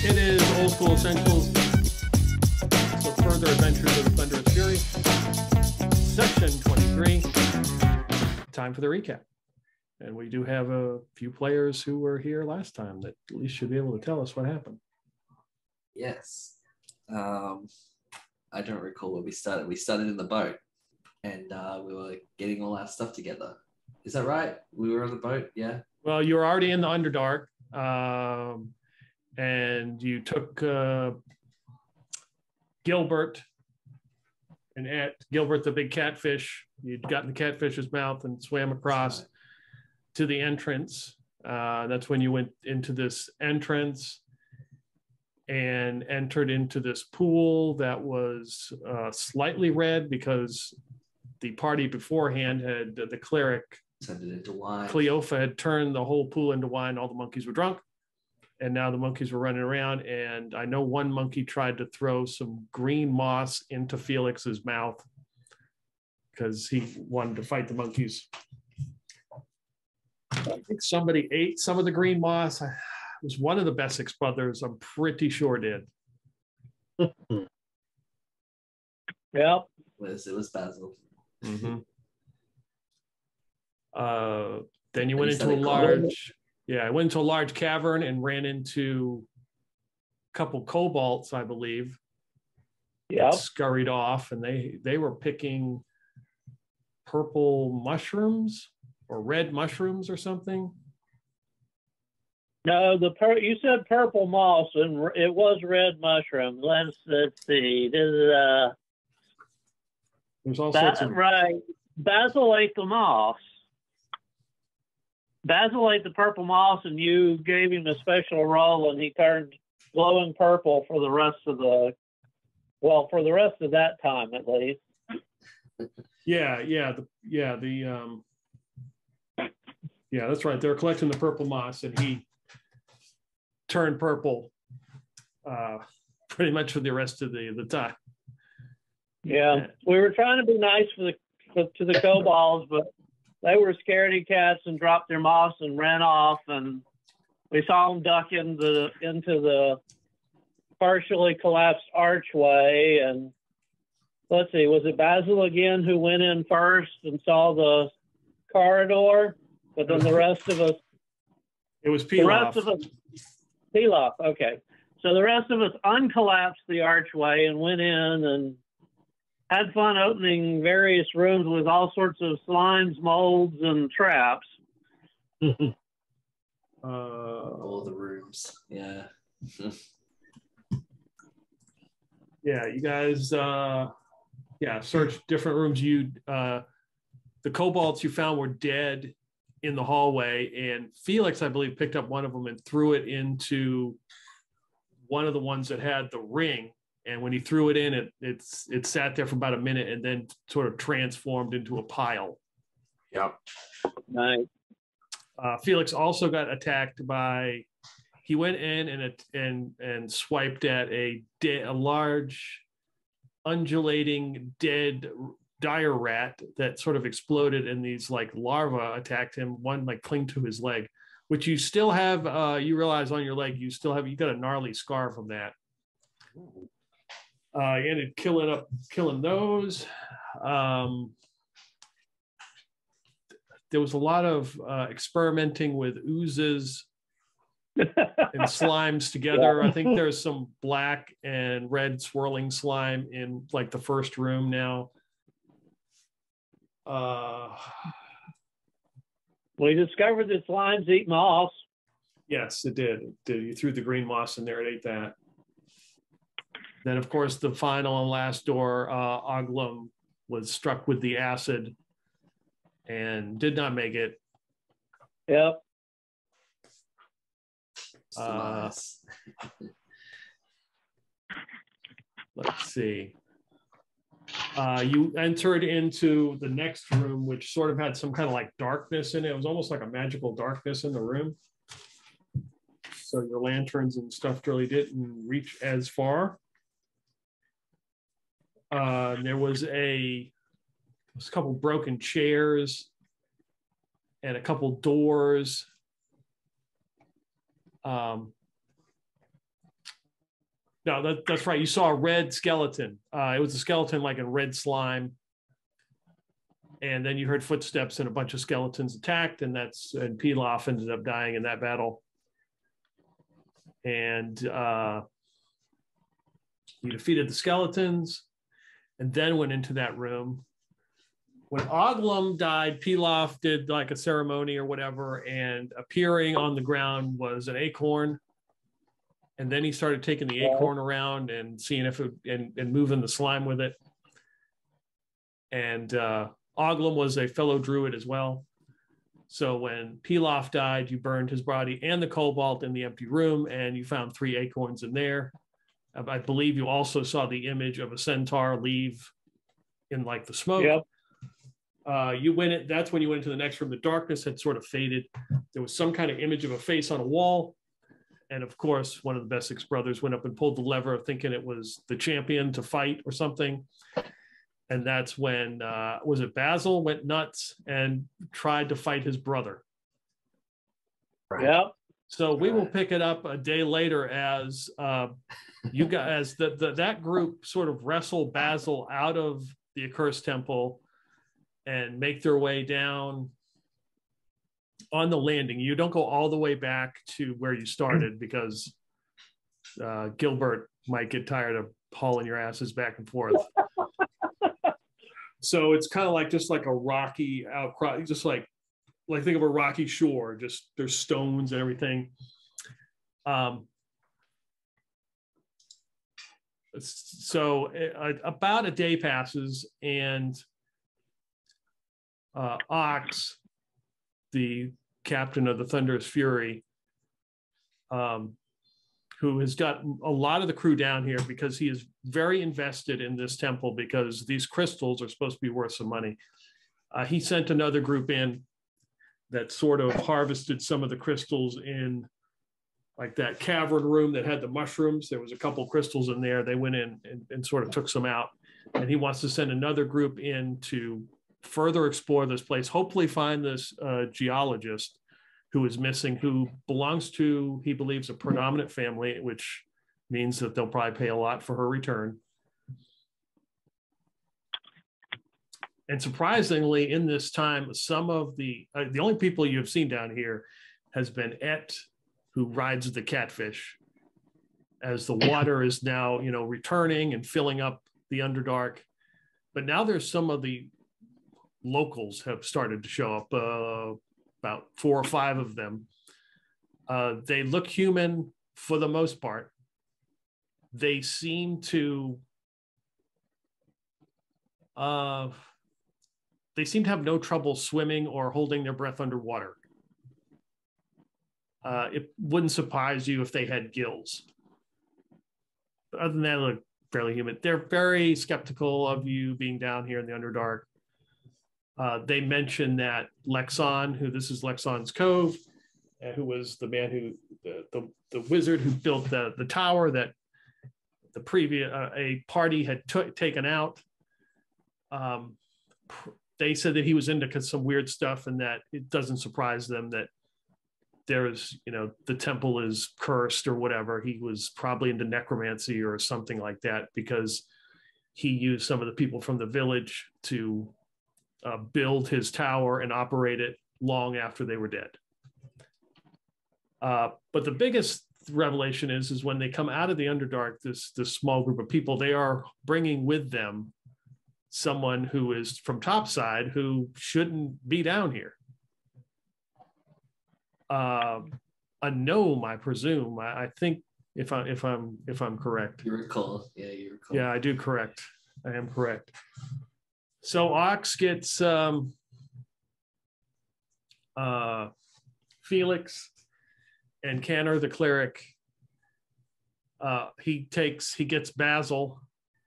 It is Old School Essentials, so further adventures of the Thunderous Fury, section 23. Time for the recap. And we do have a few players who were here last time that at least should be able to tell us what happened. Yes. I don't recall where we started. We started in the boat and we were getting all our stuff together. Is that right? We were on the boat, yeah? Well, you were already in the Underdark. And you took Gilbert and at Gilbert, the big catfish. You'd gotten the catfish's mouth and swam across to the entrance. That's when you went into this entrance and entered into this pool that was slightly red because the party beforehand had the cleric turned it into wine. Cleofa had turned the whole pool into wine. All the monkeys were drunk. And now the monkeys were running around, and I know one monkey tried to throw some green moss into Felix's mouth because he wanted to fight the monkeys. I think somebody ate some of the green moss. It was one of the Bessex brothers, I'm pretty sure did. Yep. It was Basil. Mm-hmm. Then you went into a large... Yeah, I went into a large cavern and ran into a couple kobolds, I believe. Yeah. Scurried off, and they were picking purple mushrooms or red mushrooms or something. No, you said purple moss, and it was red mushrooms. Let's see. There's all sorts of... Right. Basil ate the moss. Basil ate the purple moss, and you gave him a special roll, and he turned glowing purple for the rest of that time, at least. Yeah, that's right. They were collecting the purple moss, and he turned purple pretty much for the rest of the time. Yeah, we were trying to be nice to the kobolds, but they were scaredy cats and dropped their moss and ran off, and we saw them duck into the partially collapsed archway. And let's see, was it Basil again who went in first and saw the corridor? But then the rest of us... It was Pilaf. Pilaf, okay. So the rest of us uncollapsed the archway and went in and had fun opening various rooms with all sorts of slimes, molds, and traps. All the rooms, yeah. Yeah, you guys, searched different rooms. The kobolds you found were dead in the hallway, and Felix, I believe, picked up one of them and threw it into one of the ones that had the ring. And when he threw it in, it sat there for about a minute and then sort of transformed into a pile. Yep. Nice. Felix also got attacked by... He went in and swiped at a large, undulating, dead dire rat that sort of exploded, and these like larvae attacked him. One like clung to his leg, which you still have. You realize on your leg you got a gnarly scar from that. He ended up killing those. There was a lot of experimenting with oozes and slimes together. Yeah. I think there's some black and red swirling slime in like the first room now. We discovered that slimes eat moss. Yes, it did. You threw the green moss in there, it ate that. Then, of course, the final and last door, Oglum was struck with the acid and did not make it. Yep. Let's see. You entered into the next room, which sort of had some kind of like darkness in it. It was almost like a magical darkness in the room. So your lanterns and stuff really didn't reach as far. There was a couple broken chairs and a couple doors. No, that's right. You saw a red skeleton. It was a skeleton like in red slime. And then you heard footsteps and a bunch of skeletons attacked, and Pilaf ended up dying in that battle. And you defeated the skeletons and then went into that room. When Oglam died, Pilaf did like a ceremony or whatever, and appearing on the ground was an acorn. And then he started taking the acorn around and seeing if and moving the slime with it. And Oglam was a fellow druid as well. So when Pilaf died, you burned his body and the cobalt in the empty room, and you found 3 acorns in there. I believe you also saw the image of a centaur leave in like the smoke. Yep. That's when you went into the next room. The darkness had sort of faded. There was some kind of image of a face on a wall. And of course, one of the Bessex brothers went up and pulled the lever thinking it was the champion to fight or something. And that's when, was it Basil went nuts and tried to fight his brother. Yep. So we will pick it up a day later as you guys, that group sort of wrestle Basil out of the accursed temple and make their way down on the landing. You don't go all the way back to where you started because Gilbert might get tired of hauling your asses back and forth. So it's kind of like just like a rocky outcrop, just like think of a rocky shore, just there's stones and everything. So about a day passes, and Ox, the captain of the Thunderous Fury, who has got a lot of the crew down here because he is very invested in this temple because these crystals are supposed to be worth some money. He sent another group in that sort of harvested some of the crystals in like that cavern room that had the mushrooms. There was a couple crystals in there. They went in and sort of took some out. And he wants to send another group in to further explore this place, hopefully find this geologist who is missing, who belongs to, he believes, a predominant family, which means that they'll probably pay a lot for her return. And surprisingly, in this time, some of the only people you have seen down here has been Et, who rides the catfish, as the water is now, returning and filling up the Underdark. But now there's some of the locals have started to show up, about 4 or 5 of them. They look human for the most part. They seem to have no trouble swimming or holding their breath underwater. It wouldn't surprise you if they had gills. But other than that, they look fairly human. They're very skeptical of you being down here in the Underdark. They mention that Lexon, this is Lexon's Cove, who was the man the wizard who built the tower that the previous a party had taken out. They said that he was into some weird stuff, and that it doesn't surprise them that there's, the temple is cursed or whatever. He was probably into necromancy or something like that, because he used some of the people from the village to build his tower and operate it long after they were dead. But the biggest revelation is when they come out of the Underdark, this small group of people, they are bringing with them someone who is from Topside who shouldn't be down here. A gnome, I presume. I think if I'm correct. You recall. Yeah, you recall. Yeah, I do correct. I am correct. So Ox gets Felix and Canner, the cleric. He gets Basil,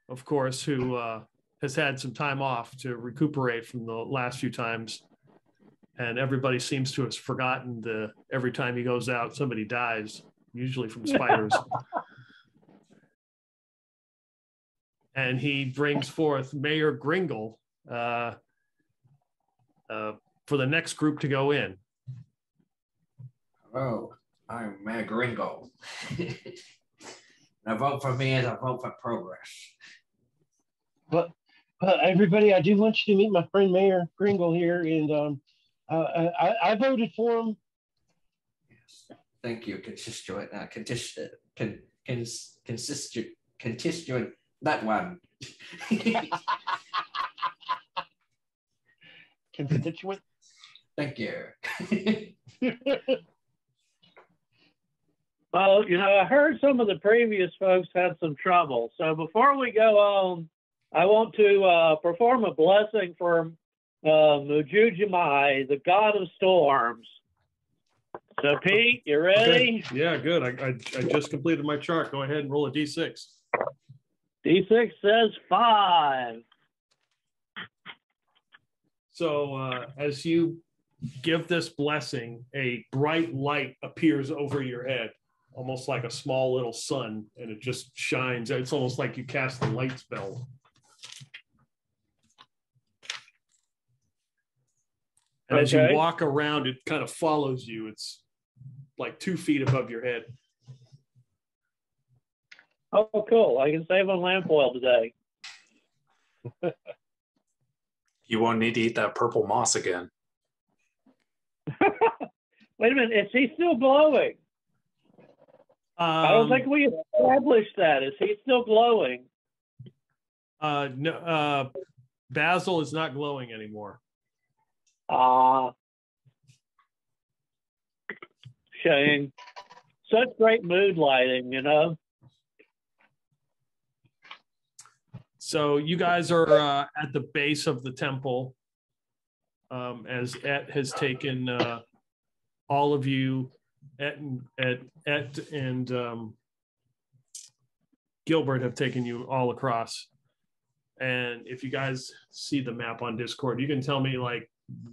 of course, who has had some time off to recuperate from the last few times. And everybody seems to have forgotten every time he goes out, somebody dies, usually from spiders. And he brings forth Mayor Gringle for the next group to go in. Hello, I'm Mayor Gringle. A vote for me is a vote for progress. But everybody, I do want you to meet my friend Mayor Kringle here, and I voted for him. Yes. Thank you, constituent. Constituent. That one. Constituent. Thank you. Well, I heard some of the previous folks had some trouble. So before we go on, I want to perform a blessing for Mujujimai, the god of storms. So, Pete, you ready? Okay. Yeah, good. I just completed my chart. Go ahead and roll a D6. D6 says 5. So as you give this blessing, a bright light appears over your head, almost like a small little sun, and it just shines. It's almost like you cast a light spell. And as you walk around, it kind of follows you. It's like 2 feet above your head. Oh, cool. I can save on lamp oil today. You won't need to eat that purple moss again. Wait a minute. Is he still glowing? I don't think we established that. Is he still glowing? No, Basil is not glowing anymore. Shame. Such great mood lighting, So you guys are at the base of the temple, as Et has taken all of you. Et and Gilbert have taken you all across. And if you guys see the map on Discord, you can tell me like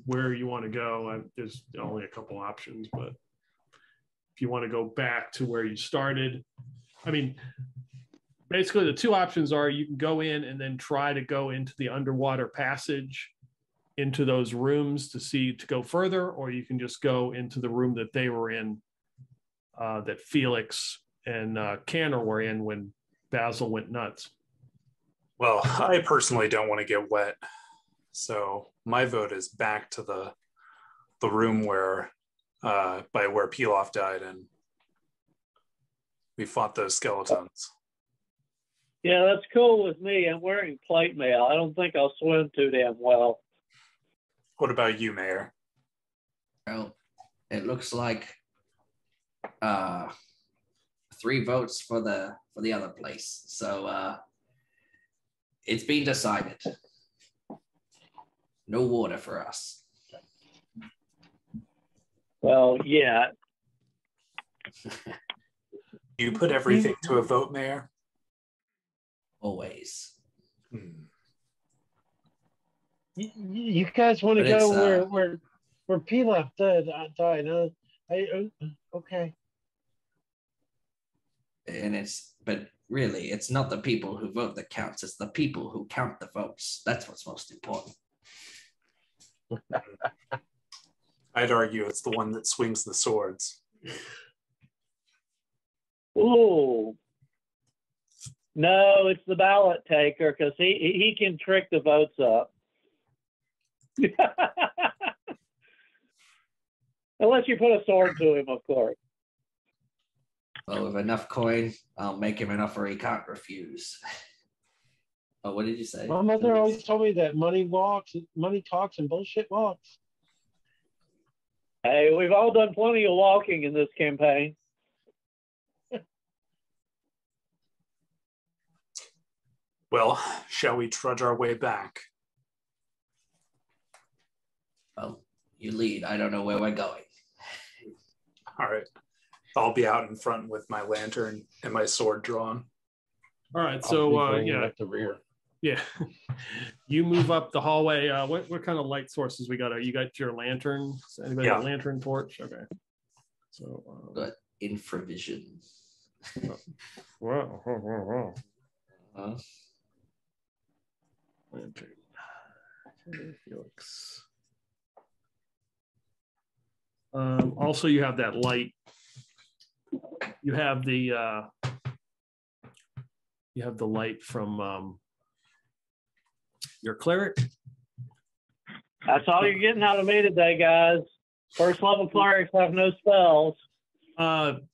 where you want to go. There's only a couple options, but if you want to go back to where you started, I mean, basically the 2 options are you can go in and then try to go into the underwater passage into those rooms to go further, or you can just go into the room that they were in, that Felix and Canner were in when Basil went nuts. Well, I personally don't want to get wet, so my vote is back to the room where by where Pilaf died and we fought those skeletons. Yeah, that's cool with me. I'm wearing plate mail. I don't think I'll swim too damn well. What about you, Mayor? Well, it looks like 3 votes for the other place. So it's been decided. No water for us. Well, yeah. You put everything to a vote, Mayor? Always. You guys want to go where Pilaf died, huh? Okay. And but really, it's not the people who vote that counts. It's the people who count the votes. That's what's most important. I'd argue it's the one that swings the swords. Ooh. No, it's the ballot taker because he can trick the votes up. Unless you put a sword to him, of course. Well, with enough coin, I'll make him an offer he can't refuse. Oh, what did you say? My mother always told me that money talks, and bullshit walks. Hey, we've all done plenty of walking in this campaign. Well, shall we trudge our way back? Well, you lead. I don't know where we're going. All right. I'll be out in front with my lantern and my sword drawn. All right. So, yeah. At the rear. Yeah. You move up the hallway. What kind of light sources we got? You got your lantern? Anybody got a lantern torch? Okay. So, But infravision. Wow. Lantern. Felix. Also, you have that light. You have the you have the light from your cleric. That's all you're getting out of me today, guys. First level clerics have no spells.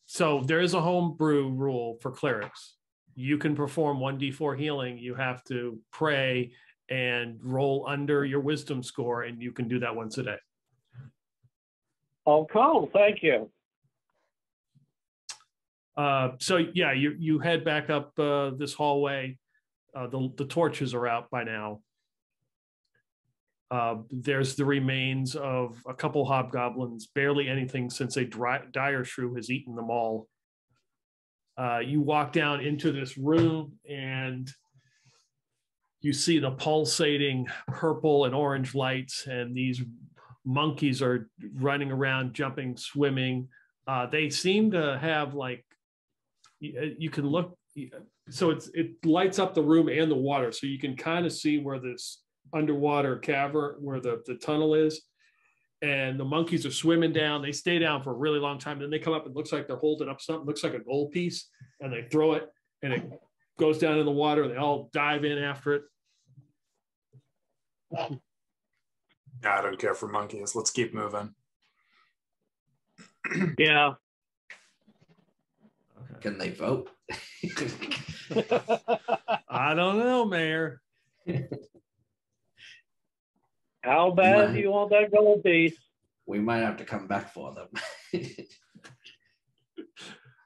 So there is a homebrew rule for clerics. You can perform 1d4 healing. You have to pray and roll under your wisdom score, and you can do that once a day. Oh, cool. Thank you. So yeah, you head back up this hallway. The torches are out by now. There's the remains of a couple hobgoblins, barely anything since a dire shrew has eaten them all. You walk down into this room and you see the pulsating purple and orange lights, and these monkeys are running around, jumping, swimming. They seem to have like, you can look, so it lights up the room and the water, so you can kind of see where this underwater cavern, where the tunnel is, and the monkeys are swimming down. They stay down for a really long time, then they come up and looks like they're holding up something, looks like a gold piece, and they throw it and it goes down in the water, and they all dive in after it. I don't care for monkeys. Let's keep moving. Yeah. Can they vote? I don't know, Mayor. How bad do you want that gold piece? We might have to come back for them.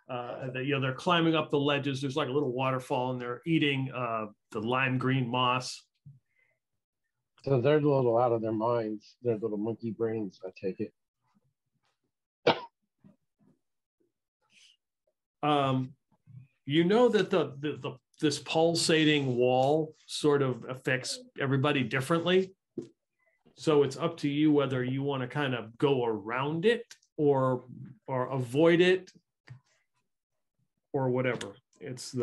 They're climbing up the ledges. There's like a little waterfall, and they're eating the lime green moss. So they're a little out of their minds. They're little monkey brains, I take it. You know that this pulsating wall sort of affects everybody differently. So it's up to you whether you want to kind of go around it or avoid it or whatever. It's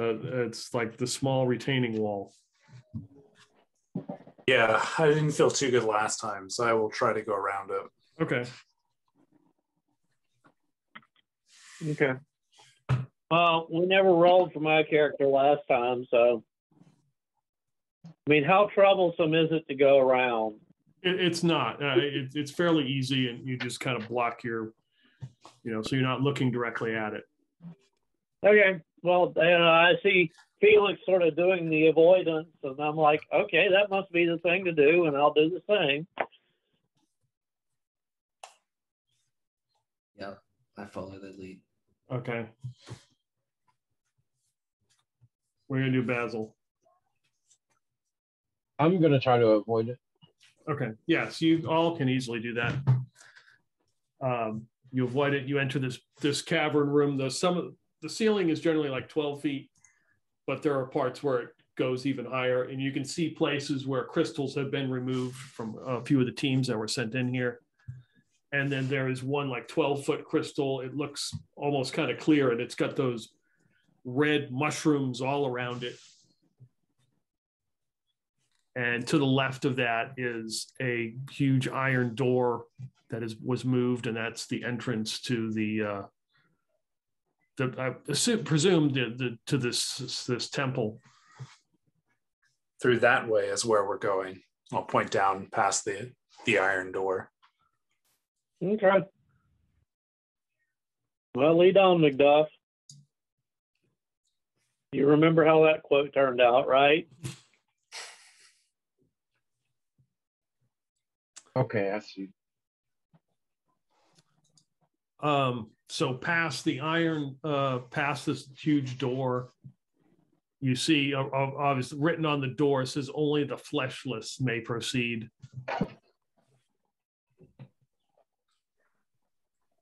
like the small retaining wall. Yeah, I didn't feel too good last time, so I will try to go around it. Okay. Okay. Well, we never rolled for my character last time, so I mean, how troublesome is it to go around? It's not. It's fairly easy, and you just kind of block your, so you're not looking directly at it. Okay. Well, I see Felix sort of doing the avoidance, and I'm like, okay, that must be the thing to do, and I'll do the same. Yeah, I follow the lead. Okay. We're going to do Basil. I'm going to try to avoid it. Okay. Yes, you all can easily do that. You avoid it. You enter this cavern room. The ceiling is generally like 12 feet, but there are parts where it goes even higher, and you can see places where crystals have been removed from a few of the teams that were sent in here. And then there is one like 12-foot crystal. It looks almost kind of clear, and it's got those red mushrooms all around it. And to the left of that is a huge iron door that was moved, and that's the entrance to I presume to this temple. Through that way is where we're going. I'll point down past the iron door. Okay. Well, lead on, McDuff. You remember how that quote turned out, right? Okay, I see. So past the iron, past this huge door, you see, obviously written on the door, it says only the fleshless may proceed.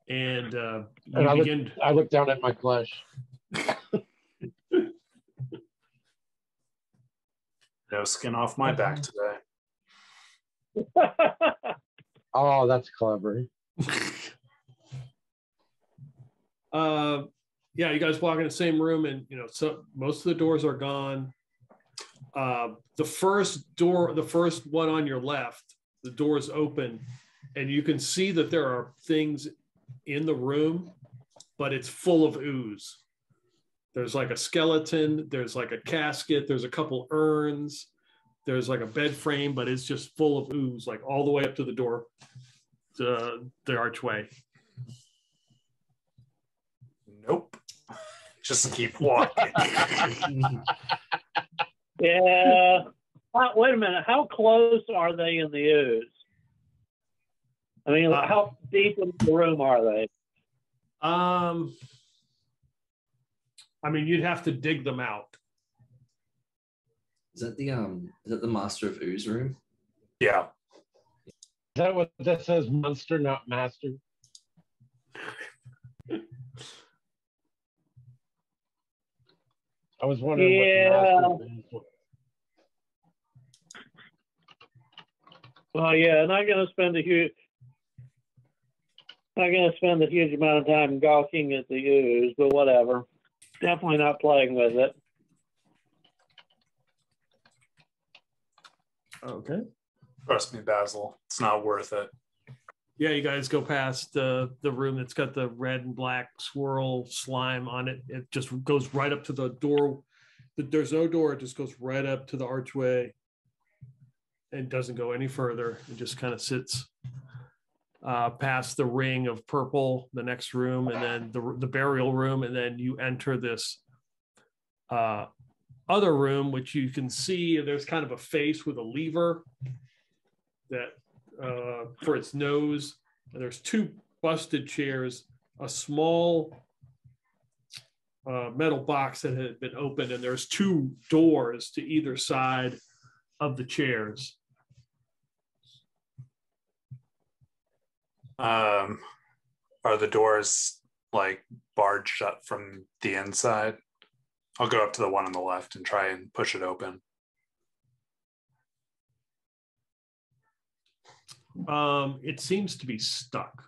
And I look down at my flesh. No skin off my back today. Oh, that's clever. Yeah, you guys walk in the same room, and so most of the doors are gone. The first one on your left, the door is open, and you can see that there are things in the room, but it's full of ooze. There's like a skeleton, there's like a casket, there's a couple urns, there's like a bed frame, but it's just full of ooze, like all the way up to the door, the archway. Nope. Just keep walking. Yeah. Wait a minute. How close are they in the ooze? I mean, how deep in the room are they? I mean, you'd have to dig them out. Is that the Master of Ooze room? Yeah. Is that what that says? Monster, not master. I was wondering what the master is. Well, yeah, not going to spend a huge amount of time gawking at the ooze, but whatever. Definitely not playing with it. Okay. Trust me, Basil. It's not worth it. Yeah, you guys go past the room that's got the red and black swirl slime on it. It just goes right up to the door. There's no door. It just goes right up to the archway and doesn't go any further. It just kind of sits past the ring of purple, the next room, and then the burial room, and then you enter this other room, which you can see there's kind of a face with a lever that for its nose. And there's two busted chairs, a small metal box that had been opened, and there's two doors to either side of the chairs. Are the doors like barred shut from the inside? I'll go up to the one on the left and try and push it open. It seems to be stuck.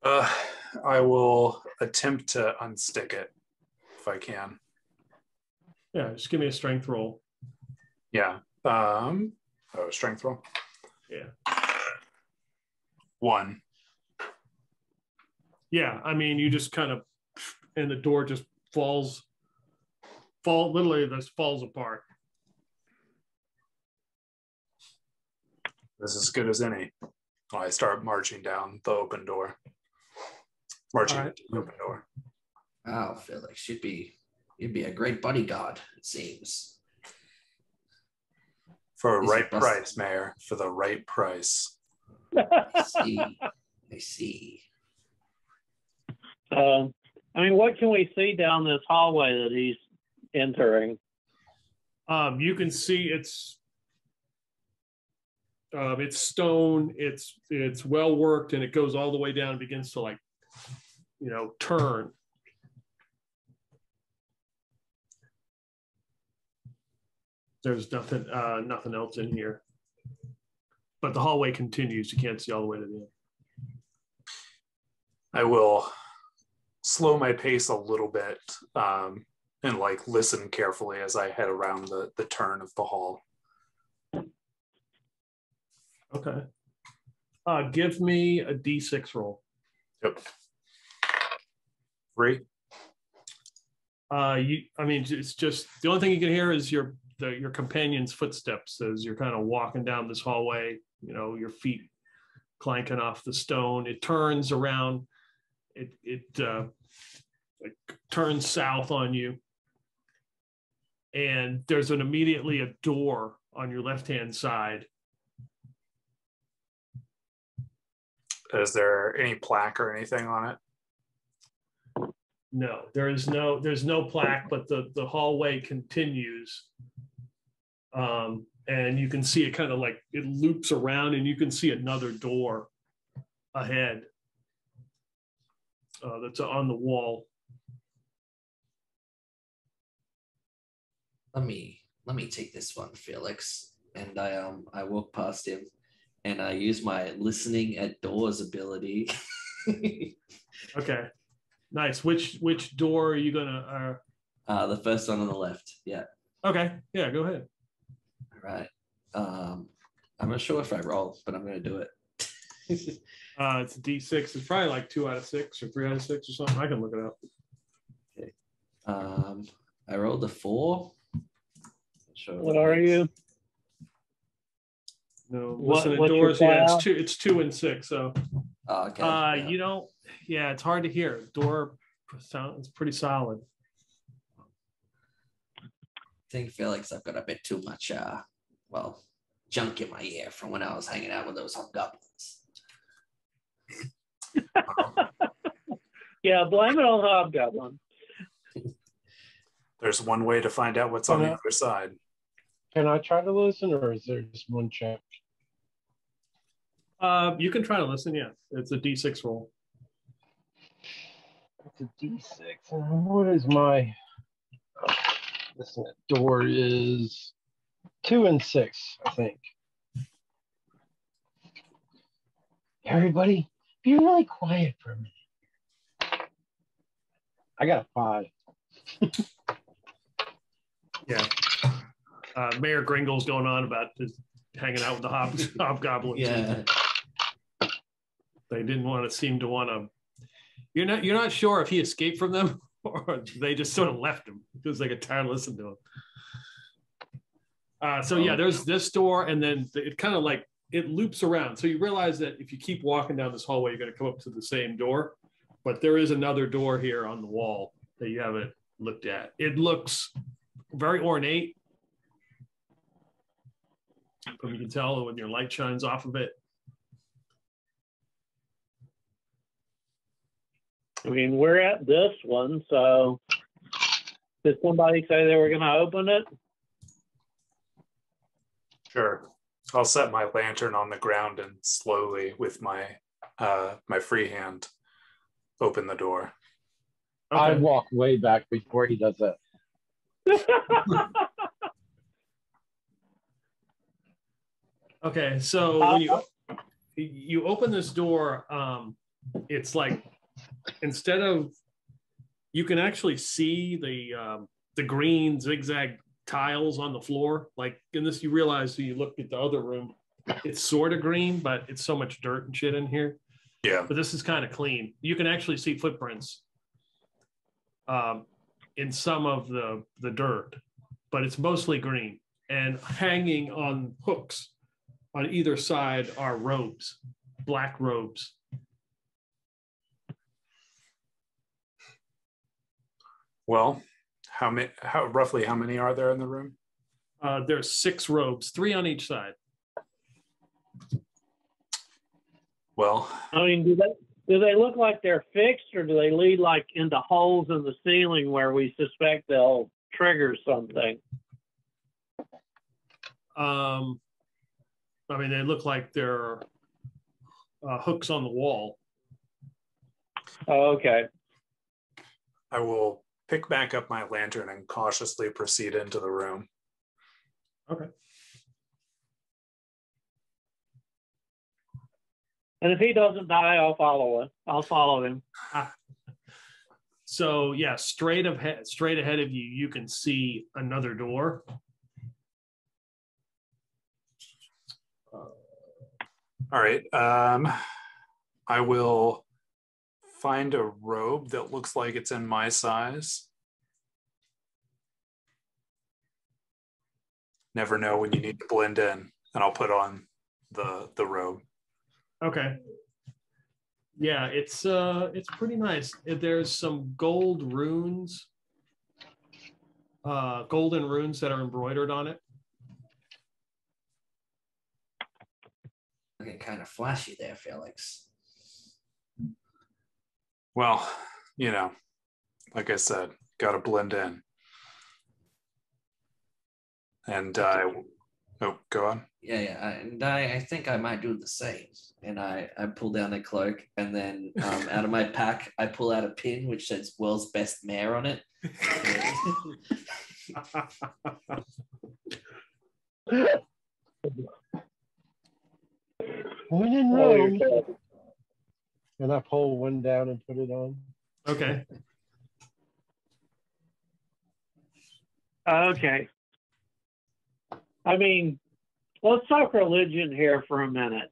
I will attempt to unstick it if I can. Yeah, just give me a strength roll. Yeah. Strength roll. Yeah. 1. Yeah, I mean, you just kind of, and the door just literally this falls apart. This is as good as any. I start marching down the open door. Marching to the open door. Wow, Felix, you'd be a great bodyguard, it seems. For a right price, Mayor. For the right price. I see. I mean, what can we see down this hallway that he's entering? You can see it's stone. It's well worked, and it goes all the way down and begins to turn. There's nothing else in here, but the hallway continues. You can't see all the way to the end. I will slow my pace a little bit and listen carefully as I head around the turn of the hall. Okay. Give me a D6 roll. Yep. 3. It's just the only thing you can hear is your companion's footsteps as you're kind of walking down this hallway. Your feet clanking off the stone. It turns around. It turns south on you, and there's immediately a door on your left-hand side. Is there any plaque or anything on it? No, there's no plaque, but the hallway continues. And you can see it kind of it loops around, and you can see another door ahead that's on the wall. Let me take this one, Felix. And I walk past him, and I use my listening at doors ability. Okay, nice. Which door are you gonna? The first one on the left. Yeah. Okay. Yeah. Go ahead. All right. I'm not sure if I roll, but I'm going to do it. It's a D6. It's probably 2 out of 6 or 3 out of 6 or something. I can look it up. I rolled a 4. Sure What are you? No, What- listen to what's your doors. Yeah, class? it's 2 and 6. So Oh, okay. Yeah. you don't. Yeah, it's hard to hear. Door sounds pretty solid. I think Felix, I've got a bit too much junk in my ear from when I was hanging out with those hobgoblins. Yeah, blame it on Hobgoblin. There's one way to find out what's on the other side. Can I try to listen, or is there just one check? You can try to listen. Yeah, it's a D6 roll. It's a D6. And what is my listen? Door is 2 and 6, I think. Everybody, be really quiet for a minute. I got a 5. Yeah. Mayor Gringle's going on about just hanging out with the hobgoblins. Yeah. They didn't want to seem to want to. You're not sure if he escaped from them or they just sort of left him because they got tired of listening to him. So yeah, there's this door, and then it kind of like it loops around. So you realize that if you keep walking down this hallway, you're going to come up to the same door, but there is another door here on the wall that you haven't looked at. It looks very ornate. You can tell when your light shines off of it. I mean, we're at this one, so did somebody say they were going to open it? Sure. I'll set my lantern on the ground and slowly, with my my free hand, open the door. Okay. I walk way back before he does that. Okay, so when you open this door, it's like instead of you can actually see the green zigzag tiles on the floor. Like in this, you realize when you look at the other room, it's sort of green, but it's so much dirt and shit in here. Yeah. But this is kind of clean. You can actually see footprints in some of the dirt, but it's mostly green. And hanging on hooks on either side are robes, black robes. Well, roughly how many are there in the room? There's 6 robes, 3 on each side. Well, I mean, do they look like they're fixed, or do they lead like into holes in the ceiling where we suspect they'll trigger something? I mean, they look like they're hooks on the wall. Oh, okay. I will pick back up my lantern and cautiously proceed into the room. Okay. And if he doesn't die, I'll follow it. I'll follow him. So yeah, straight ahead of you, you can see another door. All right. I will find a robe that looks like it's in my size. Never know when you need to blend in, and I'll put on the robe. Okay. Yeah, it's pretty nice. There's some gold runes, golden runes that are embroidered on it. Looking kind of flashy there, Felix. Well, like I said, got to blend in. And go on. Yeah. And I think I might do the same. And I pull down a cloak, and then out of my pack, I pull out a pin which says "World's Best Mayor" on it. When in Oh, Rome, you're good. and I pull one down and put it on. Okay. Okay. I mean, let's talk religion here for a minute.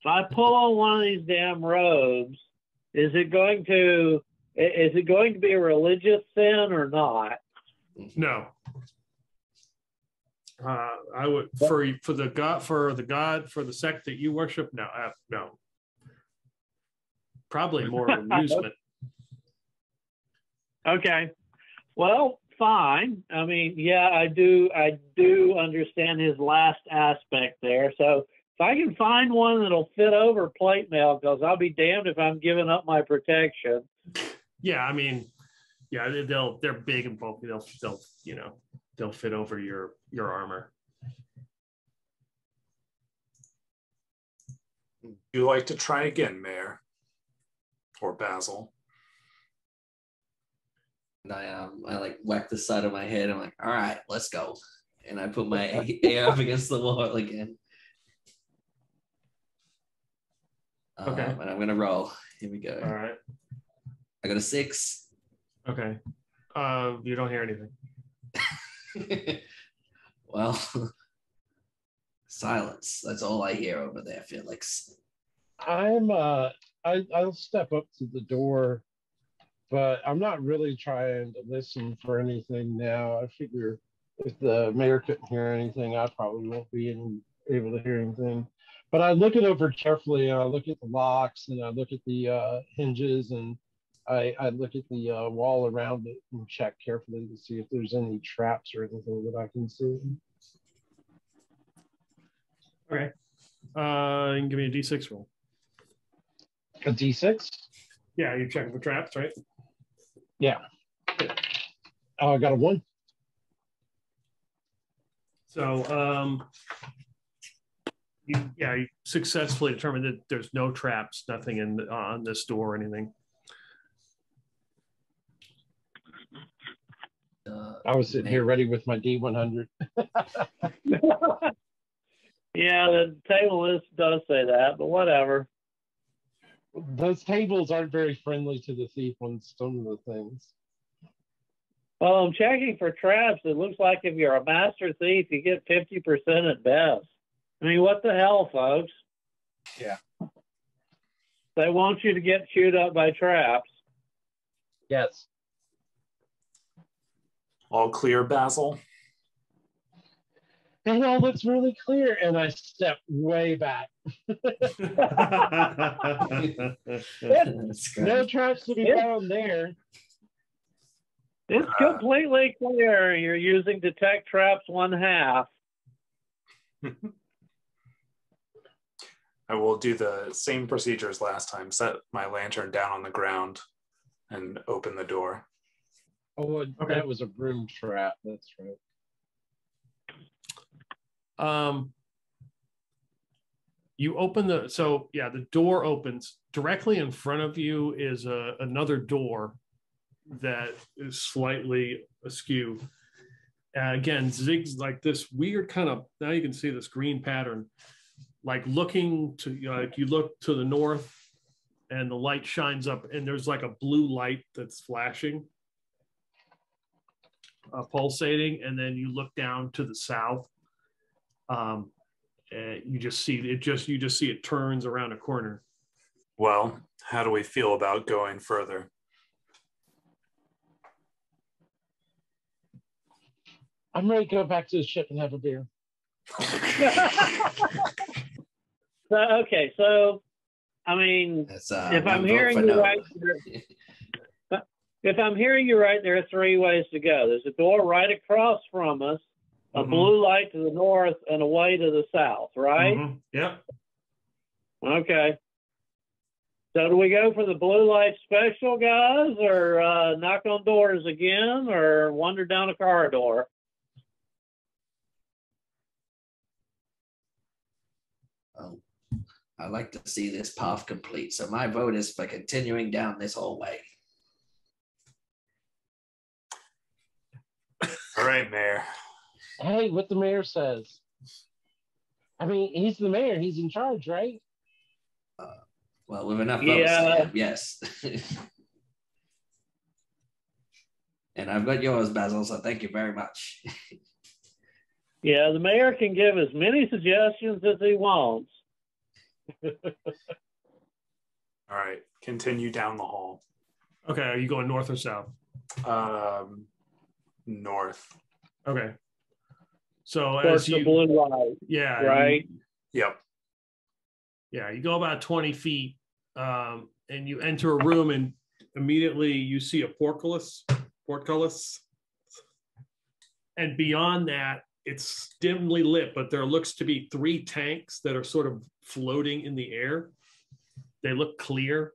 If I pull on one of these damn robes, is it going to Is it going to be a religious sin or not? No. I would for the sect that you worship. No, no. Probably more amusement. Okay. Well, fine. I mean, yeah, I do understand his last aspect there. So if I can find one that'll fit over plate mail, because I'll be damned if I'm giving up my protection. Yeah, I mean, yeah, they're big and bulky. They'll fit over your armor. Would you like to try again, Mayor? Or Basil? And I like whack the side of my head. I'm like, all right, let's go. And I put my AR up against the wall again. Okay. And I'm gonna roll. Here we go. All right. I got a 6. Okay. You don't hear anything. Well, silence. That's all I hear over there, Felix. I'll step up to the door, but I'm not really trying to listen for anything now. I figure if the mayor couldn't hear anything, I probably won't be able to hear anything. But I look it over carefully, and I look at the locks, and I look at the hinges, and I look at the wall around it and check carefully to see if there's any traps or anything that I can see. Okay. You can give me a D6 roll. A D6? Yeah, you're checking for traps, right? Yeah. I got a 1. So, you successfully determined that there's no traps, nothing on this door or anything. I was sitting here ready with my D100. Yeah, the table list does say that, but whatever. Those tables aren't very friendly to the thief on some of the things. Well, I'm checking for traps. It looks like if you're a master thief, you get 50% at best. I mean, what the hell, folks? Yeah. They want you to get chewed up by traps. Yes. All clear, Basil? It all looks really clear, and I step way back. That's great. No traps to be found there. It's completely clear. You're using detect traps 1/2. I will do the same procedure as last time. Set my lantern down on the ground and open the door. Oh, Okay. That was a broom trap. That's right. You open the door opens. Directly in front of you is another door that is slightly askew. Again, zigs like this weird kind of, now you can see this green pattern, like looking to, you look to the north and the light shines up and there's like a blue light that's flashing, pulsating. And then you look down to the south. You just see it turns around a corner. Well, how do we feel about going further? I'm ready to go back to the ship and have a beer. So I mean, if I'm hearing you right, there are 3 ways to go. There's a door right across from us, a blue light to the north, and a way to the south, right? Mm-hmm. Yep. Okay. So do we go for the blue light special, guys, or knock on doors again, or wander down a corridor? Oh, I'd like to see this path complete, so my vote is for continuing down this hallway. All right, Mayor. Hey, what the mayor says. I mean, he's the mayor. He's in charge, right? Well, with enough votes, I am, yes. And I've got yours, Basil, so thank you very much. Yeah, the mayor can give as many suggestions as he wants. All right, continue down the hall. Okay, are you going north or south? North. Okay. So Towards as the you, blue light, yeah, right? Yep. Yeah, you go about 20 feet, and you enter a room, and immediately you see a portcullis. And beyond that, it's dimly lit, but there looks to be 3 tanks that are sort of floating in the air. They look clear,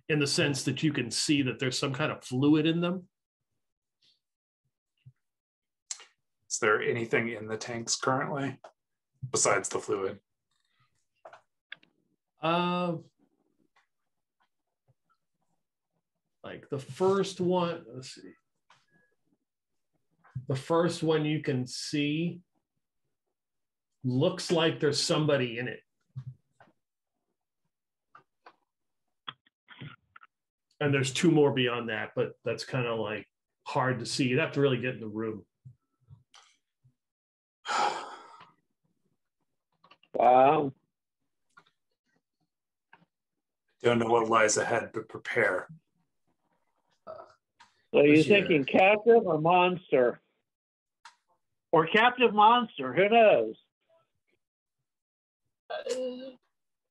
in the sense that you can see that there's some kind of fluid in them. Is there anything in the tanks currently besides the fluid? Like the first one, let's see. The first one you can see looks like there's somebody in it. And there's 2 more beyond that, but that's kind of like hard to see. You'd have to really get in the room. Wow. Don't know what lies ahead, but prepare. So you're What's your- thinking captive or monster? Or captive monster, who knows?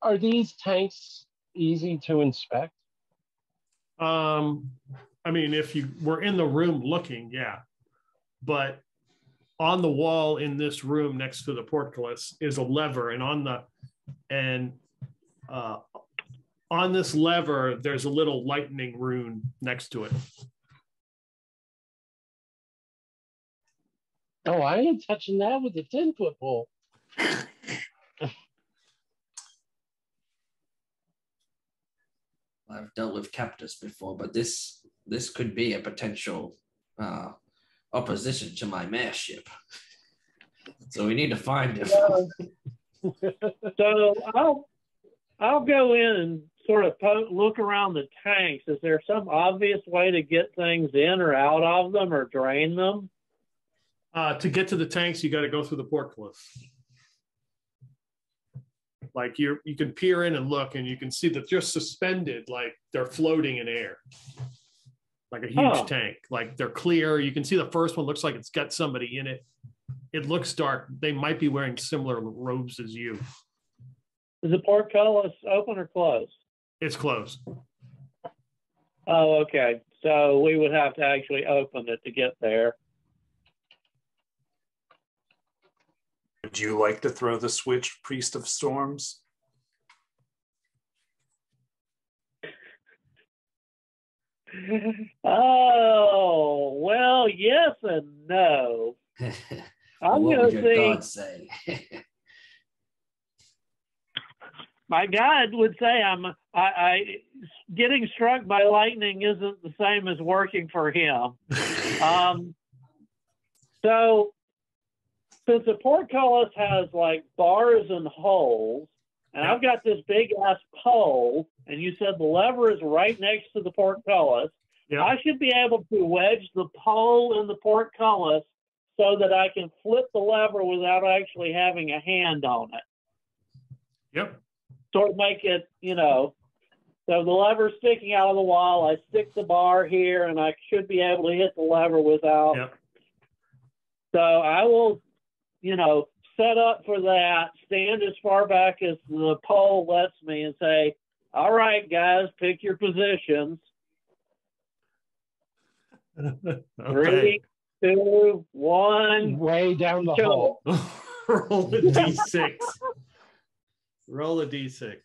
Are these tanks easy to inspect? I mean, if you were in the room looking, yeah. But on the wall in this room next to the portcullis is a lever, and on this lever, there's a little lightning rune next to it. Oh, I ain't touching that with a 10-foot pole. I've dealt with captors before, but this could be a potential opposition to my mayorship. So we need to find him. So I'll go in and sort of look around the tanks. Is there some obvious way to get things in or out of them or drain them? To get to the tanks, you got to go through the portcullis. Like you can peer in and look, and you can see that they're suspended, like they're floating in air, like a huge tank. Like they're clear. You can see the first one looks like it's got somebody in it. It looks dark. They might be wearing similar robes as you. Is the portcullis open or closed? It's closed. Oh, okay. So we would have to actually open it to get there. Would you like to throw the switch, Priest of Storms? Oh, well, yes and no. I'm What going would to your see. God say? My God would say I getting struck by lightning isn't the same as working for him. So since the portcullis has like bars and holes, and I've got this big ass pole, and you said the lever is right next to the portcullis, I should be able to wedge the pole in the portcullis so that I can flip the lever without actually having a hand on it. Yep. Sort of make it, so the lever's sticking out of the wall. I stick the bar here, and I should be able to hit the lever without. Yep. So I will, set up for that, stand as far back as the pole lets me and say, all right, guys, pick your positions. Okay. 3, 2, 1. Way down the hole. Roll a d6. Roll a d6.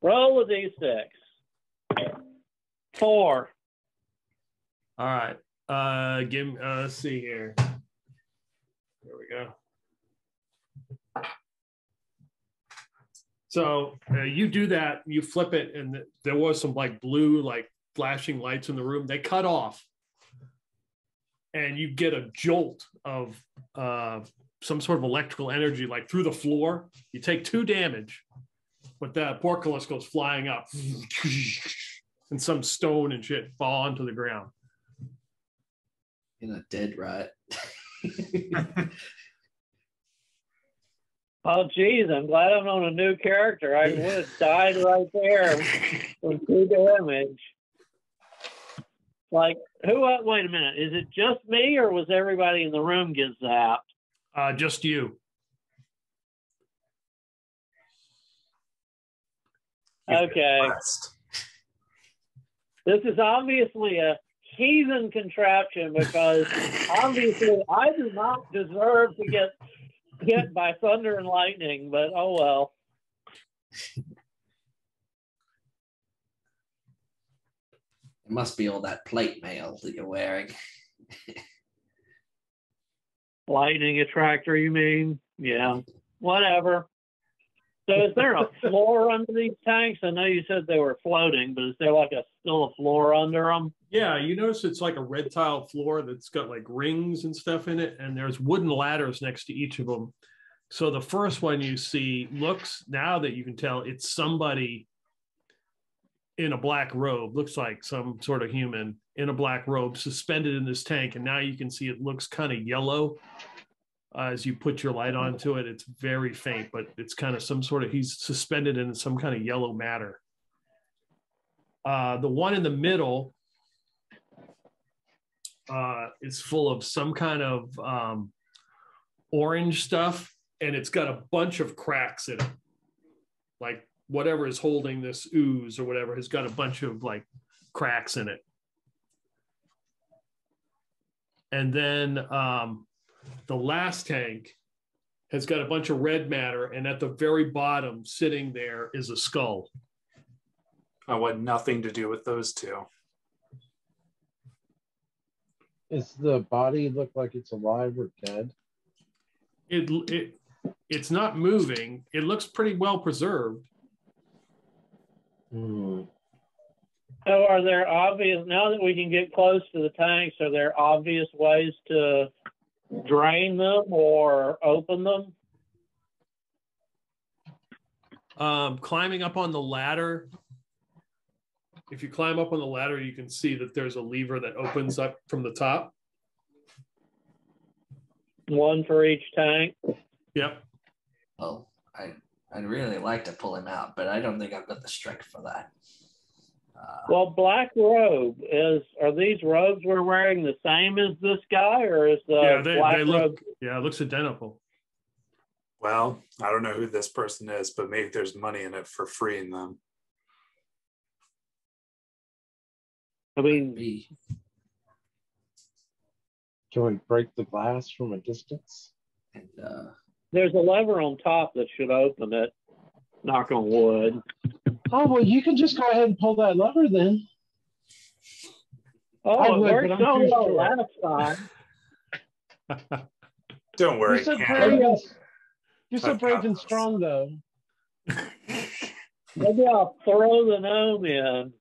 Roll a d6. 4. All right. Give me, let's see here. There we go. So you do that, you flip it, and there was some like blue, like flashing lights in the room. They cut off, and you get a jolt of some sort of electrical energy, like through the floor. You take 2 damage, but that portcullis goes flying up, and some stone and shit fall onto the ground. You're not dead, right? Oh, geez, I'm glad I'm on a new character. I would have died right there from 2 damage. Like, wait a minute. Is it just me, or was everybody in the room get zapped? Just you. Okay. This is obviously a heathen contraption because obviously I do not deserve to get hit by thunder and lightning, but oh well. It must be all that plate mail that you're wearing. Lightning attractor, you mean? Yeah, whatever. So is there a floor under these tanks? I know you said they were floating, but is there like still a floor under them? Yeah, you notice it's like a red tile floor that's got like rings and stuff in it, and there's wooden ladders next to each of them. So the first one you see looks, now that you can tell, it's somebody in a black robe, looks like some sort of human in a black robe suspended in this tank. And now you can see it looks kind of yellow as you put your light onto it. It's very faint, but it's kind of some sort of, he's suspended in some kind of yellow matter. The one in the middle is full of some kind of orange stuff, and it's got a bunch of cracks in it. Like whatever is holding this ooze or whatever has got a bunch of like cracks in it. And then the last tank has got a bunch of red matter, and at the very bottom sitting there is a skull. I want nothing to do with those two. Does the body look like it's alive or dead? It's not moving. It looks pretty well preserved. Hmm. So are there obvious, now that we can get close to the tanks, are there obvious ways to drain them or open them? Climbing up on the ladder. If you climb up on the ladder, you can see that there's a lever that opens up from the top. One for each tank? Yep. Well, I'd really like to pull him out, but I don't think I've got the strength for that. Well, black robe are these robes we're wearing the same as this guy, or is the black they robe? Yeah, it looks identical. Well, I don't know who this person is, but maybe there's money in it for freeing them. I mean, Can we break the glass from a distance? And there's a lever on top that should open it. Knock on wood. Oh, well, you can just go ahead and pull that lever then. Oh, I it would, worked but I'm so too well short. last time. Don't worry, You're so Cannon. brave, you're so I've brave got and this. strong, though. Maybe I'll throw the gnome in.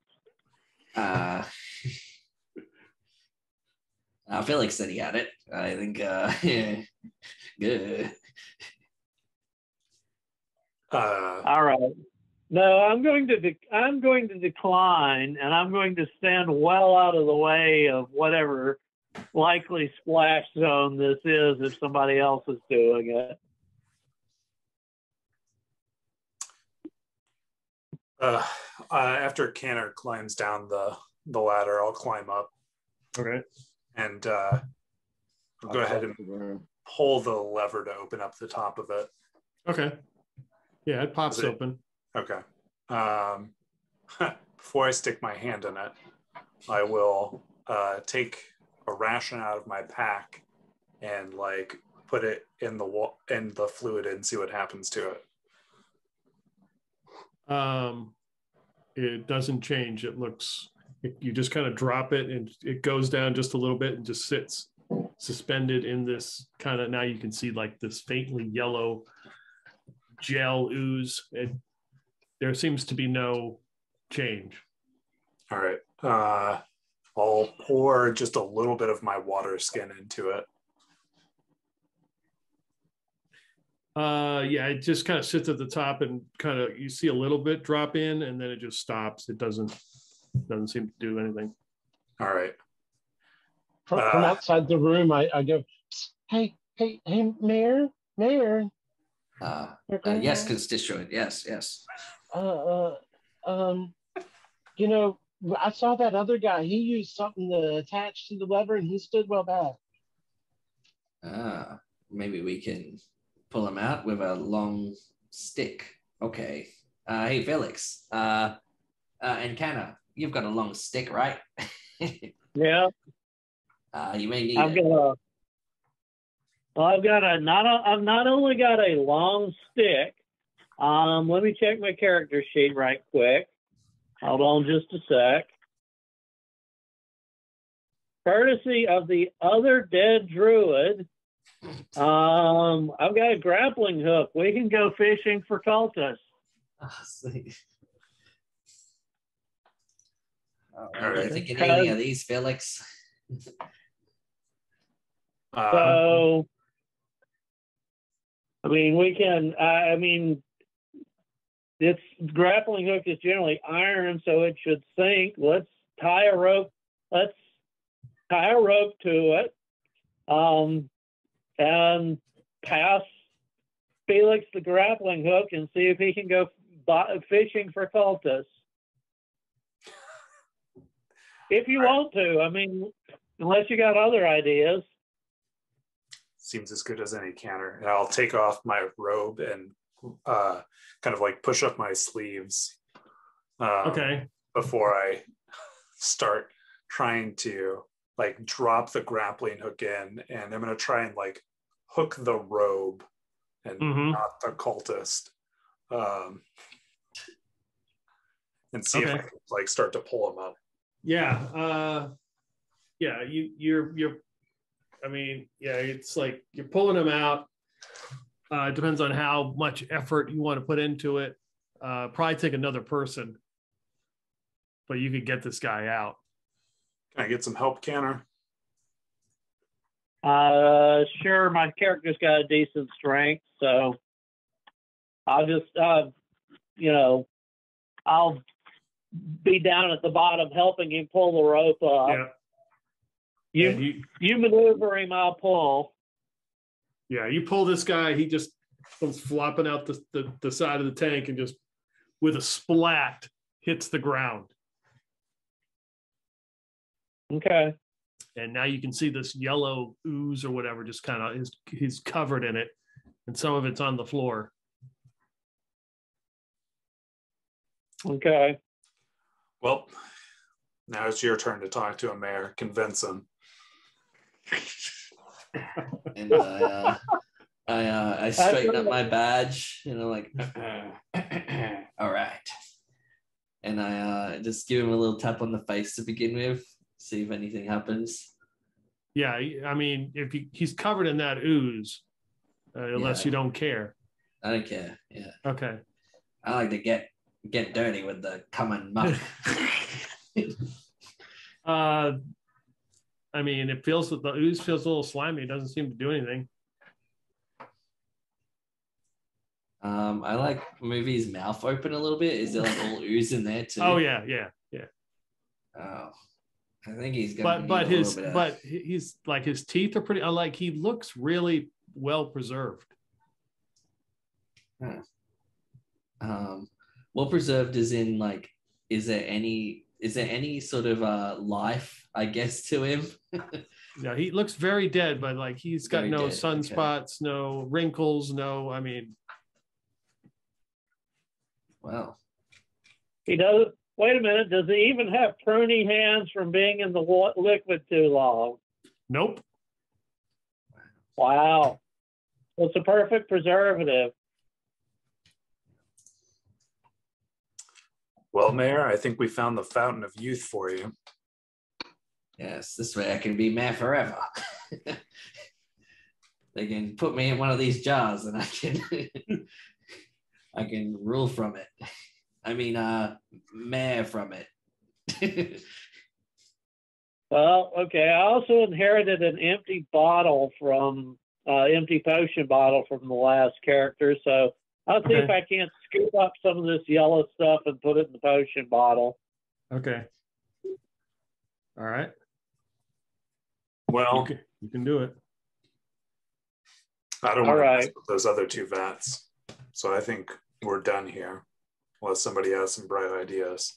Felix said he had it. I think, yeah, good. All right. No, I'm going to decline, and I'm going to stand well out of the way of whatever likely splash zone this is if somebody else is doing it. After Canner climbs down the ladder, I'll climb up. Okay. And I'll go ahead and pull the lever to open up the top of it. Okay. Yeah, it pops open. Okay. Before I stick my hand in it, I will take a ration out of my pack and like put it in the fluid and see what happens to it. It doesn't change. You just kind of drop it and it goes down just a little bit and just sits suspended in this kind of, now you can see like this faintly yellow gel ooze. There seems to be no change. All right. I'll pour just a little bit of my water skin into it. Yeah, it just kind of sits at the top and kind of, you see a little bit drop in and then it just stops. It doesn't seem to do anything. All right. From outside the room, I go, hey, Mayor, Yes, constituent. Yes, yes. You know, I saw that other guy. He used something to attach to the lever, and he stood well back. Maybe we can pull him out with a long stick. Okay. Hey, Felix. And Canna, you've got a long stick, right? Yeah. You may need I've it. I've not only got a long stick. Let me check my character sheet right quick. Hold on just a sec. Courtesy of the other dead druid, I've got a grappling hook. We can go fishing for cultists. Are you thinking anything of these, Felix? So, I mean, we can. I mean, this grappling hook is generally iron, so it should sink. Let's tie a rope. Let's tie a rope to it, and pass Felix the grappling hook and see if he can go fishing for cultists. If you want to, I mean, unless you got other ideas. Seems as good as any, Canner. And I'll take off my robe and kind of like push up my sleeves. Okay. Before I start trying to like drop the grappling hook in, and I'm going to try and like hook the robe and not the cultist, and see if I can like start to pull him up. Yeah. You're I mean, yeah, it's like you're pulling him out. It depends on how much effort you want to put into it. Probably take another person, but you could get this guy out. Can I get some help, Canner? Sure. My character's got a decent strength, so I'll just, I'll be down at the bottom helping him pull the rope up. Yeah. You maneuver him, I'll pull. Yeah, you pull this guy, he just comes flopping out the side of the tank and just with a splat hits the ground. Okay. And now you can see this yellow ooze or whatever just kind of he's covered in it, and some of it's on the floor. Okay. Well, now it's your turn to talk to him, Mayor. Convince him. And I straighten up my badge, like, all right. And I just give him a little tap on the face to begin with, see if anything happens. Yeah, I mean, if he's covered in that ooze, unless you don't care. I don't care. Yeah. Okay. I like to get dirty with the common muck. I mean, the ooze feels a little slimy. It doesn't seem to do anything. I like move his mouth open a little bit. Is there like all ooze in there too? Oh yeah. Oh, I think he's gonna. But he's like his teeth are pretty. Like he looks really well preserved. Well preserved is in like, is there any sort of life, I guess, to him? Yeah, he looks very dead, but like he's got no sunspots, no wrinkles, no. I mean, wow. He does. Wait a minute. Does he even have pruny hands from being in the liquid too long? Nope. Wow. It's a perfect preservative. Well, Mayor, I think we found the fountain of youth for you. Yes, this way I can be mayor forever. They can put me in one of these jars and I can rule from it. I mean, mayor from it. Well, okay. I also inherited an empty potion bottle from the last character, so I'll see if I can't scoop up some of this yellow stuff and put it in the potion bottle. Okay. All right. Well, you can do it. I don't want to mess with those other two vats. So I think we're done here, unless somebody has some bright ideas.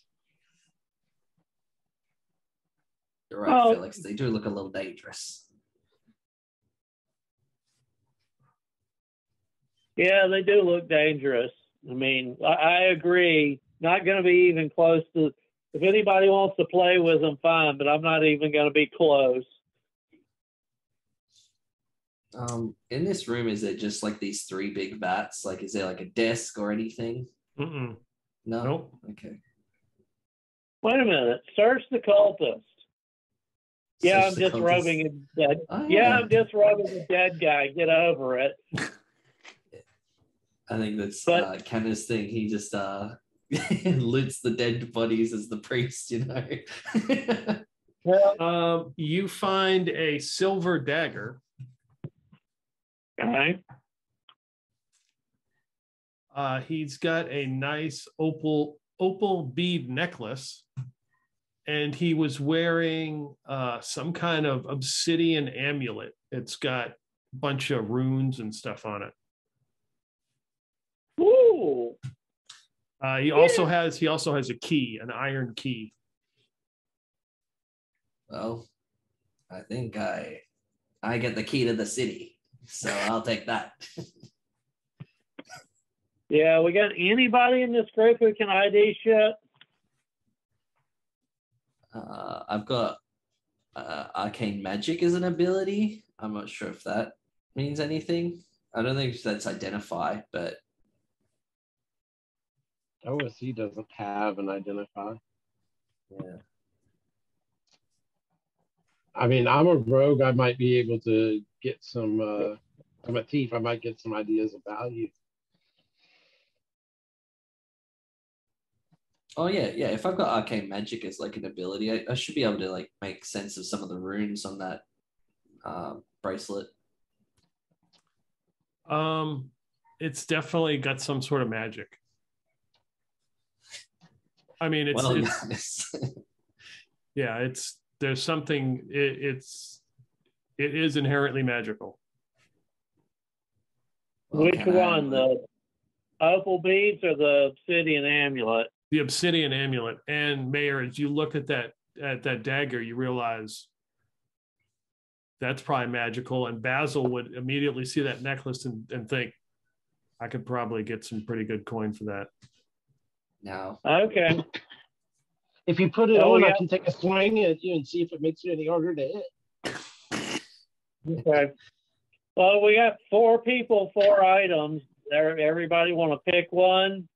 You're right, Felix. They do look a little dangerous. Yeah, they do look dangerous. I mean, I agree. Not going to be even close to. If anybody wants to play with them, fine. But I'm not even going to be close. In this room, is it just like these 3 big vats? Like, is there like a desk or anything? Mm-mm. No. Nope. Okay. Wait a minute. Search the cultist. Yeah, I'm just rubbing a dead. Oh, yeah, I'm just rubbing a dead guy. Get over it. I think that's Kenna's thing. He just loots the dead bodies as the priest, you know. You find a silver dagger. Okay. He's got a nice opal bead necklace, and he was wearing some kind of obsidian amulet. It's got a bunch of runes and stuff on it. Ooh. He also has a key, an iron key. Well, I think I get the key to the city, so I'll take that. Yeah, we got anybody in this group who can ID shit? I've got arcane magic as an ability. I'm not sure if that means anything. I don't think that's identify, but OSE doesn't have an identify. yeah. I mean, I'm a rogue. I might be able to get some. I'm a thief. I might get some ideas of value. Oh yeah. If I've got arcane magic as like an ability, I should be able to like make sense of some of the runes on that bracelet. It's definitely got some sort of magic. I mean, there's something. It is inherently magical. Which one, the opal beads or the obsidian amulet? The obsidian amulet. And Mayor, as you look at that dagger, you realize that's probably magical. And Basil would immediately see that necklace and think, I could probably get some pretty good coin for that. No. Okay. If you put it on, I can take a swing at you and see if it makes it any harder to hit. Okay. Well, we got 4 people, 4 items. Everybody want to pick one?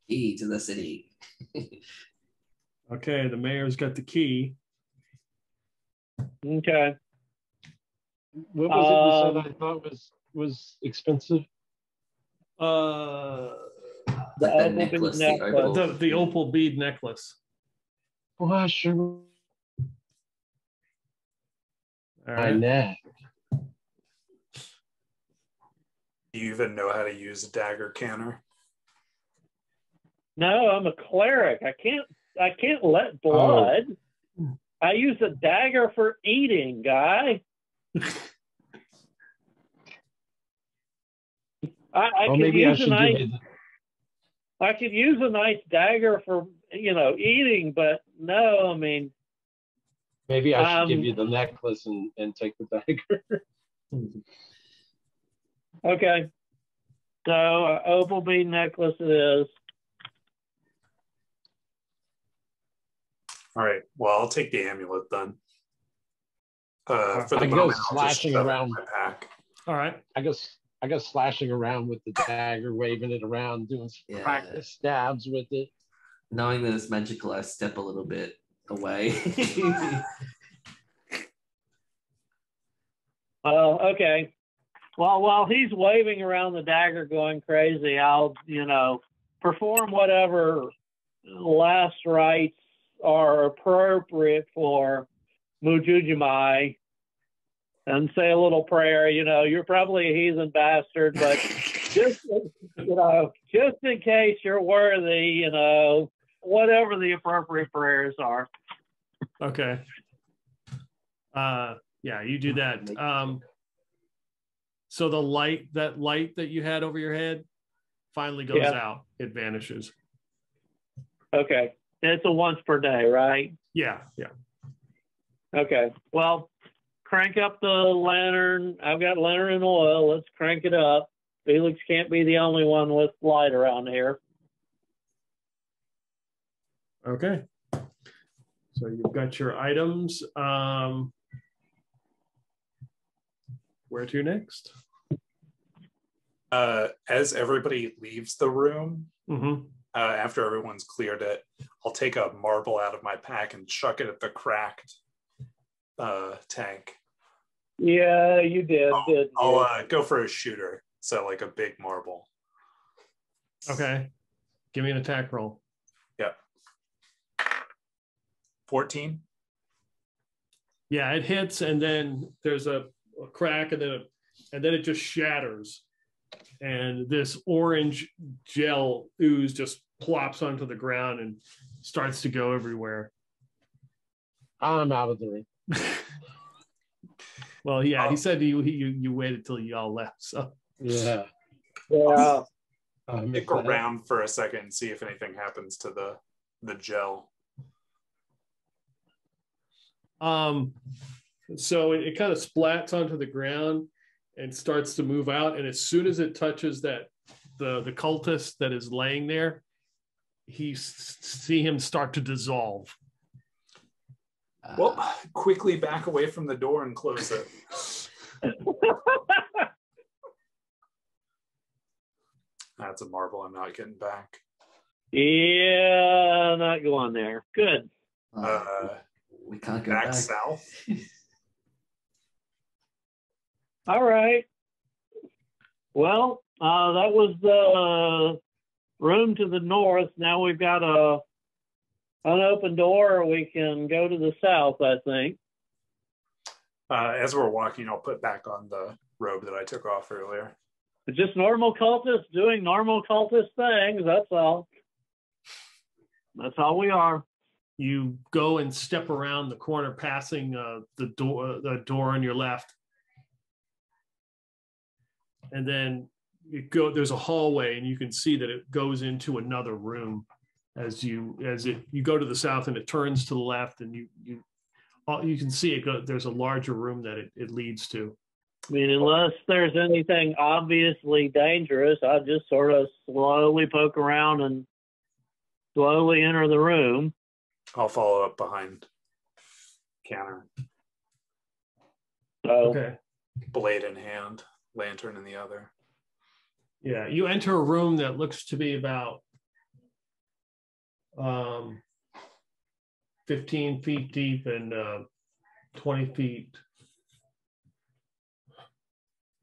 Key to the city. Okay, the mayor's got the key. Okay. What was it you said I thought was expensive? The necklace, the opal bead necklace. Well, sure. All right. Do you even know how to use a dagger canner? No, I'm a cleric. I can't let blood. Oh. I use a dagger for eating, guy. I could use a nice dagger for eating, but no, I mean. Maybe I should give you the necklace and take the dagger. Okay. So opal bead necklace it is. All right. Well, I'll take the amulet then. For the I moment, go I'll slashing just around. my pack. All right. I go slashing around with the dagger, waving it around, doing some practice stabs with it. Knowing that it's magical, I step a little bit away. Okay. Well, while he's waving around the dagger going crazy, I'll, perform whatever last rites are appropriate for Mujujumai and say a little prayer. You're probably a heathen bastard, but just in case you're worthy, whatever the appropriate prayers are. Okay. Yeah, you do that. So the light that you had over your head finally goes out. It vanishes. Okay. It's a once per day, right? Yeah. Okay. Well, crank up the lantern. I've got lantern and oil. Let's crank it up. Felix can't be the only one with light around here. Okay. So you've got your items. Where to next? As everybody leaves the room, Mm-hmm. After everyone's cleared it, I'll take a marble out of my pack and chuck it at the cracked tank. Yeah, you did. I'll go for a shooter, so like a big marble. Okay. Give me an attack roll. Yep. 14. Yeah, it hits, and then there's a crack, and then it just shatters, and this orange gel ooze just plops onto the ground and starts to go everywhere. I'm out of the room. Well, yeah, he said you waited till you all left, so Yeah. Yeah. Stick around for a second and see if anything happens to the gel. So it kind of splats onto the ground and starts to move out, and as soon as it touches the cultist that is laying there, see him start to dissolve. Well, quickly back away from the door and close it. That's a marble I'm not getting back. Yeah, not going there. Good. We can't go back back. south. All right. Well, that was the room to the north. Now we've got an open door. We can go to the south, I think. As we're walking, I'll put back on the robe that I took off earlier. Just normal cultists doing normal cultist things. That's all. That's all we are. You go and step around the corner, passing the door on your left, and then there's a hallway, and you can see that it goes into another room as you go to the south, and it turns to the left, and you can see it there's a larger room that it leads to. I mean, unless there's anything obviously dangerous, I just sort of slowly poke around and slowly enter the room. I'll follow up behind Canner. So, Okay. Blade in hand, lantern in the other. Yeah, you enter a room that looks to be about 15 feet deep and 20 feet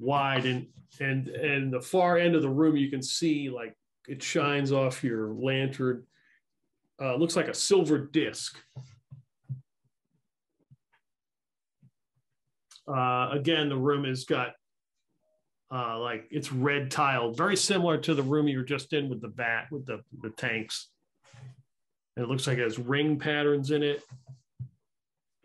wide, and the far end of the room you can see, like, it shines off your lantern. Looks like a silver disc. Again, the room has got like, it's red tiled, very similar to the room you were just in with the tanks. And it looks like it has ring patterns in it,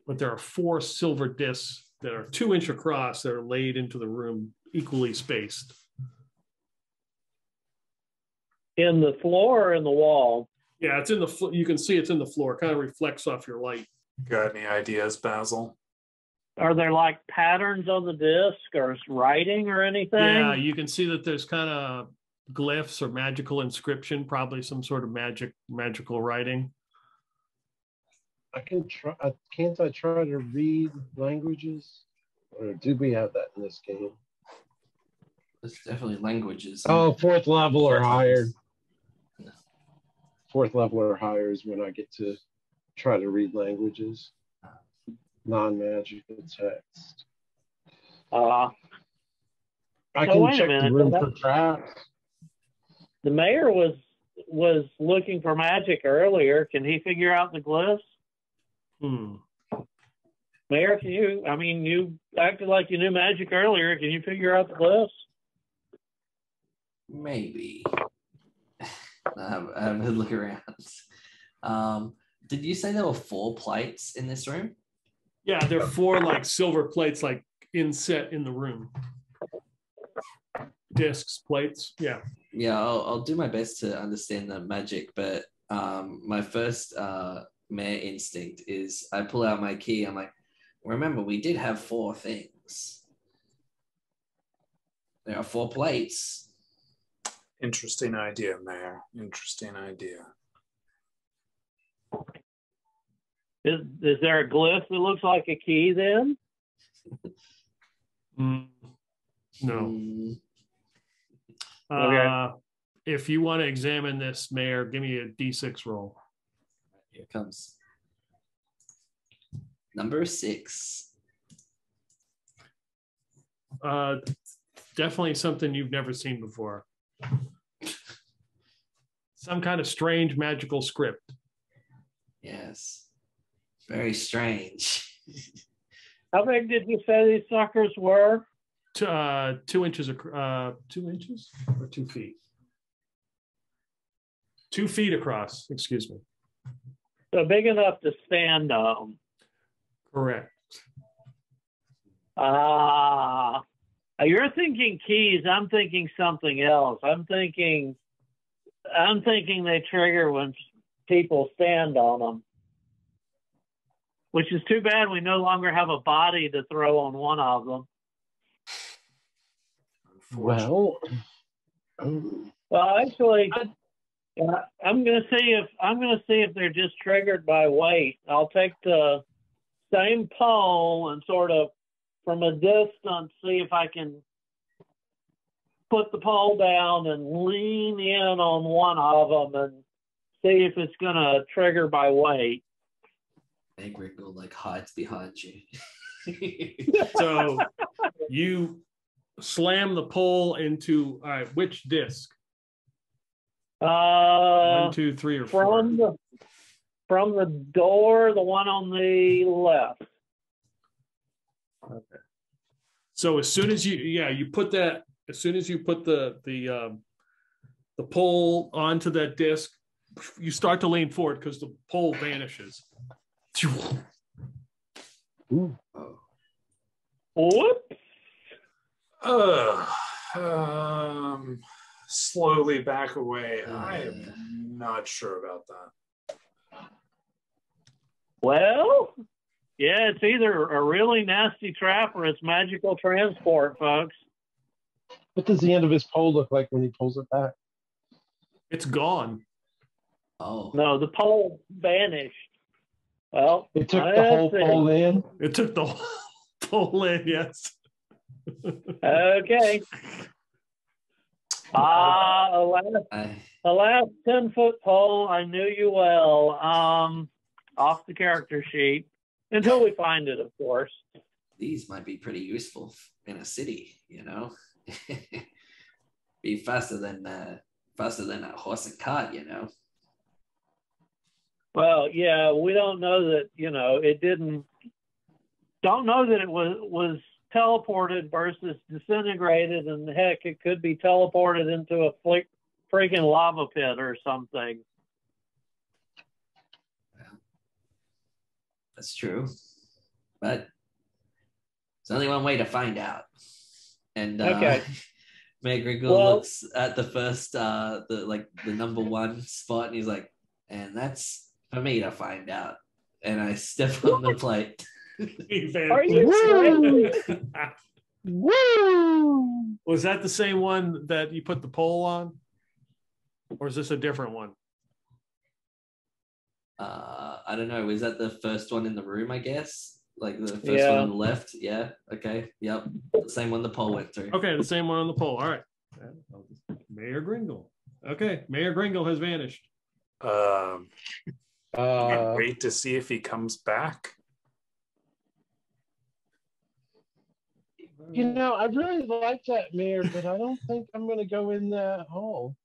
but there are 4 silver discs that are 2 inch across that are laid into the room, equally spaced. in the floor or in the wall? Yeah, it's in the floor. You can see it's in the floor. It kind of reflects off your light. Got any ideas, Basil? Are there like patterns on the disc or writing or anything? Yeah, you can see that there's kind of glyphs or magical inscription, probably some sort of magical writing. I can try. Can't I try to read languages? Or do we have that in this game? There's definitely languages. Oh, 4th level or higher. No. 4th level or higher is when I get to try to read languages. Non-magical text. I can wait a check minute, the room so for traps. The mayor was looking for magic earlier. Can he figure out the glyphs? Mayor, you acted like you knew magic earlier. Can you figure out the glyphs? Maybe. I have a look around. Did you say there were 4 plates in this room? Yeah, there are 4 like silver plates, like inset in the room. discs, plates. Yeah. Yeah, I'll do my best to understand the magic, but my first mayor instinct is I pull out my key. I'm like, remember, we did have 4 things. There are 4 plates. Interesting idea, Mayor. Interesting idea. Is there a glyph that looks like a key then? No. Hmm. Okay. If you want to examine this, Mayor, give me a D6 roll. Here comes number 6. Definitely something you've never seen before. Some kind of strange magical script. Yes. Very strange. How big did you say these suckers were? 2 inches, 2 inches or 2 feet? 2 feet across, excuse me. So big enough to stand on. Correct. You're thinking keys. I'm thinking something else. I'm thinking they trigger when people stand on them. Which is too bad we no longer have a body to throw on one of them. Well, Well, actually, I'm gonna see if they're just triggered by weight. I'll take the same pole and sort of from a distance see if I can put the pole down and lean in on one of them and see if it's gonna trigger by weight. Meg Ringle like hides behind you. So you slam the pole into, all right, which disc? 1, 2, 3, or 4? From the door, the one on the left. Okay. So as soon as you put the pole onto that disc, you start to lean forward because the pole vanishes. ooh, Whoop. Slowly back away. I am not sure about that. Well, yeah, it's either a really nasty trap or it's magical transport, folks. what does the end of his pole look like when he pulls it back? It's gone. Oh. No, the pole vanished. Well, It took the whole pole in. It took the whole pole in, yes. Okay. A last 10-foot pole, I knew you well. Off the character sheet. Until we find it, of course. These might be pretty useful in a city, you know. Be faster than a horse and cart, you know. Well, yeah, we don't know that, don't know that it was teleported versus disintegrated, and heck, it could be teleported into a freaking lava pit or something. Well, that's true. But there's only one way to find out. And Okay. Meg Ringle looks at the first the number 1 spot and he's like, and that's for me to find out. And I step on the plate. Are you serious? Woo! Was that the same one that you put the pole on? Or is this a different one? I don't know. Was that the first one in the room, I guess? Like the first Yeah. one on the left? Yeah. Okay. Yep. The same one the pole went through. Okay, the same one on the pole. All right. Mayor Gringle. Okay, Mayor Gringle has vanished. Wait to see if he comes back. I really like that mayor, but I don't think I'm going to go in that hall.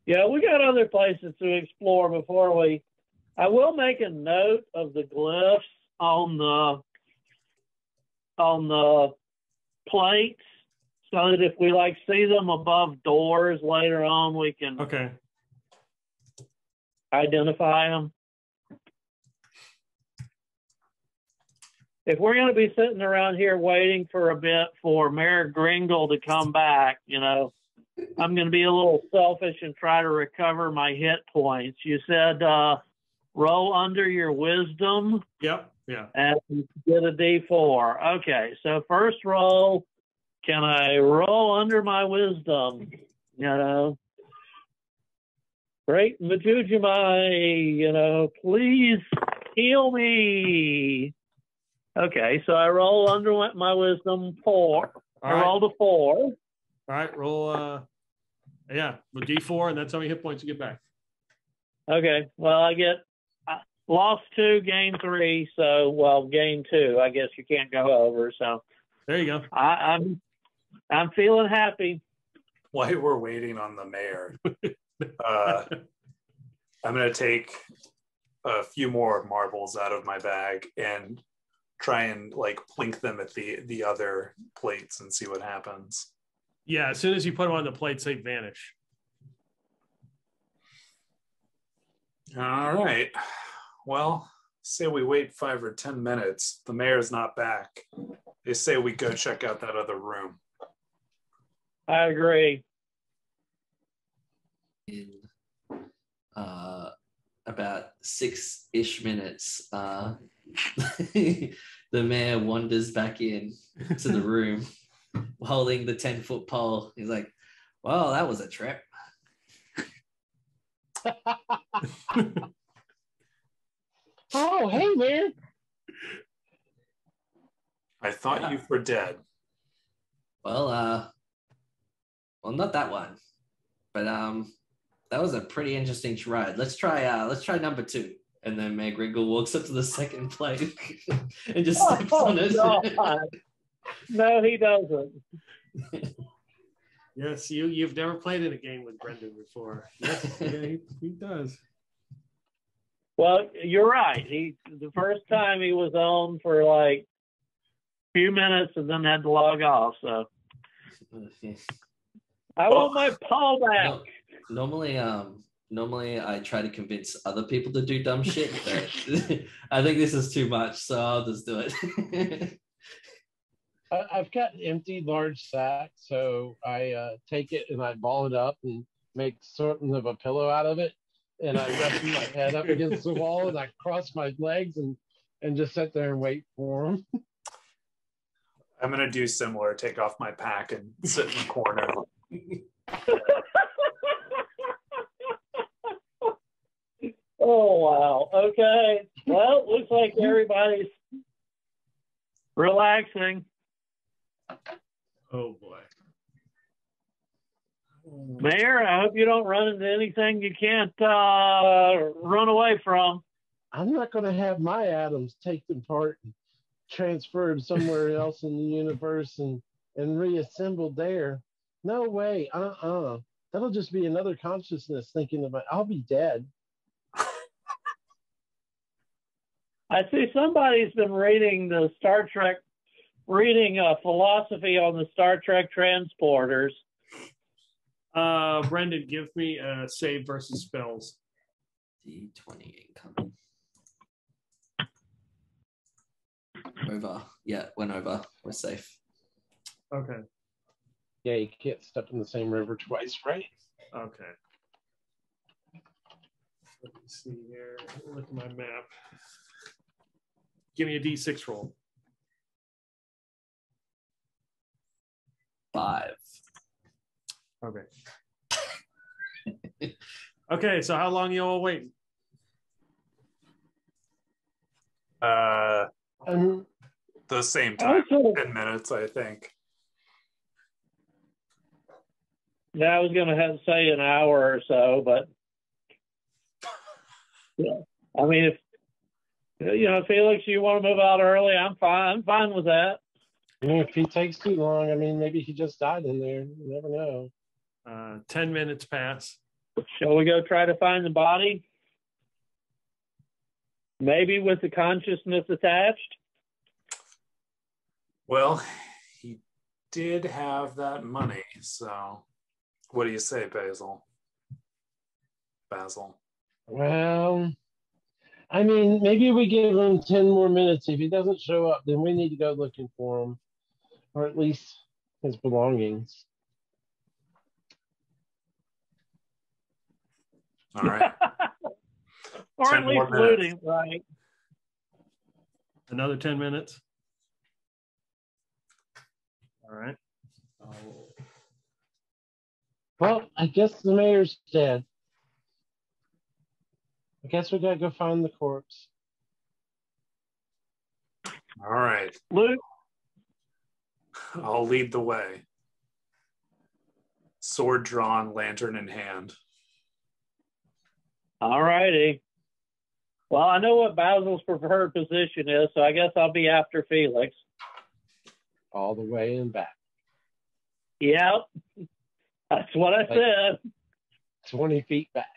Yeah, we got other places to explore before we. I will make a note of the glyphs on the plates, so that if we see them above doors later on, we can identify them. if we're going to be sitting around here waiting for a bit for Mayor Gringle to come back, you know, I'm going to be a little selfish and try to recover my hit points. You said roll under your wisdom. Yep. Yeah. And get a D4. Okay, so first roll, can I roll under my wisdom? You know, great Majujumai, you know, please heal me. Okay, so I roll under my wisdom 4. I rolled a 4. All right, roll. With D4, and that's how many hit points you get back. Okay, well, I get lost 2, gain 3. So, well, gain 2. I guess you can't go over. So there you go. I'm feeling happy. While we're waiting on the mayor, I'm going to take a few more marbles out of my bag and try and like plink them at the other plates and see what happens. Yeah, as soon as you put them on the plates, they vanish. All right. Well, say we wait 5 or 10 minutes. The mayor's not back. They say we go check out that other room. I agree. In about 6-ish minutes, the mayor wanders back in to the room holding the 10-foot pole. He's like, well, that was a trip. Oh, hey, man. I thought you were dead. Well, not that one, but that was a pretty interesting ride. Let's try number 2. And then Mayor Gringle walks up to the second plate and just steps on it. God. No, he doesn't. Yes, you've never played in a game with Brendan before. Yes, yeah, he does. Well, you're right. The first time he was on for like a few minutes and then had to log off. So I want my paw back. Normally I try to convince other people to do dumb shit, but I think this is too much, so I'll just do it. I've got an empty large sack, so I take it and I ball it up and make sort of a pillow out of it. And I rest my head up against the wall and I cross my legs and just sit there and wait for him. I'm going to do similar, take off my pack and sit in the corner. Oh, wow. Okay. Well, looks like everybody's relaxing. Oh, boy. Mayor, I hope you don't run into anything you can't run away from. I'm not going to have my atoms taken apart and transferred somewhere else in the universe and reassembled there. No way. That'll just be another consciousness thinking about, I'll be dead. I see somebody's been reading the Star Trek, philosophy on the Star Trek transporters. Brendan, give me a save versus spells. D20 incoming. Over. Yeah, went over. We're safe. Okay. Yeah, you can't step in the same river twice, right? Okay. Let me see here. Look at my map. Give me a D6 roll. 5. Okay. Okay, so how long you all waiting? The same time, 10 minutes, I think. Yeah, I was going to have to say an hour or so, but yeah. I mean, if Felix, you want to move out early, I'm fine. I'm fine with that. If he takes too long, maybe he just died in there. You never know. 10 minutes pass. Shall we go try to find the body? Maybe with the consciousness attached? Well, he did have that money, so what do you say, Basil? Well, I mean, maybe we give him 10 more minutes. If he doesn't show up, then we need to go looking for him, or at least his belongings. All right. Or 10 at least more minutes. looting, right? Another 10 minutes. All right. Well, I guess the mayor's dead. I guess we gotta go find the corpse. All right. Luke, I'll lead the way. Sword drawn, lantern in hand. all righty. Well, I know what Basil's preferred position is, so I guess I'll be after Felix. All the way and back. Yep. That's what I said. 20 feet back.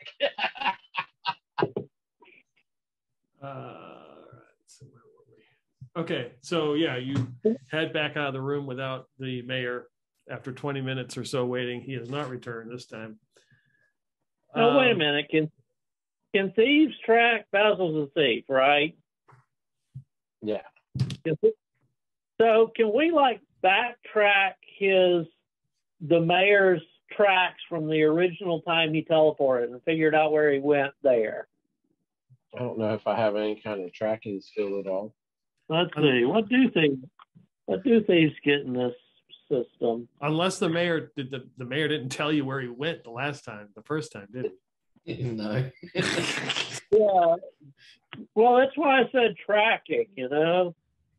All right. So where were we? Okay. So yeah, you head back out of the room without the mayor. After 20 minutes or so waiting, he has not returned this time. No, wait a minute. Can thieves track? Basil's a thief, right? Yeah. So can we like backtrack the mayor's tracks from the original time he teleported and figured out where he went there? I don't know if I have any kind of tracking skill at all. Let's see. What do thieves get in this system? Unless the mayor did the mayor didn't tell you where he went the first time, did he? No. Yeah. Well, that's why I said tracking,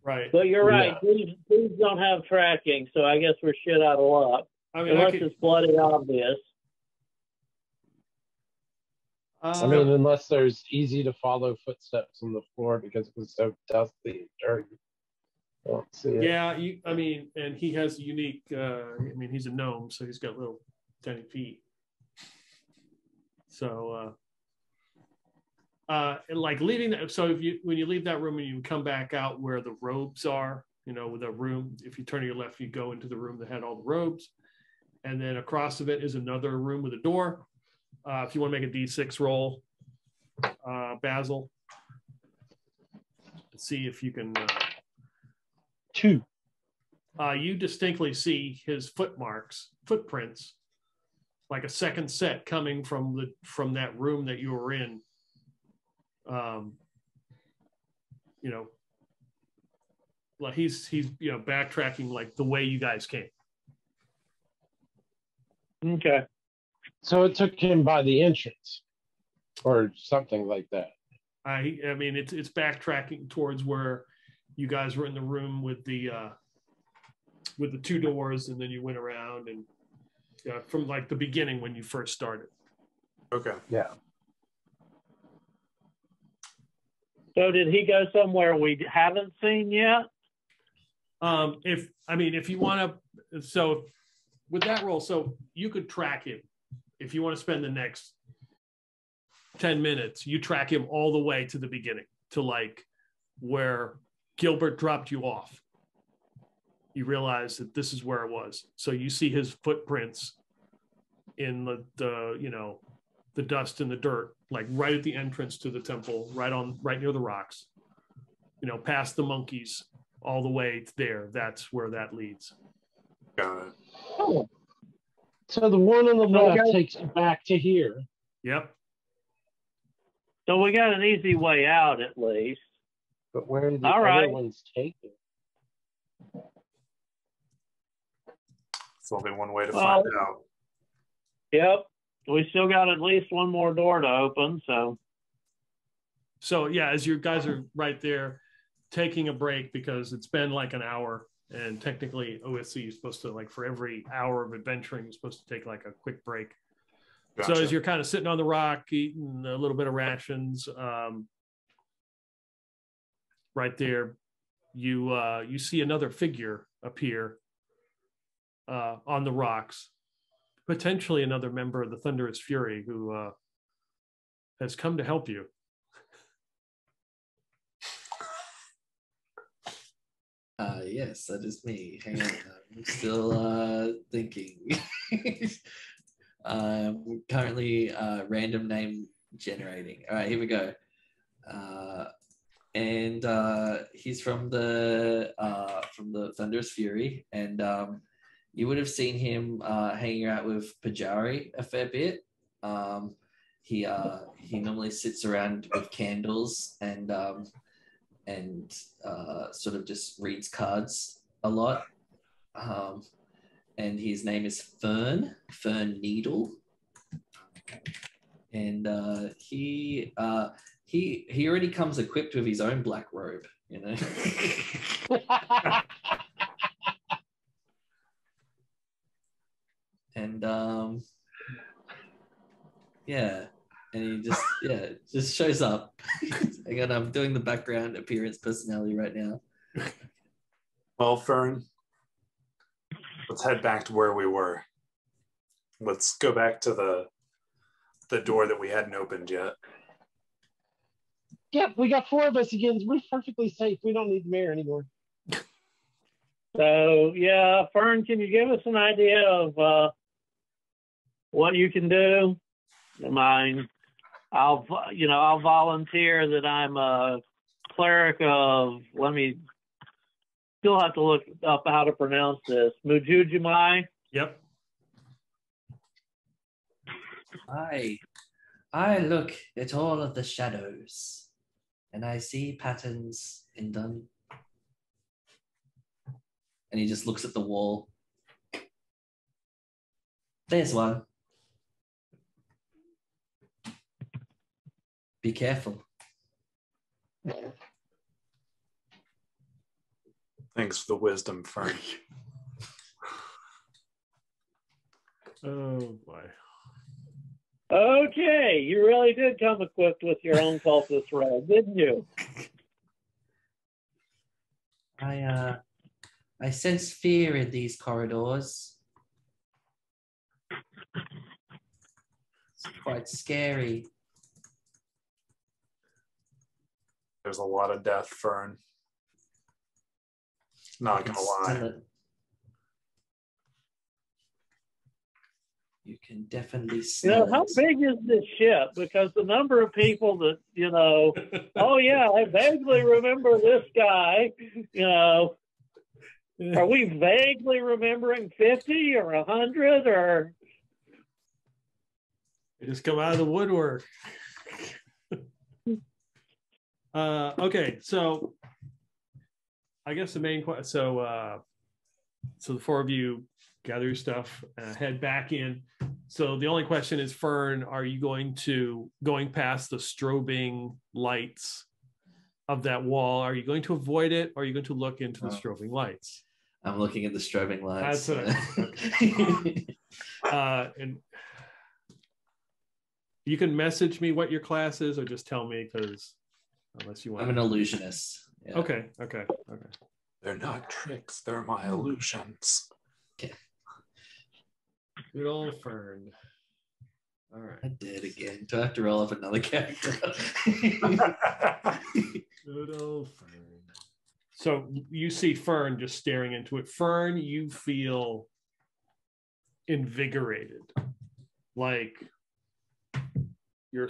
Right. But you're right. Yeah. Thieves don't have tracking, so I guess we're shit out of luck. I mean, Unless it's bloody obvious. I mean, unless there's easy to follow footsteps on the floor because it was so dusty and dirty. I don't see it. yeah, and he has a unique. He's a gnome, so he's got little tiny feet. So, like leaving that. So when you leave that room and you come back out where the robes are, with a room. If you turn to your left, you go into the room that had all the robes, and then across of it is another room with a door. If you want to make a D6 roll, Basil, see if you can. 2. You distinctly see his footprints, like a second set coming from that room that you were in. Like he's backtracking like the way you guys came. Okay. So it took him by the entrance or something like that. It's backtracking towards where you guys were in the room with the 2 doors, and then you went around and from like the beginning when you first started. Okay. Yeah. So did he go somewhere we haven't seen yet? If you want to, so with that roll, so you could track him if you want to spend the next 10 minutes. You track him all the way to the beginning, to like where Gilbert dropped you off. You realize that this is where it was. So you see his footprints in the dust and the dirt, like right at the entrance to the temple, right near the rocks, past the monkeys, all the way there. That's where that leads. Got it. Oh. So the one on the left takes you back to here. Yep. So we got an easy way out at least. But where did the All other right. ones take you? It's only one way to find out. Yep. We still got at least one more door to open, so. So yeah, as you guys are right there taking a break because it's been like an hour, and technically OSC is supposed to, like, for every hour of adventuring, you're supposed to take like a quick break. Gotcha. So as you're kind of sitting on the rock, eating a little bit of rations, right there, you see another figure appear on the rocks, potentially another member of the Thunderous Fury who has come to help you. Yes, that is me. Hang on, I'm still thinking. Currently random name generating. All right, here we go. And he's from the Thunderous Fury, and you would have seen him hanging out with Pajari a fair bit. He normally sits around with candles and sort of just reads cards a lot. And his name is Fern Needle, and he already comes equipped with his own black robe, you know. And and he just shows up. Again, I'm doing the background appearance personality right now. Well, Fern, let's head back to where we were. Let's go back to the door that we hadn't opened yet. Yep, we got 4 of us again. We're perfectly safe. We don't need the mayor anymore. So, yeah, Fern, can you give us an idea of what you can do? I'll volunteer that I'm a cleric of, still have to look up how to pronounce this, Mujujumai. Yep. I look at all of the shadows, and I see patterns in them. And he just looks at the wall. There's one. Be careful. Thanks for the wisdom, Fern. Oh boy. Okay, you really did come equipped with your own cultist robe, didn't you? I sense fear in these corridors. It's quite scary. There's a lot of death, Fern. Not gonna lie. You can definitely You know, how it. big is this ship? Because the number of people that, oh yeah, I vaguely remember this guy, are we vaguely remembering 50 or 100 or? They just come out of the woodwork. Okay, so I guess the main question. So the 4 of you gather your stuff, head back in. So the only question is, Fern, are you going past the strobing lights of that wall? Are you going to avoid it, or are you going to look into the strobing lights? I'm looking at the strobing lights. That's okay. And you can message me what your class is, or just tell me, because unless you want. I'm an illusionist. Yeah. Okay. They're not tricks, they're my illusions. Okay. Good old Fern. All right. I did again. Do I have to roll up another character? Good old Fern. So you see Fern just staring into it. Fern, you feel invigorated. Like your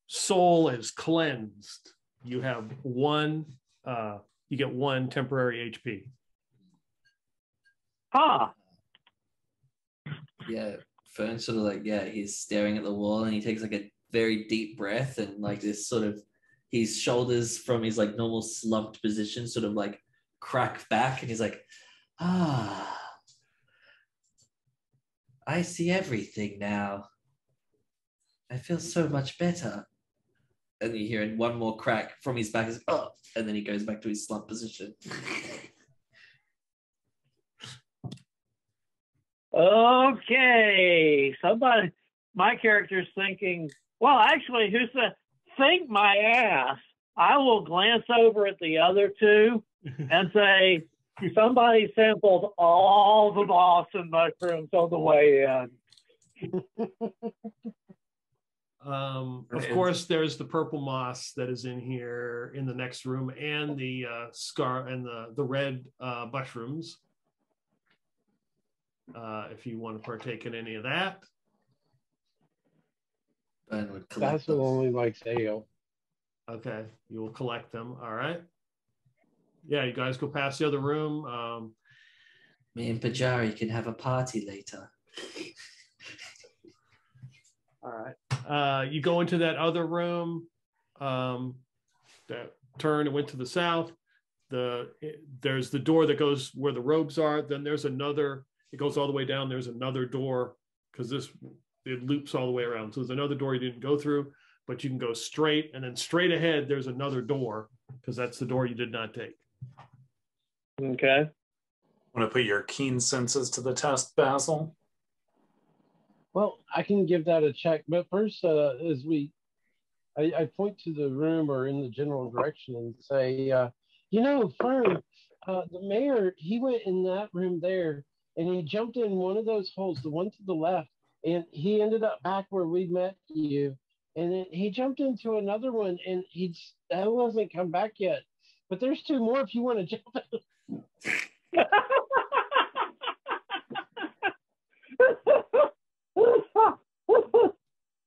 soul is cleansed. You have you get 1 temporary HP. Ah. Yeah, Fern's sort of he's staring at the wall, and he takes a very deep breath, and this sort of his shoulders from his normal slumped position sort of crack back, and he's like, I see everything now. I feel so much better. And you hear one more crack from his back, and then he goes back to his slump position. Okay, my character's thinking, well, actually, who said, think my ass. I will glance over at the other 2 and say, somebody sampled all the Boston mushrooms on the way in. Of course, there's the purple moss that is in here in the next room, and the scar and the red mushrooms. If you want to partake in any of that. Ben would collect Basil only likes ale. Okay, you will collect them. All right. Yeah, you guys go past the other room. Me and Bajari can have a party later. All right. You go into that other room. That turn and went to the south. There's the door that goes where the robes are. Then there's another. It goes all the way down. There's another door because it loops all the way around. So there's another door you didn't go through, but you can go straight, and then straight ahead there's another door because that's the door you did not take. Okay. Want to put your keen senses to the test, Basil? Well, I can give that a check, but first, I point to the room or in the general direction and say, Fern, the mayor, he went in that room there and he jumped in one of those holes, the one to the left, and he ended up back where we met you. And then he jumped into another one and he still hasn't come back yet. But there's two more if you want to jump in.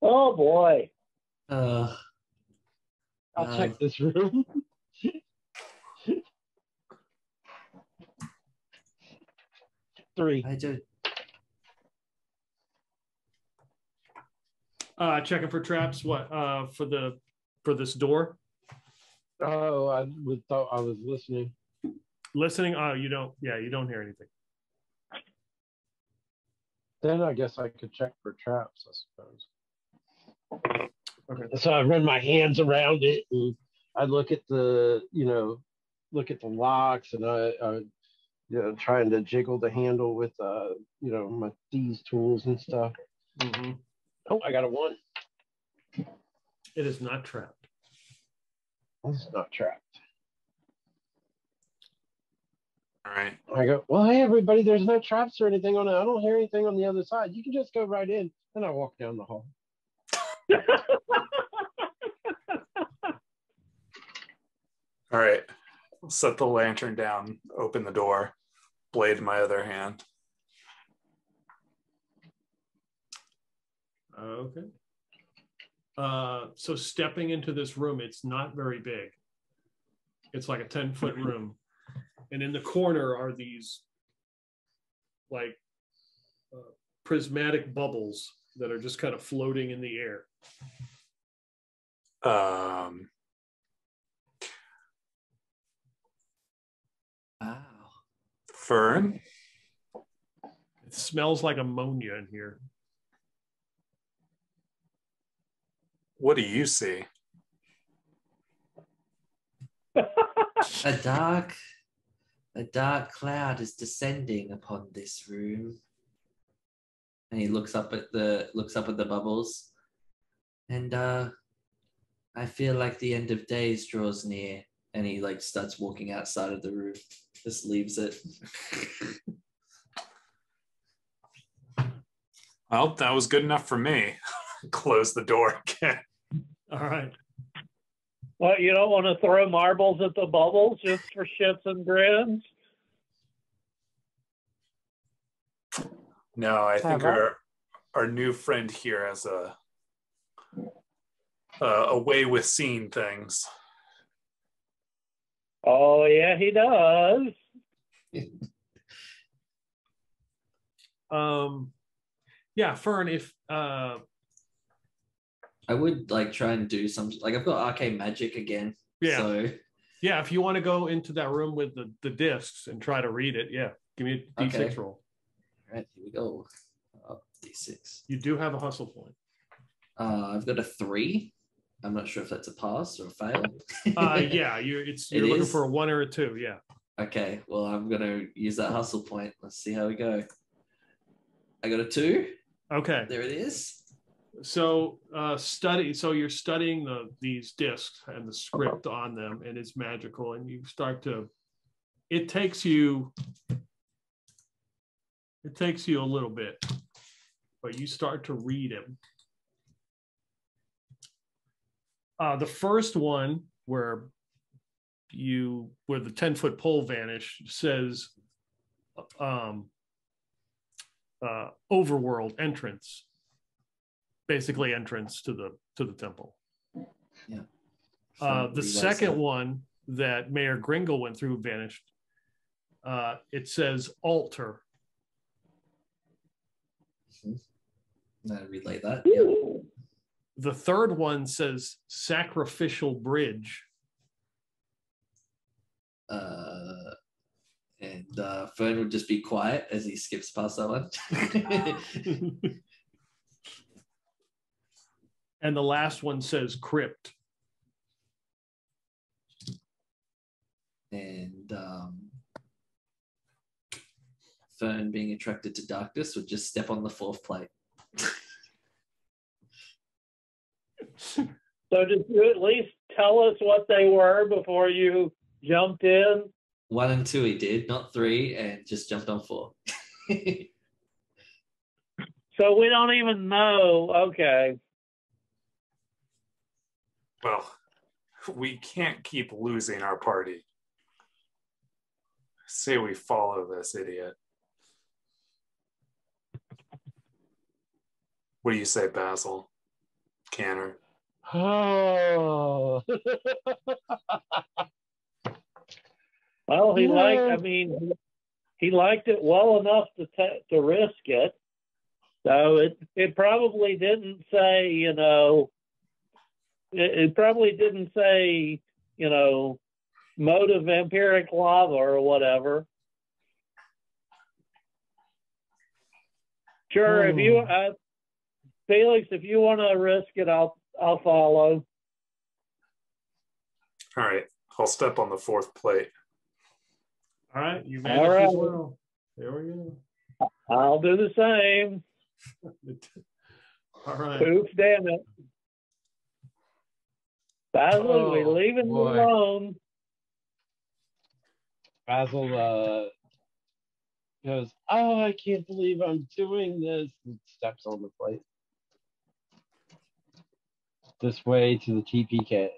Oh boy. Uh, I'll check this room. 3. I don't. Checking for traps. What? For this door? Oh, I thought I was listening. Listening? Oh, you don't. Yeah, you don't hear anything. Then I guess I could check for traps, I suppose. Okay. So I run my hands around it and I look at the locks and I trying to jiggle the handle with these tools and stuff. Mm-hmm. Oh, I got a 1. It is not trapped. It's not trapped. All right. I go, well, hey, everybody, there's no traps or anything on it. I don't hear anything on the other side. You can just go right in. And I walk down the hall. All right. I'll set the lantern down, open the door, blade in my other hand. Okay. So stepping into this room, it's not very big. It's like a 10-foot room. And in the corner are these like prismatic bubbles that are just kind of floating in the air. Wow. Fern? It smells like ammonia in here. What do you see? A dark cloud is descending upon this room. And he looks up at the bubbles. And I feel like the end of days draws near. And he starts walking outside of the room. Just leaves it. Well, that was good enough for me. Close the door again. All right. What, you don't want to throw marbles at the bubbles just for shits and grins? No, I think our new friend here has a way with seeing things. Oh, yeah, he does. Yeah, Fern, if I would try and do some I've got arcane magic again. Yeah. So yeah, if you want to go into that room with the discs and try to read it, yeah, give me a D6 Okay. roll. all right, here we go. D6. You do have a hustle point. I've got a 3. I'm not sure if that's a pass or a fail. Yeah, you're looking is? for a 1 or a 2. Yeah. Okay, well, I'm gonna use that hustle point. Let's see how we go. I got a 2. Okay. There it is. So So you're studying these discs and the script on them, and it's magical. And you start to. It takes you a little bit, but you start to read them. The first one where the 10-foot pole vanished says overworld entrance, basically entrance to the temple. Yeah. The second one that Mayor Gringle went through vanished. It says altar. Relay that. Yeah. The third one says sacrificial bridge. And Fern would just be quiet as he skips past that one. And the last one says crypt. And Fern, being attracted to darkness, would just step on the fourth plate. So did you at least tell us what they were before you jumped in? 1 and 2 he did, not 3, and just jumped on 4. So we don't even know. Okay. Well, we can't keep losing our party. Say we follow this idiot. What do you say, Basil? Canner? Oh. Well, he Yeah. liked. I mean, he liked it well enough to risk it. So it probably didn't say, you know. It probably didn't say, you know, mode of vampiric lava or whatever. Sure, if you, Felix, if you want to risk it, I'll follow. All right, I'll step on the fourth plate. All right, you managed All right. as well. There we go. I'll do the same. All right. Oops, damn it. Basil, we're Oh, leaving you boy. alone. Basil goes, oh, I can't believe I'm doing this, and steps on the plate. This way to the TPK.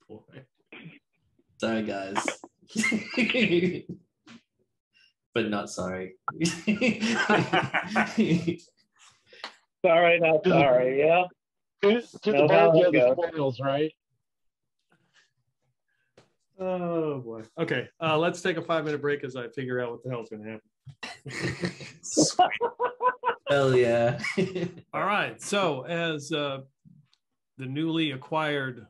Boy. Sorry, guys. But not sorry. Sorry, not sorry. Yeah. To the No, bird no, go the no. spoils, right? Oh boy. Okay. Let's take a 5-minute break as I figure out what the hell's going to happen. Hell yeah. All right. So as the newly acquired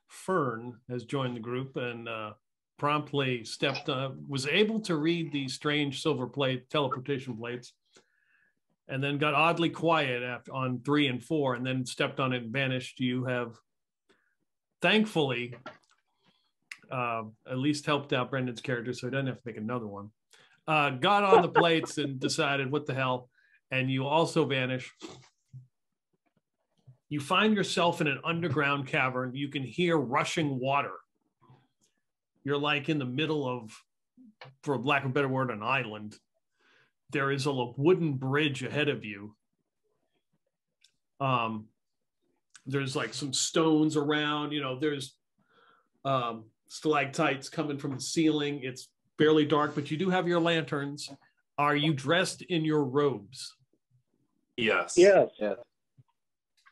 Fern has joined the group and promptly was able to read the strange silver plate teleportation plates, and then got oddly quiet on 3 and 4, and then stepped on it and vanished. You have thankfully at least helped out Brendan's character, so he doesn't have to make another one. Got on the plates and decided, what the hell? And you also vanish. You find yourself in an underground cavern. You can hear rushing water. You're like in the middle of, for lack of a better word, an island. There is a wooden bridge ahead of you. There's like some stones around, you know, there's stalactites coming from the ceiling. It's barely dark, but you do have your lanterns. Are you dressed in your robes? Yes. Yes.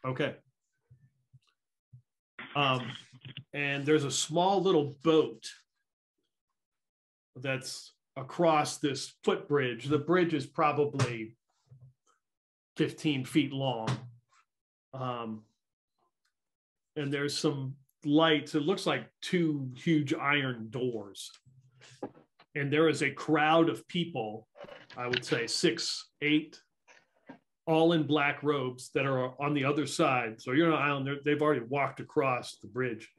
Okay. And there's a small little boat that's across this footbridge. The bridge is probably 15 feet long. And there's some lights. It looks like 2 huge iron doors. And there is a crowd of people, I would say 6, 8, all in black robes that are on the other side. So you're on an island. They've already walked across the bridge.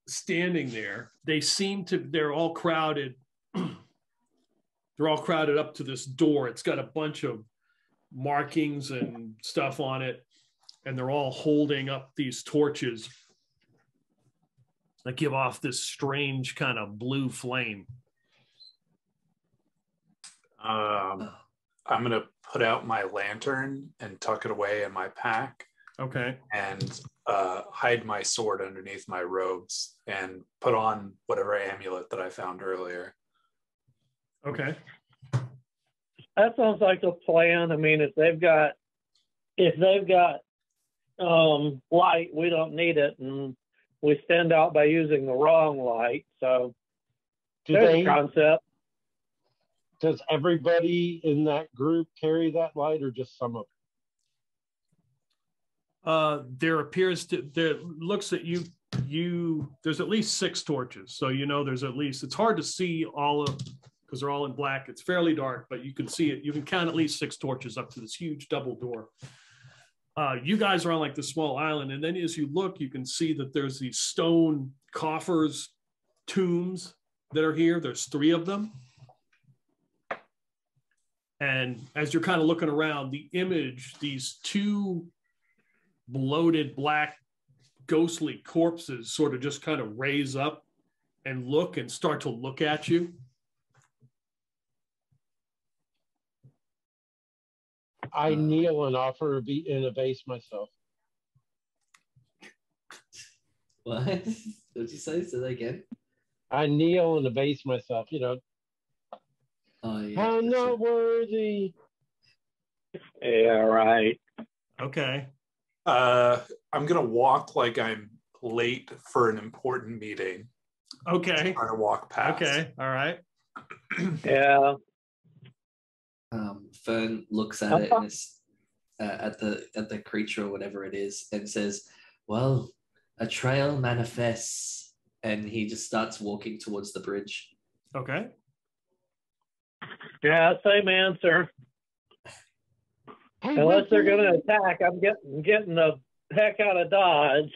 Standing there, they're all crowded. They're all crowded up to this door. It's got a bunch of markings and stuff on it. And they're all holding up these torches that give off this strange kind of blue flame. I'm going to put out my lantern and tuck it away in my pack. Okay. And hide my sword underneath my robes and put on whatever amulet that I found earlier. Okay. That sounds like a plan. I mean, if they've got light, we don't need it, and we stand out by using the wrong light. So there's a concept. Does everybody in that group carry that light, or just some of it? There looks at you. There's at least 6 torches, so there's at least. It's hard to see all of because they're all in black. It's fairly dark, but you can see it. You can count at least 6 torches up to this huge double door. You guys are on like the small island, and then as you look, you can see that there's these stone coffers, tombs that are here. There's 3 of them. And as you're kind of looking around, the image, these 2 bloated black ghostly corpses sort of just kind of raise up and look and start to look at you. I kneel and offer a beat in a base myself. What? What did you say? Say that again. I kneel and abase myself, Oh, yeah, I'm not worthy. Yeah, right. Okay. I'm gonna walk like I'm late for an important meeting. Okay. Trying to walk past. Okay. All right. Yeah. Fern looks at it and it's at the creature or whatever it is and says, "Well, a trail manifests," and he just starts walking towards the bridge. Okay. Yeah, same answer. Hey, Unless they're going to attack, I'm getting the heck out of Dodge.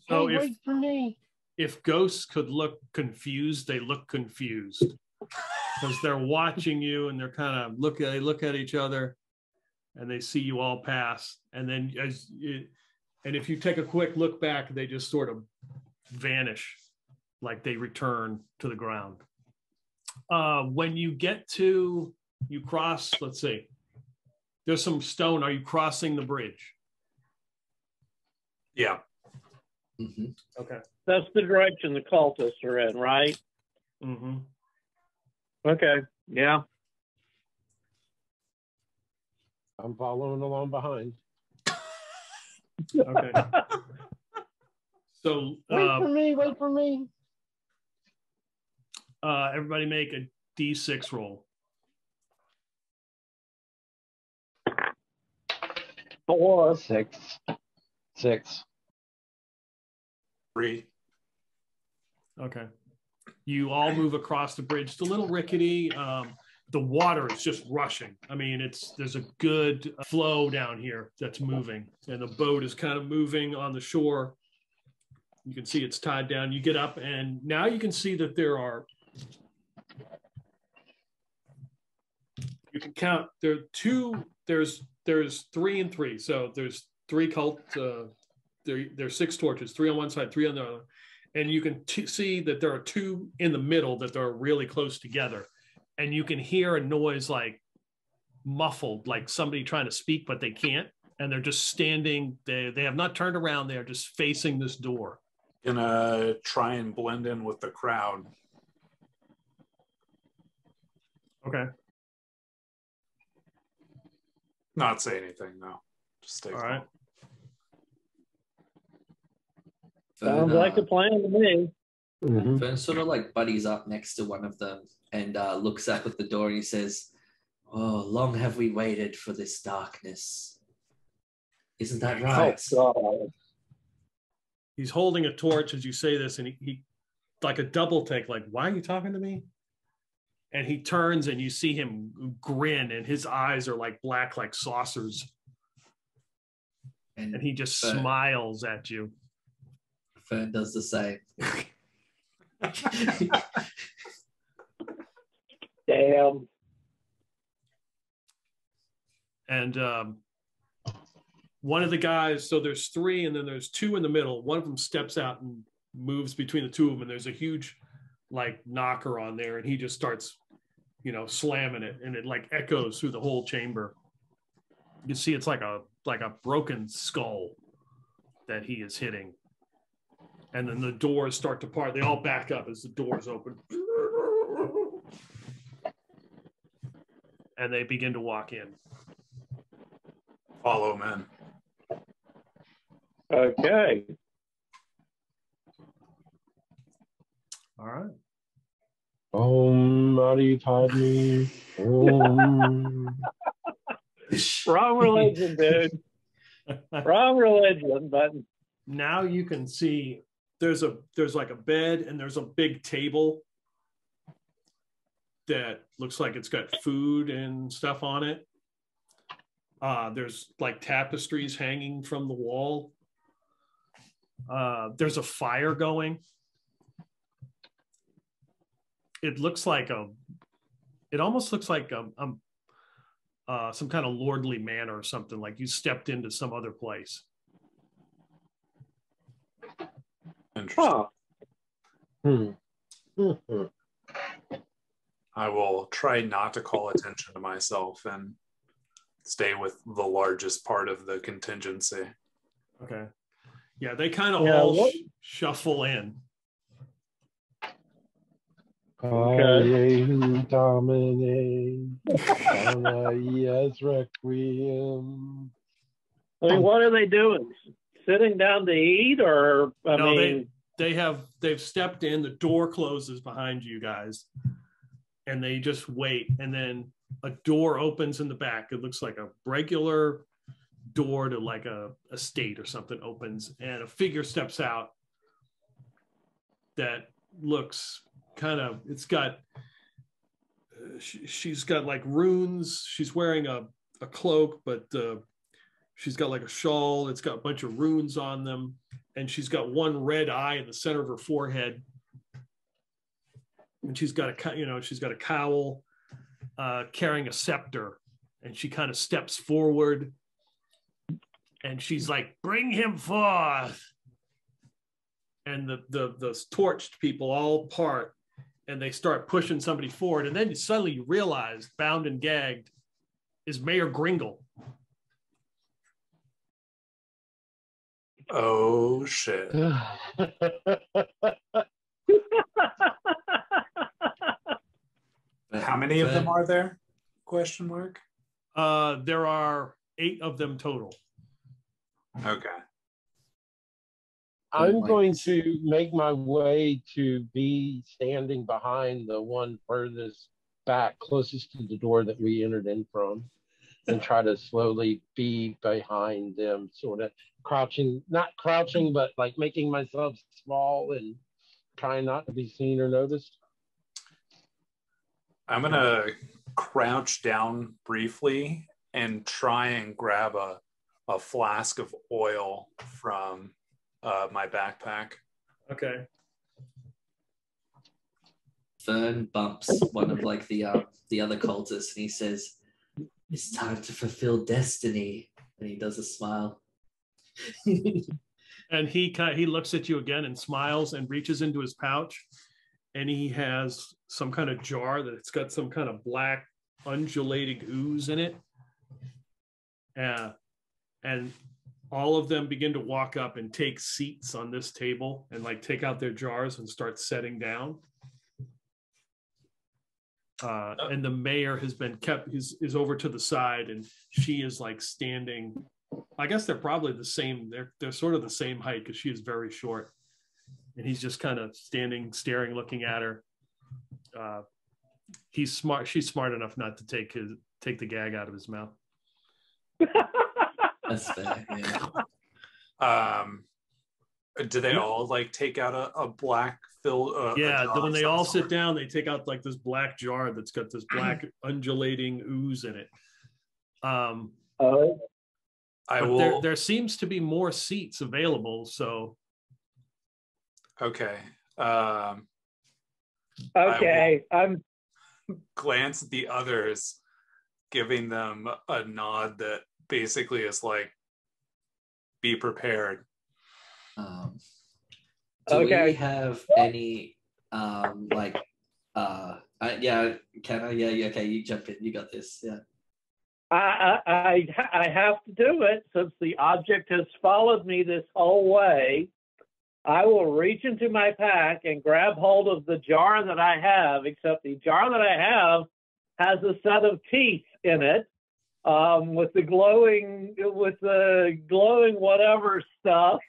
So wait for me. If ghosts could look confused, they look confused because they're watching you and they're kind of they look at each other and they see you all pass. And then and if you take a quick look back, they just sort of vanish, like they return to the ground. When you cross, let's see, there's some stone. Are you crossing the bridge? Yeah. Mm-hmm. Okay. That's the direction the cultists are in, right? Mm-hmm. Okay. Yeah. I'm following along behind. Okay. So Wait for me. Everybody make a D6 roll. 4. 6. 6. 3. Okay. You all move across the bridge. It's a little rickety. The water is just rushing. I mean, there's a good flow down here that's moving, and the boat is kind of moving on the shore. You can see it's tied down. You get up, and now you can see that you can count. There are 2. There's 3 and 3. So there's 3 cult. There's 6 torches, 3 on one side, 3 on the other. And you can see that there are 2 in the middle that are really close together. And you can hear a noise like muffled, like somebody trying to speak, but they can't. And they're just standing. They have not turned around. They are just facing this door. Gonna try and blend in with the crowd. Okay. Not say anything, no. Just stay All calm. right. Sounds like a plan to me. Mm-hmm. Fern sort of like buddies up next to one of them and looks up at the door and he says, "Oh, long have we waited for this darkness. Isn't that right?" Oh, God. He's holding a torch as you say this, and he like a double take, like, "Why are you talking to me?" And he turns and you see him grin and his eyes are like black, like saucers. And he just smiles at you. Fern does the same. Damn. And one of the guys, so there's 3 and then there's 2 in the middle. One of them steps out and moves between the 2 of them. And there's a huge like knocker on there. And he just starts, slamming it. And it like echoes through the whole chamber. You can see it's like a broken skull that he is hitting. And then the doors start to part. They all back up as the doors open. And they begin to walk in. Follow him in. Okay. All right. Om Mani Padme. Om. Wrong religion, dude. Wrong religion, but Now you can see there's like a bed and there's a big table that looks like it's got food and stuff on it. There's like tapestries hanging from the wall. There's a fire going. It almost looks like some kind of lordly manor or something, like you stepped into some other place. Interesting. huh. I will try not to call attention to myself and stay with the largest part of the contingency. Okay. Yeah, they kind of Yeah, all shuffle in. Kyrie Domine, yes, Requiem. I mean, what are they doing? Sitting down to eat, or they've stepped in. The door closes behind you guys, and they just wait. And then a door opens in the back. It looks like a regular door to like a estate or something opens, and a figure steps out that looks kind of, she's got like runes. She's wearing a cloak, but she's got like a shawl. It's got a bunch of runes on them, and she's got one red eye in the center of her forehead. And she's got a cowl, carrying a scepter, and she kind of steps forward, and she's like, "Bring him forth." And the torched people all part, and they start pushing somebody forward, and then suddenly you realize, bound and gagged, is Mayor Gringle. Oh shit. How many of them are there? Question mark. There are 8 of them total. Okay. I'm going to make my way to be standing behind the one furthest back, closest to the door that we entered in from, and try to slowly be behind them, sort of crouching, not crouching, but like making myself small and trying not to be seen or noticed. I'm going to crouch down briefly and try and grab a flask of oil from my backpack. Okay. Fern bumps one of like the other cultists, and he says, "It's time to fulfill destiny." And he does a smile. And he looks at you again and smiles and reaches into his pouch, and he has some kind of jar that it's got some kind of black undulating ooze in it. And all of them begin to walk up and take seats on this table and like take out their jars and start setting down. And the mayor has been kept, is over to the side, and she is like standing. I guess they're probably the same. They're sort of the same height because she is very short, and he's just kind of standing, staring, looking at her. He's smart. She's smart enough not to take the gag out of his mouth. That's fair. Yeah. Do they all like take out a black fill? Yeah, when they all sit down, they take out like this black jar that's got this black undulating ooze in it. There seems to be more seats available, so. Okay. Okay, I'm glance at the others, giving them a nod that basically is like, be prepared. Do we have any yeah, Kenna? Yeah, okay, you jump in. You got this. Yeah. I have to do it since the object has followed me this whole way. I will reach into my pack and grab hold of the jar that I have, except the jar that I have has a set of teeth in it. with the glowing whatever stuff.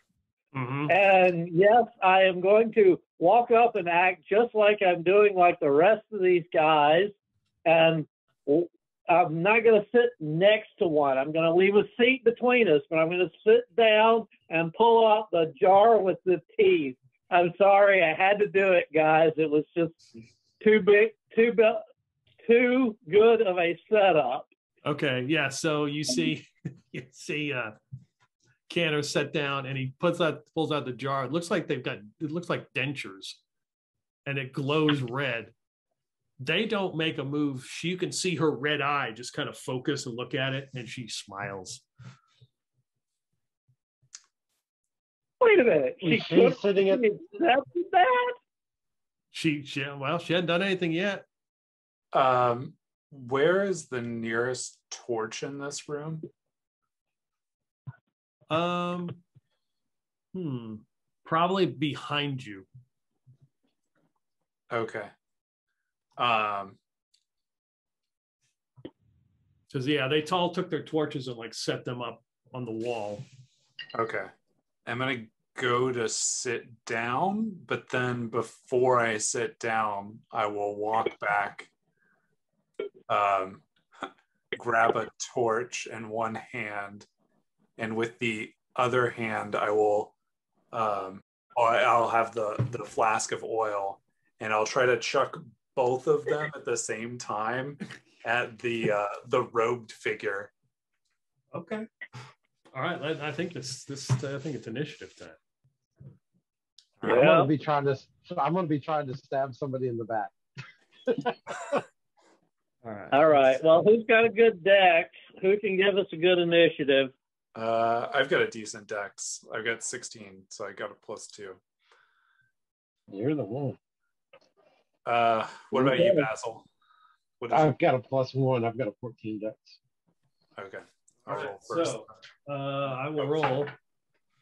Mm-hmm. And yes, I am going to walk up and act just like I'm doing like the rest of these guys. And I'm not going to sit next to one. I'm going to leave a seat between us, but I'm going to sit down and pull out the jar with the teeth. I'm sorry, I had to do it, guys. It was just too good of a setup. Okay, yeah. So you see Canner set down, and he pulls out the jar. It looks like dentures, and it glows red. They don't make a move. You can see her red eye just kind of focus and look at it, and she smiles. Wait a minute. She's sitting at that. She hadn't done anything yet. Where is the nearest torch in this room? Probably behind you. Okay. Because they all took their torches and like set them up on the wall. Okay. I'm gonna go to sit down, but then before I sit down, I will walk back, grab a torch in one hand, and with the other hand, I will, I'll have the flask of oil, and I'll try to chuck both of them at the same time at the robed figure. Okay. All right. I think I think it's initiative time. I'm gonna be trying to stab somebody in the back. All right. Well, who's got a good dex? Who can give us a good initiative? I've got a decent dex. I've got 16, so I got a +2. You're the one. What about you, Basil? I've got a +1. I've got a 14 dex. Okay. All right. So I will roll.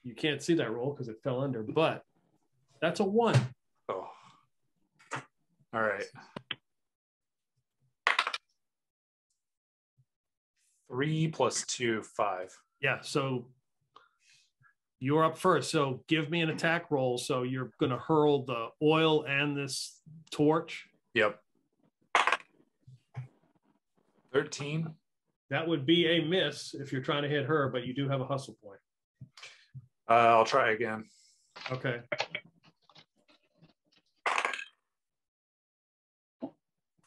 You can't see that roll because it fell under, but that's a 1. Oh. All right. 3 + 2, 5. Yeah. So you're up first. So give me an attack roll. So you're going to hurl the oil and this torch. Yep. 13. That would be a miss if you're trying to hit her, but you do have a hustle point. I'll try again. Okay.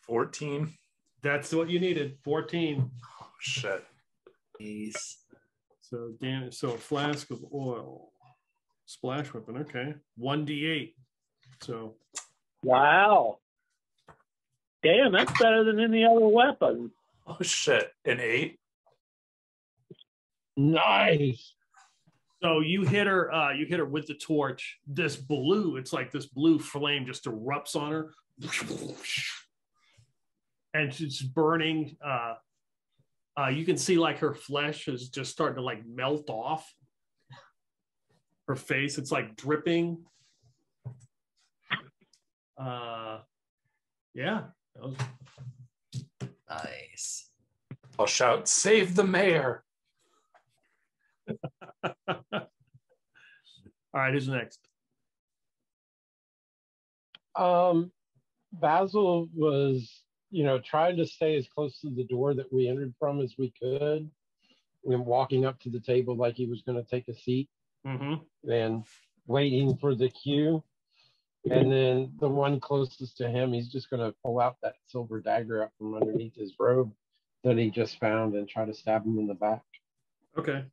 14. That's what you needed. 14. Oh, shit. Jeez. So damage. So a flask of oil. Splash weapon. Okay. 1d8. So. Wow. Damn, that's better than any other weapon. Oh, shit. An 8? Nice. So you hit her with the torch. This blue, it's like this blue flame just erupts on her. And she's burning. You can see like her flesh is just starting to like melt off her face. It's like dripping. Yeah. That was... Nice. I'll shout, "Save the mayor!" All right, who's next? Basil was, trying to stay as close to the door that we entered from as we could, and walking up to the table like he was going to take a seat, and waiting for the cue. And then the one closest to him, he's just going to pull out that silver dagger out from underneath his robe that he just found and try to stab him in the back. Okay.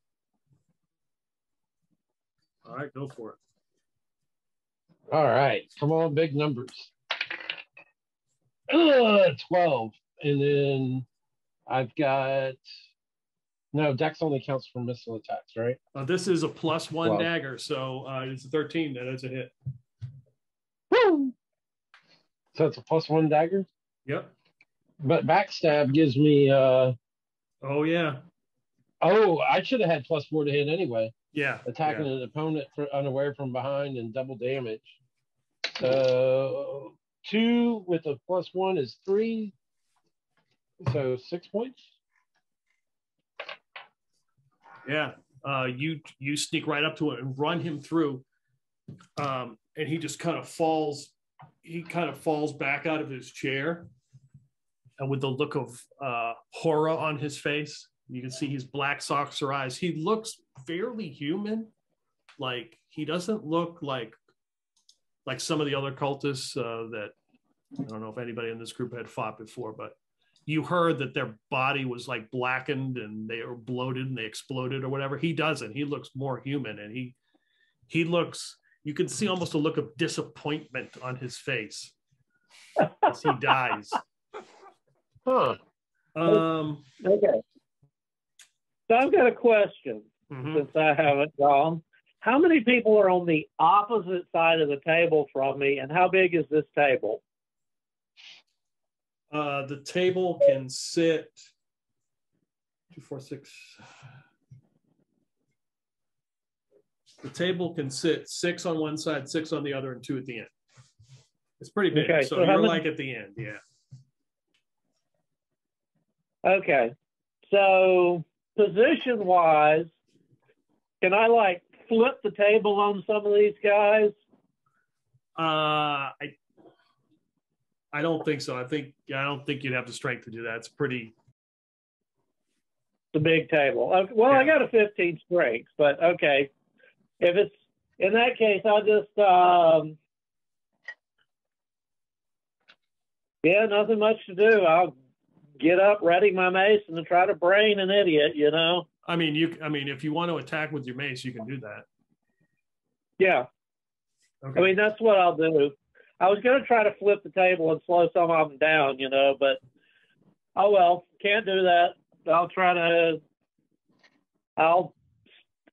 All right, go for it. All right, come on, big numbers. 12. And then I've got... No, Dex only counts for missile attacks, right? This is a +1 dagger, so it's a 13. That is a hit. Woo! So it's a +1 dagger? Yep. But backstab gives me... Oh, yeah. Oh, I should have had +4 to hit anyway. Yeah. Attacking an opponent unaware from behind and double damage. So 2 with a +1 is 3. So 6 points? Yeah. You sneak right up to him and run him through. And he just kind of falls. He kind of falls back out of his chair, and with the look of horror on his face. You can see his black socks or eyes. He looks fairly human. Like he doesn't look like some of the other cultists that I don't know if anybody in this group had fought before, but you heard that their body was like blackened and they were bloated and they exploded or whatever. He doesn't. He looks more human, and he looks. You can see almost a look of disappointment on his face as he dies. Huh. Okay. So I've got a question since I haven't gone. How many people are on the opposite side of the table from me, and how big is this table? The table can sit 2, 4, 6. The table can sit 6 on one side, 6 on the other, and 2 at the end. It's pretty big. Okay, so so you're like at the end, yeah. Okay. So position-wise, can I like flip the table on some of these guys? I don't think so. I don't think you'd have the strength to do that. It's pretty. The big table. Okay, well, yeah. I got a 15 strength, but okay. If it's in that case, I'll just nothing much to do. I'll get up, ready my mace, and try to brain an idiot. You know. I mean, if you want to attack with your mace, you can do that. Yeah. Okay. I mean, that's what I'll do. I was going to try to flip the table and slow some of them down, you know, but oh well, can't do that. I'll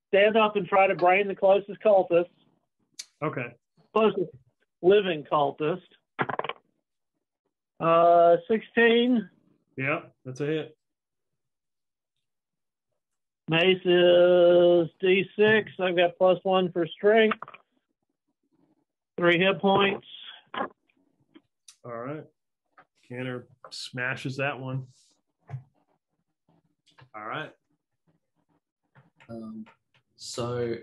stand up and try to brain the closest cultist. Okay. Closest living cultist. 16. Yeah, that's a hit. Mace is D6. I've got +1 for strength. 3 hit points. All right. Cantor smashes that one. All right. So,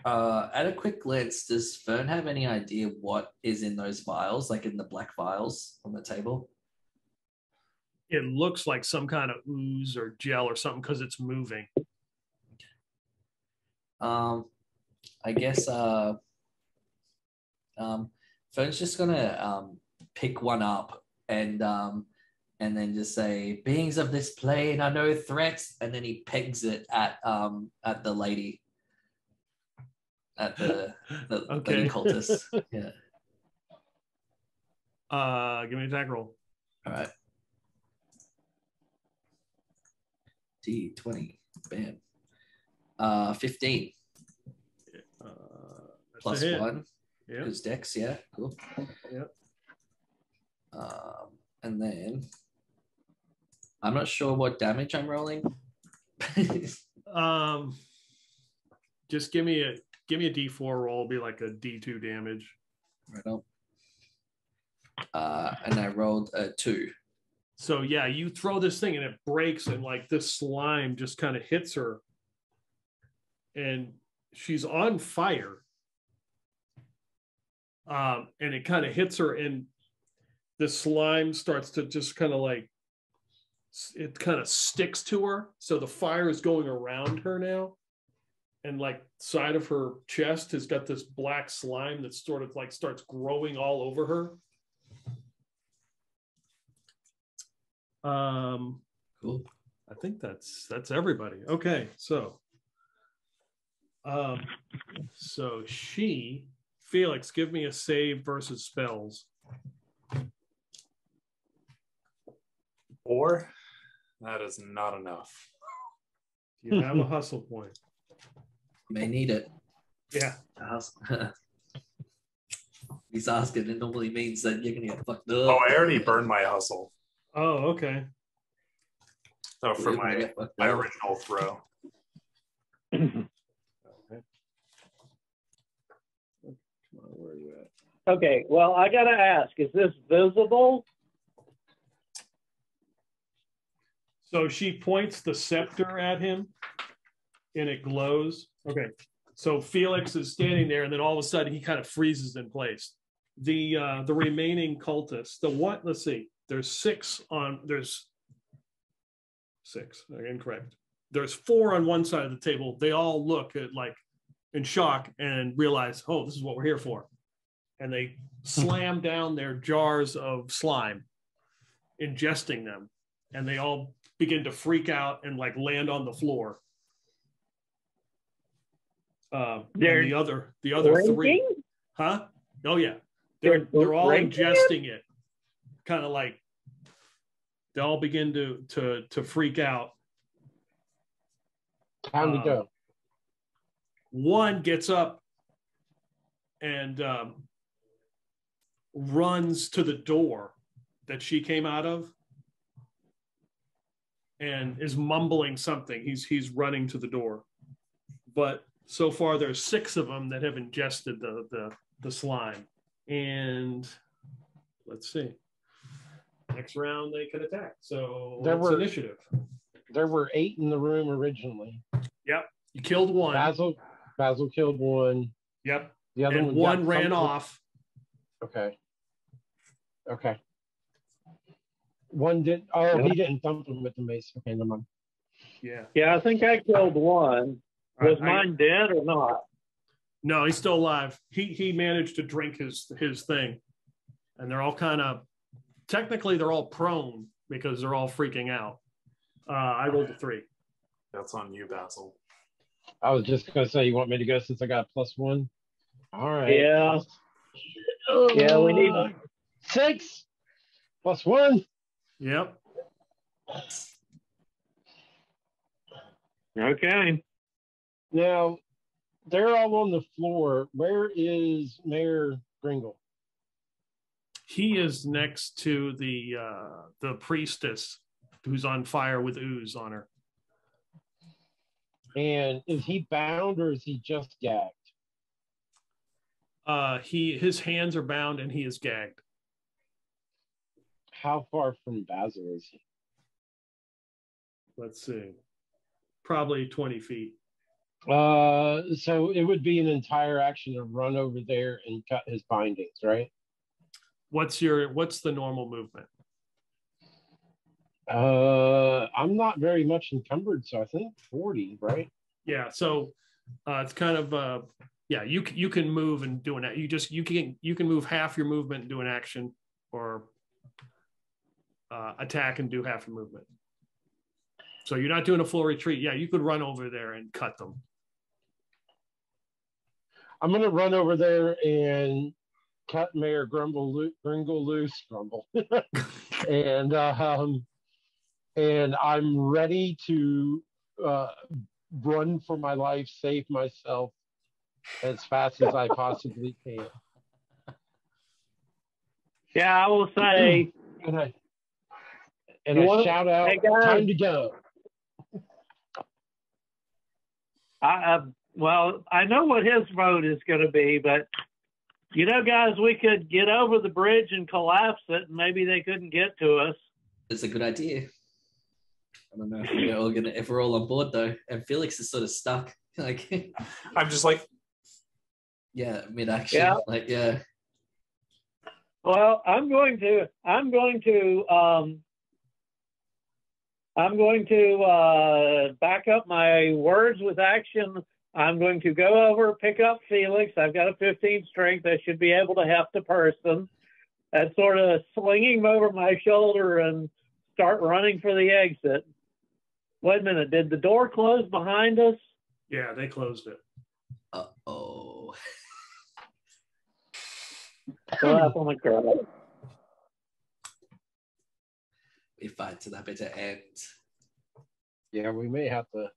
at a quick glance, does Fern have any idea what is in those vials, like in the black vials on the table? It looks like some kind of ooze or gel or something because it's moving. I guess Fern's just gonna pick one up and then just say, "Beings of this plane are no threats," and then he pegs it at the lady, at the Okay. lady cultist. Yeah. Give me an attack roll. All right. D20. Bam. 15. +1. Yeah. Who's Dex? Yeah. Cool. Yep. And then I'm not sure what damage I'm rolling. Just give me a D4 roll. It'll be like a D2 damage. Right on. And I rolled a 2. So yeah, you throw this thing and it breaks, and like this slime just kind of hits her, and she's on fire. And it kind of hits her, and the slime starts to just kind of like, it kind of sticks to her. So the fire is going around her now. And like side of her chest has got this black slime that sort of like starts growing all over her. Cool. I think that's everybody. Okay. So Felix, give me a save versus spells. 4? That is not enough. You have a hustle point. You may need it. Yeah. He's asking. It normally means that you're gonna get fucked up. Oh, I already burned my hustle. Oh, okay. So for my original throw. Where are you at? Okay, well, I got to ask, is this visible? So she points the scepter at him, and it glows. Okay. So Felix is standing there, and then all of a sudden he kind of freezes in place. The remaining cultists, let's see, there's six, incorrect. There's four on one side of the table. They all look at like in shock and realize, oh, this is what we're here for. And they slam down their jars of slime, ingesting them. And they all begin to freak out and like land on the floor. The other three, huh? Oh yeah, they're all ingesting it. Kind of like they all begin to freak out. Time to go. One gets up and runs to the door that she came out of and is mumbling something. He's running to the door, but so far there's six of them that have ingested the slime. And let's see, next round they can attack. So it's initiative. There were 8 in the room originally. Yep, you killed one. Basil killed one. Yep. The other one ran off. Okay. One did. Oh, he didn't thump him with the mace. Okay, never mind. Yeah, I think I killed one. Was mine dead or not? No, he's still alive. He managed to drink his thing, and they're all kind of technically they're all prone because they're all freaking out. I rolled a 3. That's on you, Basil. I was just gonna say, you want me to go since I got +1? All right. Yeah. Yeah, we need 6 +1. Yep. Okay. Now, they're all on the floor. Where is Mayor Gringle? He is next to the priestess who's on fire with ooze on her. And is he bound or is he just gagged? His hands are bound and he is gagged. How far from Basil is he? Let's see. Probably 20 feet. So it would be an entire action to run over there and cut his bindings, right? What's the normal movement? I'm not very much encumbered, so I think 40, right? Yeah. So it's kind of you can move and do an you can move half your movement and do an action, or attack and do half your movement. So you're not doing a full retreat. Yeah, you could run over there and cut them. I'm gonna run over there and cut Mayor Gringle loose, and I'm ready to run for my life, save myself as fast as I possibly can. Yeah, I will say. And I shout out, hey time to go. Well, I know what his vote is going to be, but guys, we could get over the bridge and collapse it, and maybe they couldn't get to us. It's a good idea. I don't know if we're all on board though, and Felix is sort of stuck. Like, I'm just like, mid-action. Yeah. Well, I'm going to back up my words with action. I'm going to go over, pick up Felix. I've got a 15 strength. I should be able to heft a person. And sort of slinging him over my shoulder and start running for the exit. Wait a minute. Did the door close behind us? Yeah, they closed it. Uh-oh. Slap on the crowd. We fight to that bitter end. Yeah, we may have to.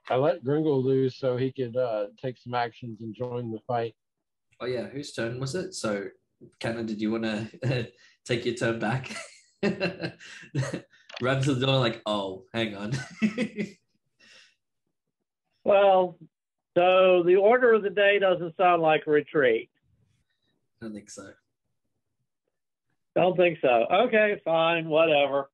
I let Gringle loose so he could take some actions and join the fight. Oh yeah, whose turn was it? So, Cannon, did you want to take your turn back? Run to the door like, oh, hang on. Well, so the order of the day doesn't sound like a retreat. I don't think so. Don't think so. Okay, fine, whatever.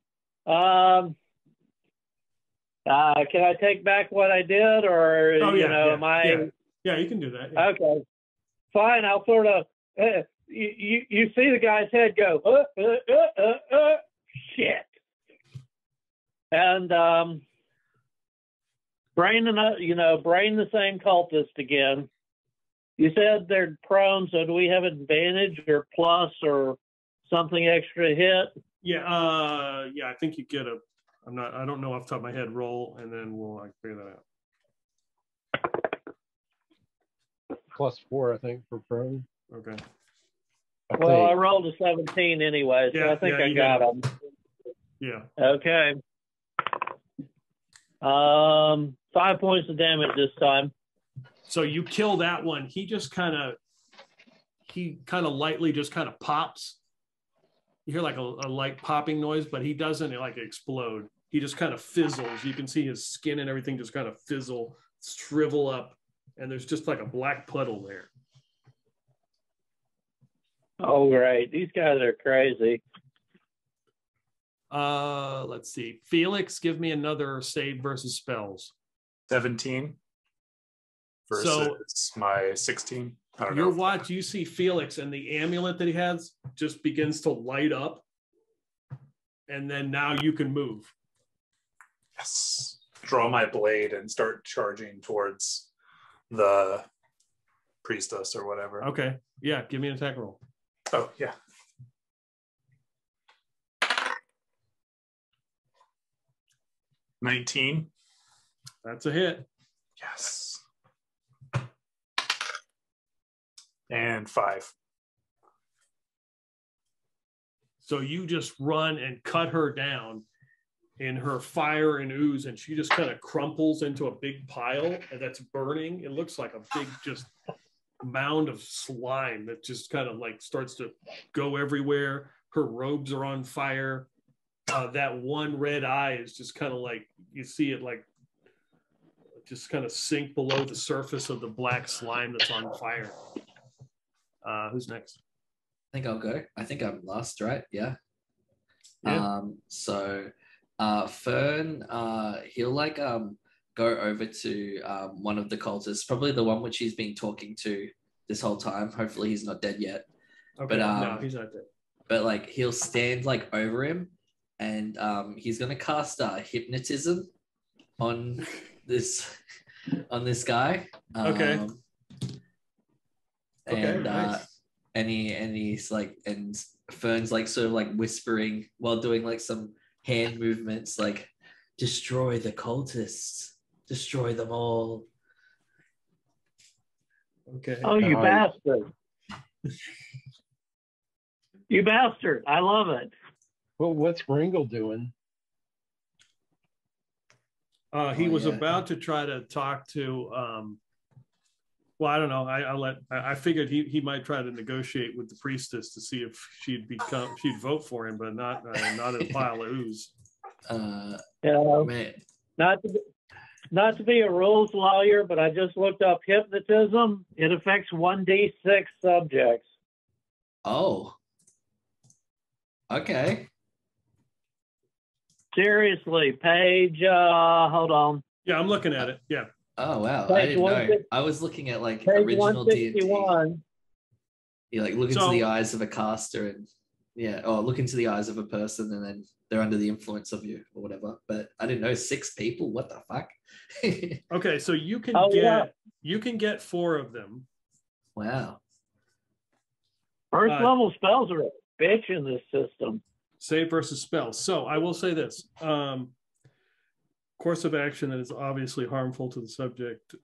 Can I take back what I did, or am I? Yeah, you can do that. Yeah. Okay, fine. I'll sort of. You see the guy's head go, shit, and brain the same cultist again. You said they're prone, so do we have advantage or plus or something extra to hit? Yeah, I think you get a. I don't know off the top of my head. Roll, and then we'll figure that out. +4, I think, for prone. Okay. I rolled a 17 anyway, so I think I got them. Yeah. Okay. 5 points of damage this time. So you kill that one. He kind of lightly just kind of pops. You hear like a light popping noise, but he doesn't explode. He just kind of fizzles. You can see his skin and everything just kind of fizzle, shrivel up, and there's just like a black puddle there. Oh, great. These guys are crazy. Let's see. Felix, give me another save versus spells. 17 versus my 16. I don't know. You see Felix, and the amulet that he has just begins to light up. And then now you can move. Yes. Draw my blade and start charging towards the priestess or whatever. Okay. Yeah, give me an attack roll. Oh, yeah. $19. That's a hit. Yes. And 5. So you just run and cut her down in her fire and ooze, and she just kind of crumples into a big pile that's burning. It looks like a big just mound of slime that just kind of starts to go everywhere. Her robes are on fire. That one red eye is just kind of you see it just kind of sink below the surface of the black slime that's on fire. Who's next? I think I'll go. I think I'm last, right? Yeah. So Fern, he'll go over to one of the cultists, probably the one which he's been talking to this whole time. Hopefully he's not dead yet. Okay, no, he's not dead. But he'll stand over him, and he's gonna cast hypnotism on this guy. Okay. And nice. and he's and Fern's sort of whispering while doing some hand movements, destroy the cultists, destroy them all. Okay. Oh, you bastard. You bastard. I love it. Well, what's Ringle doing? He was about to try to talk to well, I don't know. I figured he might try to negotiate with the priestess to see if she'd vote for him, but not a pile of ooze. Man. Not to be a rules lawyer, but I just looked up hypnotism. It affects 1d6 subjects. Oh. Okay. Seriously, page. Hold on. Yeah, I'm looking at it. Yeah. Oh wow, Page I didn't know. I was looking at original D&D. You look into the eyes of a caster and look into the eyes of a person and then they're under the influence of you or whatever. But I didn't know 6 people. What the fuck? Okay, so you can you can get 4 of them. Wow. First level spells are a bitch in this system. Save versus spells. So I will say this. Course of action that is obviously harmful to the subject.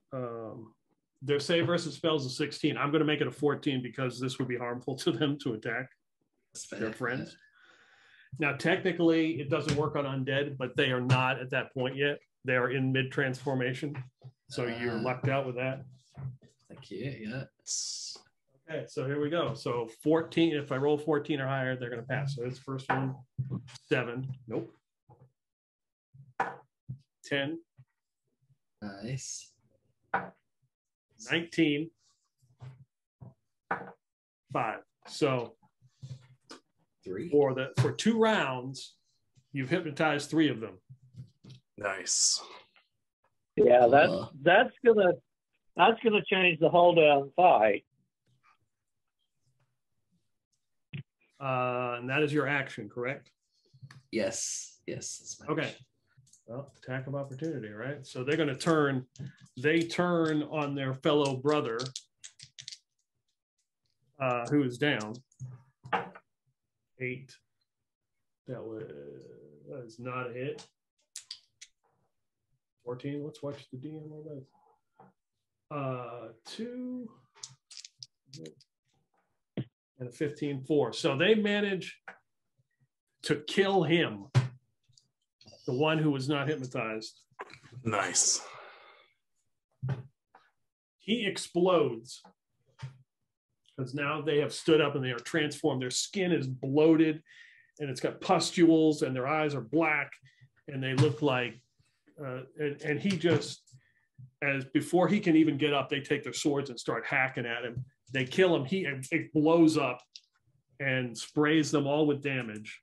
Their save versus spells is 16. I'm going to make it a 14 because this would be harmful to them to attack their friends. Now, technically, it doesn't work on undead, but they are not at that point yet. They are in mid-transformation. So you're lucked out with that. Thank you. Yeah. Okay, so here we go. So 14, if I roll 14 or higher, they're going to pass. So it's first one, 7. Nope. 10. Nice. 19. 5. So 3. for 2 rounds, you've hypnotized 3 of them. Nice. Yeah, that's gonna change the whole damn fight. And that is your action, correct? Yes. That's my Okay. Well, attack of opportunity, right? So they're going to turn. They turn on their fellow brother, who is down. 8. That was not a hit. 14. Let's watch the DM on that. 2 and a 15, 4. So they manage to kill him, the one who was not hypnotized. Nice. He explodes because now they have stood up and they are transformed. Their skin is bloated and it's got pustules and their eyes are black and they look like, and he just, as before he can even get up, they take their swords and start hacking at him. They kill him. It blows up and sprays them all with damage.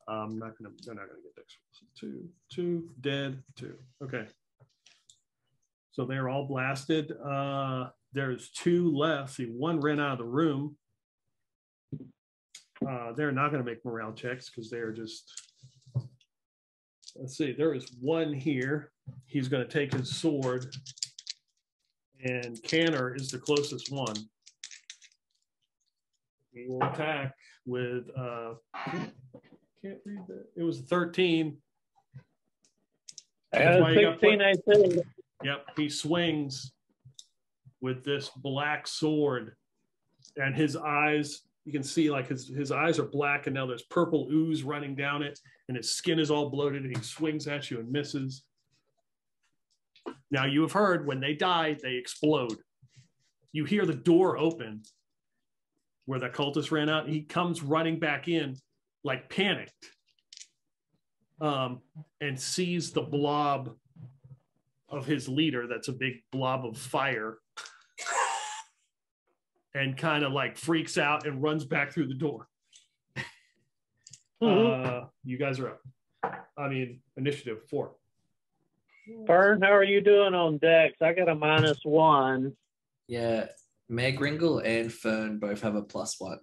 They're not gonna get this. 2 dead, 2. Okay. So they're all blasted. There's 2 left. See, 1 ran out of the room. They're not going to make morale checks because they're just. Let's see. There is 1 here. He's going to take his sword, and Canner is the closest one. He will attack with. Can't read that. It was 13. And 16, I think. Yep, he swings with this black sword, and his eyes, you can see like his eyes are black, and now there's purple ooze running down it, and his skin is all bloated, and he swings at you and misses. Now you have heard when they die, they explode. You hear the door open where the cultist ran out. He comes running back in like panicked, and sees the blob of his leader. That's a big blob of fire, and kind of like freaks out and runs back through the door. You guys are up. I mean, initiative 4. Fern, how are you doing on Dex? I got a -1. Yeah, Meg Ringle and Fern both have a +1.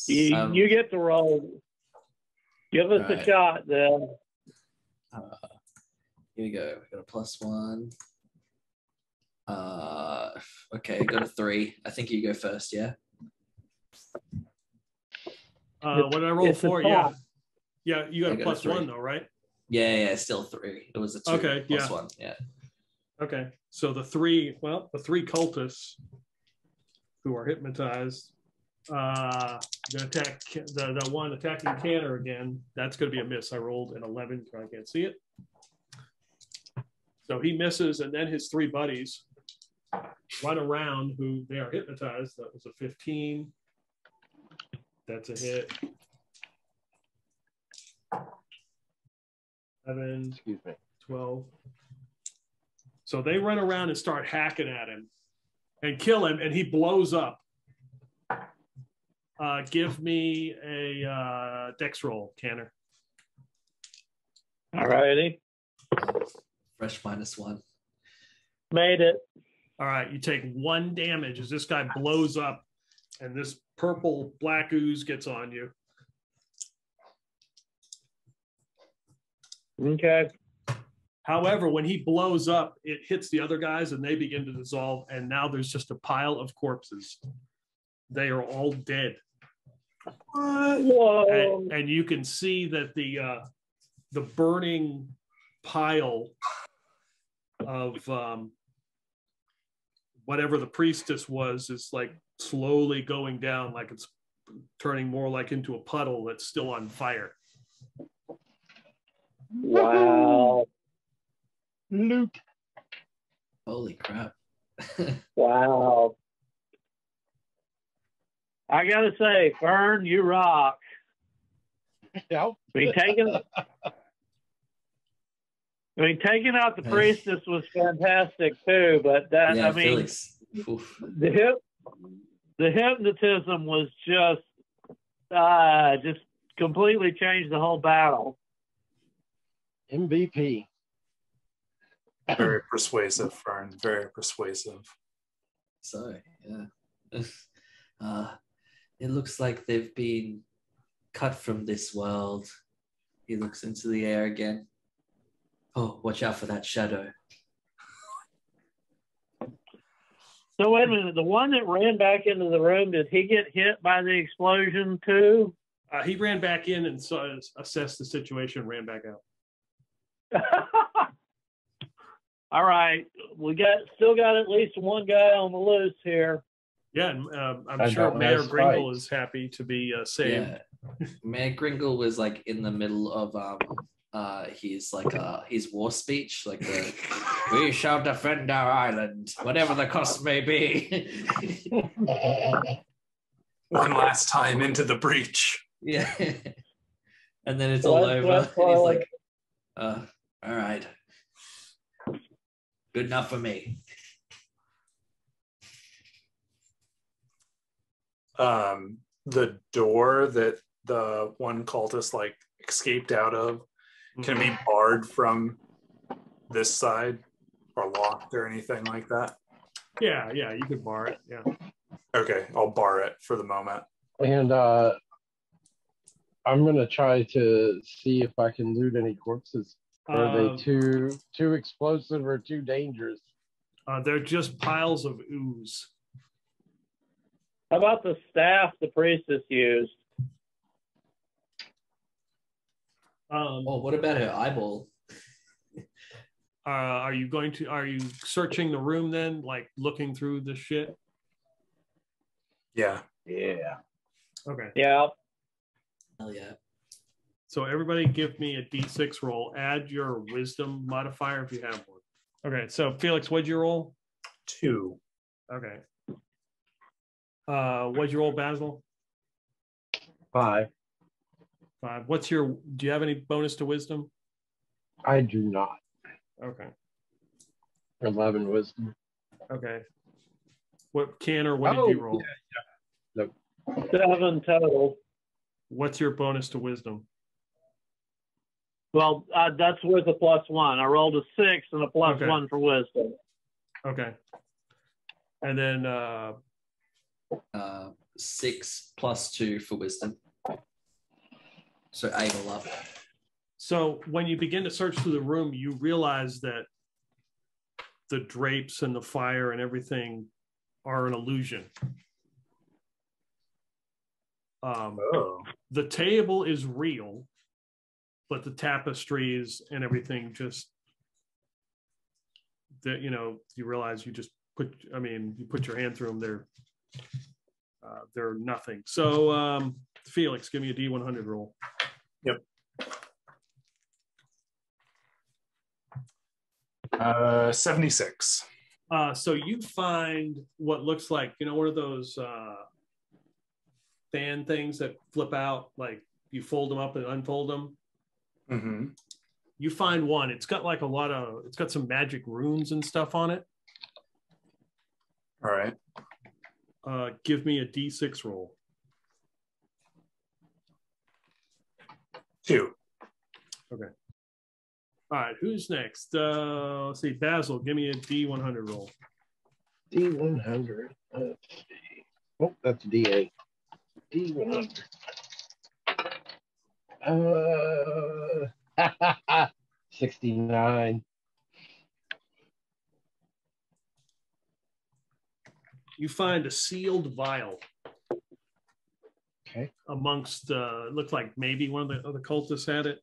You get to roll. Give us a shot then. Here we go. We got a +1. Okay, got a 3. I think you go first, yeah? What did I roll for? Yeah, you got a +1 though, right? Yeah, still 3. It was a 2 okay, plus 1, yeah. Okay, so the 3 cultists who are hypnotized, gonna attack the one attacking Canner again. That's gonna be a miss. I rolled an 11, so I can't see it. So he misses, and then his 3 buddies run around who they are hypnotized. That was a 15. That's a hit. 11, Excuse me. 12. So they run around and start hacking at him and kill him, and he blows up. Give me a dex roll, Canner. All righty. Fresh -1. Made it. All right, you take 1 damage as this guy blows up, and this purple black ooze gets on you. Okay. However, when he blows up, it hits the other guys, and they begin to dissolve, and now there's just a pile of corpses. They are all dead. Whoa. And you can see that the burning pile of whatever the priestess was is like slowly going down, like it's turning more like into a puddle that's still on fire. Wow. Luke. Holy crap. Wow. I gotta say, Fern, you rock. Yep. Taking out the priestess was fantastic too, but that Yeah, I mean, Felix. the hypnotism was just completely changed the whole battle. MVP. Very persuasive, Fern. Very persuasive. So, yeah. It looks like they've been cut from this world. He looks into the air again. Oh, watch out for that shadow. So wait a minute. The one that ran back into the room, did he get hit by the explosion too? He ran back in and assessed the situation and ran back out. All right, we still got at least one guy on the loose here. Yeah, and I'm sure Mayor Gringle is happy to be saved. Yeah. Mayor Gringle was like in the middle of his war speech, like we shall defend our island, whatever the cost may be. One last time into the breach. Yeah. And then it's all over. And he's like, all right. Good enough for me. The door that the one cultist like escaped out of can be barred from this side or locked or anything like that. Yeah, you could bar it. Yeah. Okay, I'll bar it for the moment. And I'm gonna try to see if I can loot any corpses. Are they too explosive or too dangerous? They're just piles of ooze. How about the staff the priestess used? What about her eyeball? Are you searching the room then, like looking through the shit? Yeah. Yeah. Okay. Yeah. Hell yeah. So everybody give me a D6 roll. Add your wisdom modifier if you have one. Okay, so Felix, what'd you roll? 2. Okay. What'd you roll, Basil? 5. 5. Do you have any bonus to wisdom? I do not. Okay. 11 wisdom. Okay. What did you roll? Yeah. Nope. 7 total. What's your bonus to wisdom? Well, that's worth a +1. I rolled a 6 and a +1 for wisdom. Okay. And then 6 + 2 for wisdom. So 8 all up. So when you begin to search through the room, you realize that the drapes and the fire and everything are an illusion. The table is real, but the tapestries and everything just, you realize you put your hand through them, they're nothing. So Felix, give me a D100 roll. Yep. 76. So you find what looks like, one of those fan things that flip out, like you fold them up and unfold them. Mm-hmm. You find one. It's got like it's got some magic runes and stuff on it. All right. Give me a D6 roll. 2. Okay. All right, who's next? Let's see, Basil, give me a D100 roll. D100. Let's see. Oh, that's a D8. D100. 69. You find a sealed vial. Okay. Amongst, it looked like maybe one of the other cultists had it,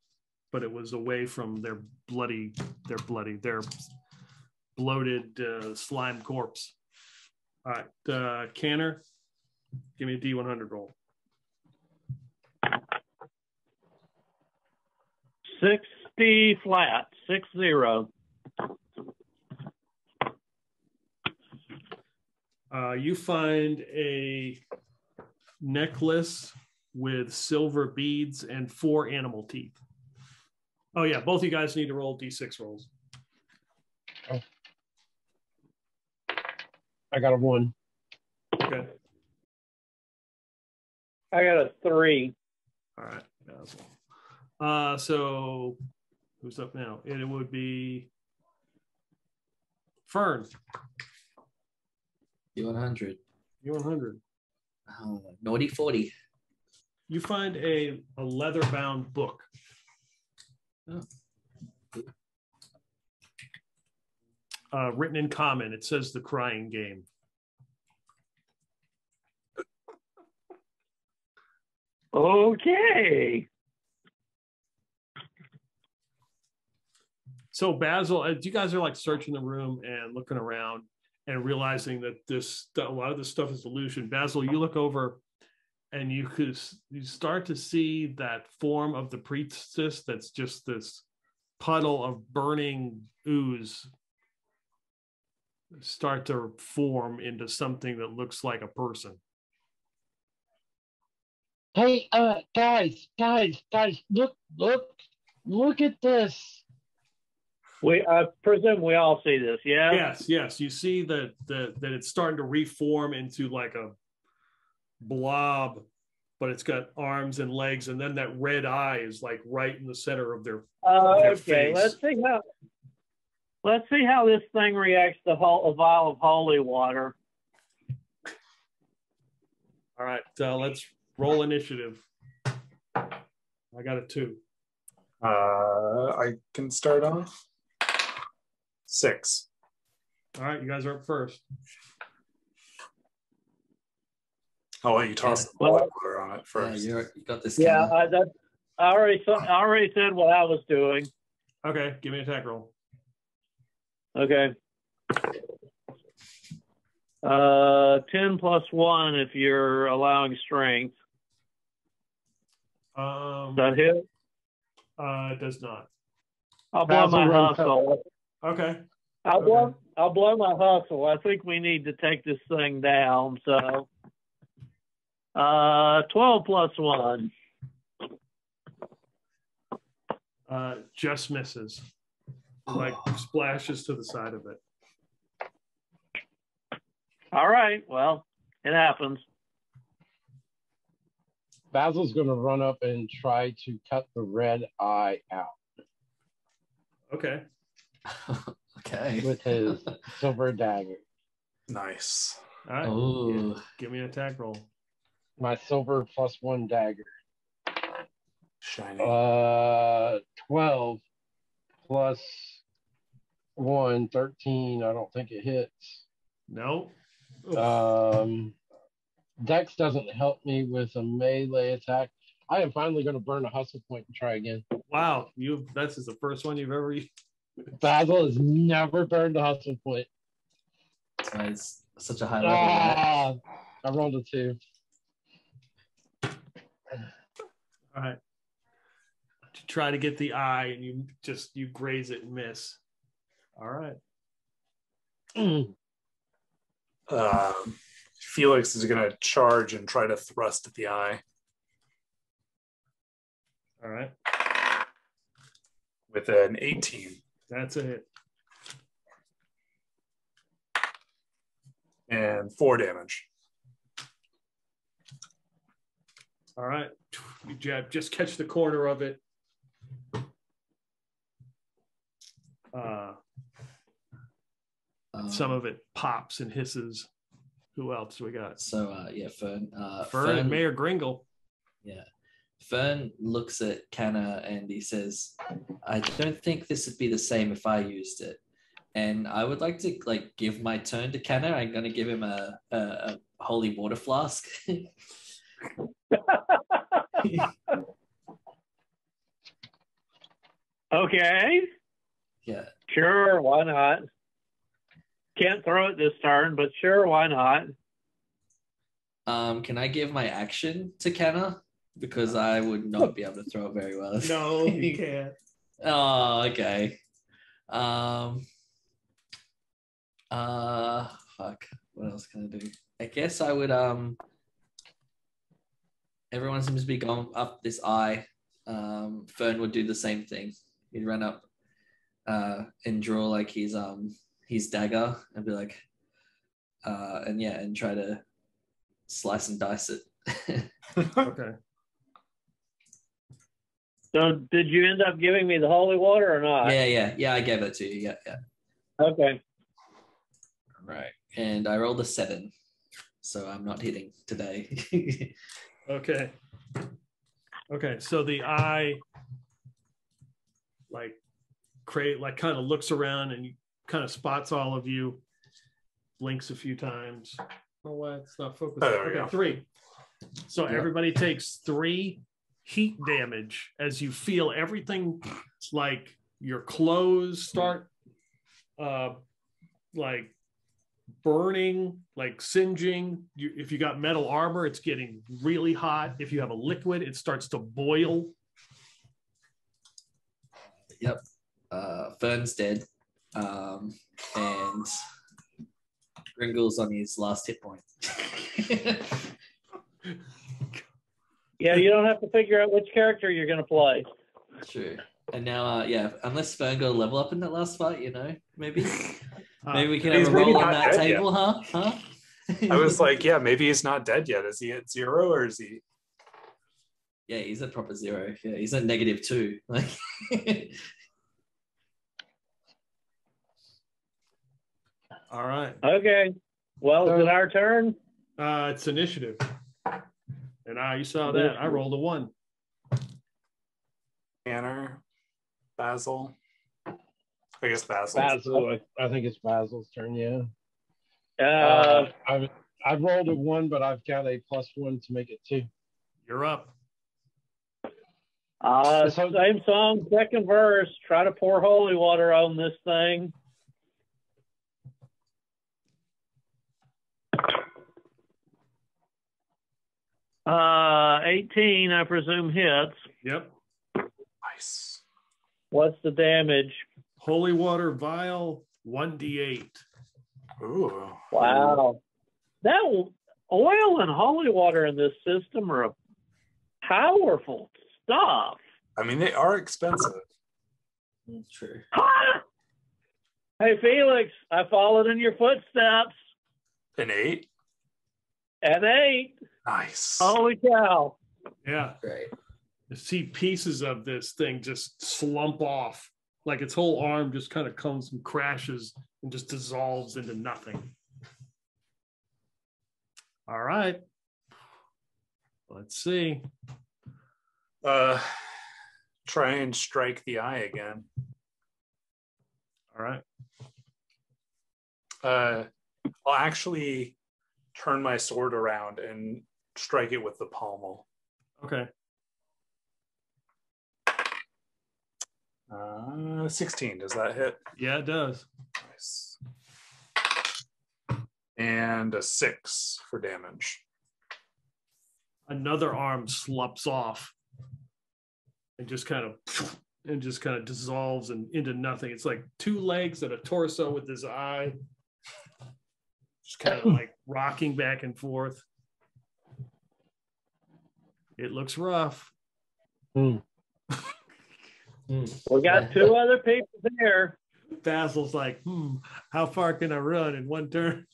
but it was away from their bloated slime corpse. All right, Canner, give me a D100 roll. 60 flat, 60. You find a necklace with silver beads and 4 animal teeth. Oh yeah, both of you guys need to roll D6 rolls. Oh. I got a 1. Okay. I got a 3. All right. Basil. So who's up now? It would be Fern. U100. U100. Naughty 40. You find a leather-bound book. Written in common. It says The Crying Game. Okay. So Basil, as you guys are like searching the room and looking around and realizing that a lot of this stuff is illusion. Basil, you look over and you start to see that form of the priestess that's just this puddle of burning ooze start to form into something that looks like a person. Hey, guys, look at this. I presume we all see this, yeah? Yes. You see that it's starting to reform into like a blob, but it's got arms and legs, and then that red eye is like right in the center of their Okay, face. let's see how this thing reacts to a vial of holy water. All right, let's roll initiative. I got a 2. I can start off. 6. All right, you guys are up first. I'll let you toss the boiling water on it first. Yeah, you got this. Yeah, I already said what I was doing. Okay, give me an attack roll. Okay. 10 plus 1 if you're allowing strength. Does that hit? It does not. I'll blow my hustle. Okay. I'll blow my hustle. I think we need to take this thing down. So, 12 plus 1. Just misses. Like splashes to the side of it. All right. Well, it happens. Basil's going to run up and try to cut the red eye out. Okay. Okay. With his silver dagger. Nice. All right. Oh. Yeah. Give me an attack roll. My silver plus 1 dagger. Shiny. 12 plus 1, 13. I don't think it hits. No. Dex doesn't help me with a melee attack. I am finally going to burn a hustle point and try again. Wow, this is the first one you've ever used. Basil has never burned a hustle point. It's such a high level. I rolled a 2. All right. To try to get the eye, and you graze it and miss. All right. Felix is going to charge and try to thrust at the eye. All right. With an 18. That's a hit. And 4 damage. All right. You just catch the corner of it. Some of it pops and hisses. Who else do we got? So, Fern. Fern and Mayor Gringle. Yeah. Fern looks at Canna and he says, I don't think this would be the same if I used it. And I would like to give my turn to Canna. I'm going to give him a holy water flask. Okay. Yeah. Sure, why not? Can't throw it this turn, but sure, why not? Can I give my action to Canna? Because I would not be able to throw it very well. No, you can't. Oh, okay. Fuck. What else can I do? I guess I would everyone seems to be going up this eye. Fern would do the same thing. He'd run up and draw his dagger and be like and try to slice and dice it. Okay. So did you end up giving me the holy water or not? Yeah. I gave it to you. Yeah. Okay. Right. And I rolled a 7, so I'm not hitting today. Okay. Okay. So the eye, like, kind of looks around and kind of spots all of you, blinks a few times. Oh, what? It's not focused. Oh, there we Okay, go. 3. So Yep. everybody takes 3 heat damage as you feel everything, like your clothes start like burning, like singeing. If you got metal armor, it's getting really hot. If you have a liquid, it starts to boil. Yep. Fern's dead. And Gringle's on his last hit point. Yeah, you don't have to figure out which character you're going to play. True. And now, unless Fern got a level up in that last fight, maybe we can He's have a maybe roll on not that dead table, huh? I was like, yeah, maybe he's not dead yet. Is he at 0 or is he? Yeah, he's at proper 0. Yeah, he's at -2. Like, All right. Okay. Well, is it our turn? It's initiative. And you saw that. I rolled a 1. Tanner, Basil. I guess Basil. Basil, I think it's Basil's turn. Yeah. I've rolled a 1, but I've got a +1 to make it 2. You're up. Same song, second verse. Try to pour holy water on this thing. Uh, 18, I presume, hits. Yep. Nice. What's the damage? Holy water vial, 1d8. Ooh. Wow. That oil and holy water in this system are powerful stuff. I mean, they are expensive. true. Ha! Hey, Felix, I followed in your footsteps. An 8? At 8. Nice. Holy cow. Yeah. Great. You see pieces of this thing just slump off. Like its whole arm just kind of comes and crashes and just dissolves into nothing. All right. Let's see. Try and strike the eye again. All right. I'll actually turn my sword around and strike it with the pommel. Okay. 16. Does that hit? Yeah, it does. Nice. And a 6 for damage. Another arm slups off and just kind of dissolves into nothing. It's like 2 legs and a torso with his eye, just kind of like rocking back and forth. It looks rough. We got 2 other people there. Basil's like, how far can I run in one turn?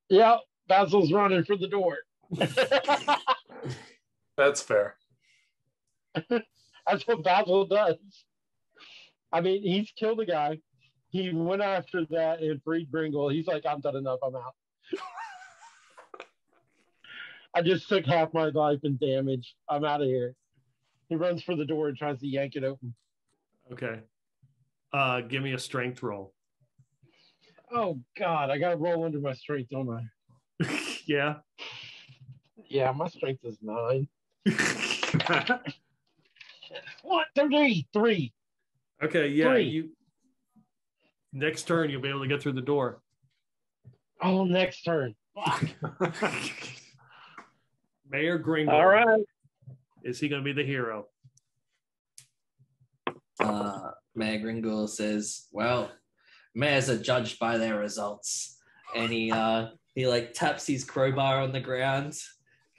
Yeah, Basil's running for the door. That's fair. That's what Basil does. I mean, he's killed a guy. He went after that and freed Gringle. He's like, I'm done enough. I'm out. I just took half my life in damage. I'm out of here. He runs for the door and tries to yank it open. Okay. Give me a strength roll. Oh, God. I got to roll under my strength, don't I? Yeah. Yeah, my strength is 9. What? 3. Okay, yeah. 3. Next turn, you'll be able to get through the door. Oh, next turn. Mayor Gringle. All right. Is he going to be the hero? Mayor Gringle says, well, mayors are judged by their results. And he like taps his crowbar on the ground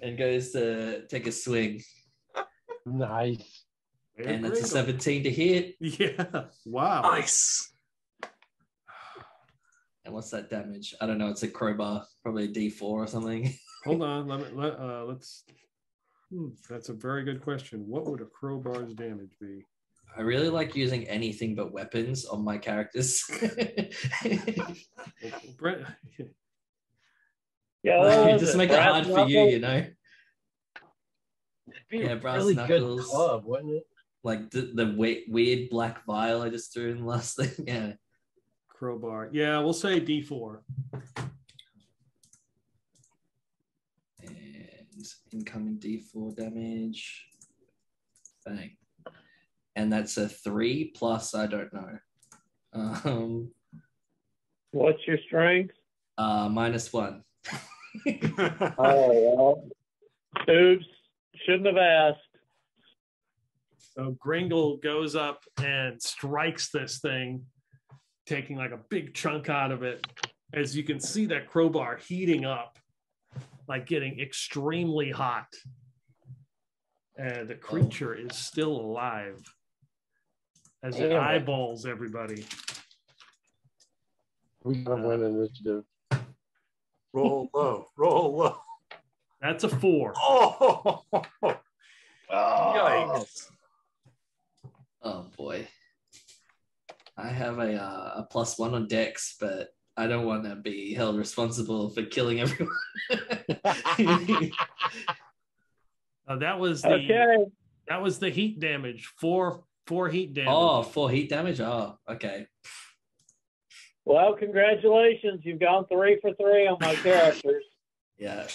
and goes to take a swing. Nice. Mayor And it's a Gringle. 17 to hit. Yeah. Wow. Nice. And what's that damage? I don't know. It's a crowbar, probably a D4 or something. Hold on. Let's. That's a very good question. What would a crowbar's damage be? I really like using anything but weapons on my characters. Brent, Yeah, what was Just it? make it Brass hard for you, knuckles? you know? It'd be Yeah, a brass really good knuckles. club, wouldn't it? Like the weird black vial I just threw in the last thing. Yeah. crowbar. Yeah, we'll say D4. And incoming D4 damage. Bang. And that's a 3 plus, I don't know. What's your strength? -1. Oh, well. Oops. Shouldn't have asked. So Gringle goes up and strikes this thing, taking like a big chunk out of it. As you can see that crowbar heating up, like getting extremely hot. And the creature is still alive as it eyeballs everybody. We gotta win initiative. Roll low. Roll low. That's a 4. Oh, yikes. Oh boy. I have a +1 on Dex, but I don't want to be held responsible for killing everyone. That was the heat damage. Four heat damage. Oh, 4 heat damage? Oh, okay. Well, congratulations. You've gone 3 for 3 on my characters. Yeah.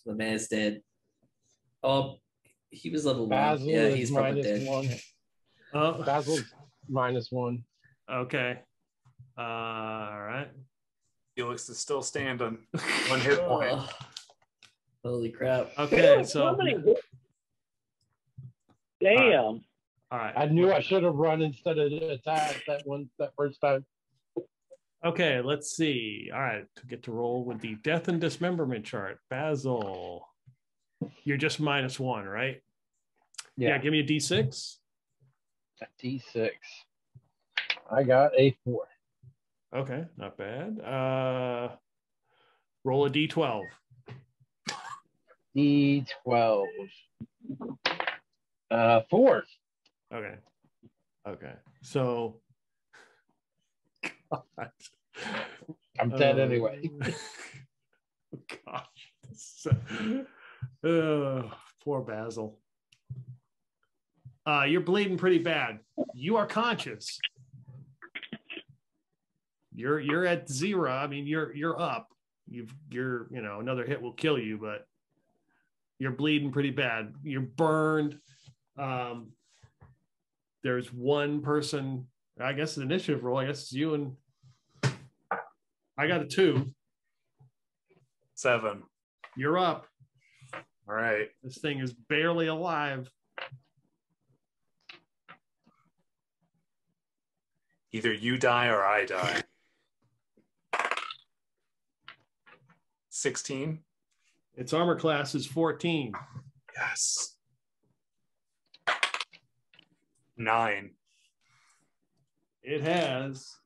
The man's dead. Oh, he was level 1. Basil Yeah, is he's probably dead. -1. Oh, Basil's -1. okay. All right. Felix is still standing. 1 hit point. Oh, holy crap. Okay, so Damn. all right. I knew I should have run instead of attack that first time. Okay, let's see. All right, to get to roll with the death and dismemberment chart. Basil, you're just -1, right? Yeah, give me a D6. A D6. I got a 4. Okay, not bad. Roll a D12. D12. 4. Okay. So, God. I'm dead anyway. Gosh. Poor Basil. You're bleeding pretty bad. You are conscious. You're at 0. I mean, you're up. You're another hit will kill you, but you're bleeding pretty bad. You're burned. There's one person. I guess the initiative roll. I guess it's you and I got a 2. 7. You're up. All right. This thing is barely alive. Either you die or I die. 16. Its armor class is 14. Yes. 9. It has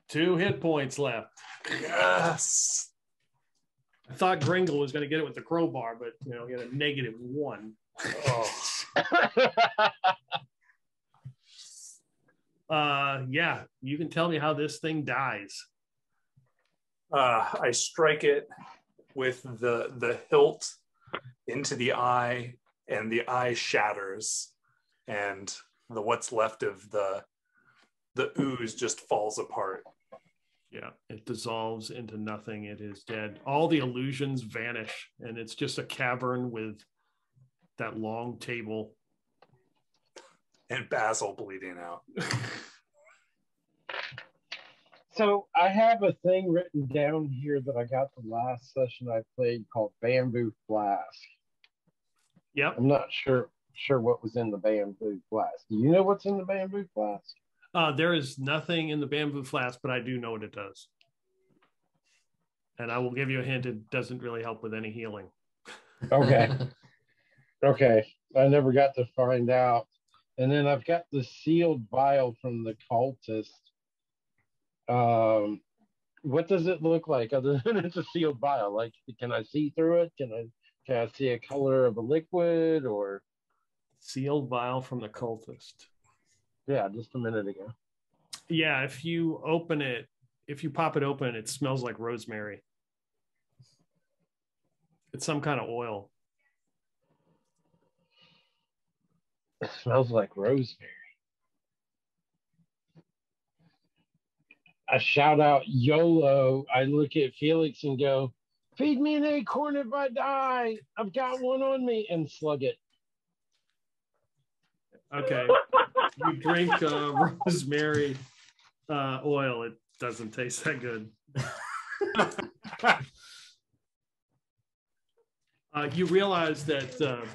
2 hit points left. Yes. I thought Gringle was going to get it with the crowbar, but he had a -1. Oh. Yeah, you can tell me how this thing dies. I strike it with the hilt into the eye, and the eye shatters, and what's left of the ooze just falls apart. Yeah, it dissolves into nothing. It is dead. All the illusions vanish, and it's just a cavern with that long table. And Basil bleeding out. So I have a thing written down here that I got the last session I played called Bamboo Flask. Yep. I'm not sure what was in the Bamboo Flask. Do you know what's in the Bamboo Flask? There is nothing in the bamboo flask, but I do know what it does. And I will give you a hint. It doesn't really help with any healing. Okay. Okay. I never got to find out. And then I've got the sealed vial from the cultist. what does it look like other than it's a sealed vial? Like, can I see through it? Can I see a color of a liquid or? Sealed vial from the cultist. Yeah, just a minute ago. Yeah, if you pop it open, it smells like rosemary. It's some kind of oil. It smells like rosemary. I shout out YOLO. I look at Felix and go, feed me an acorn if I die. I've got one on me, and slug it. Okay. You drink rosemary oil. It doesn't taste that good. You realize that,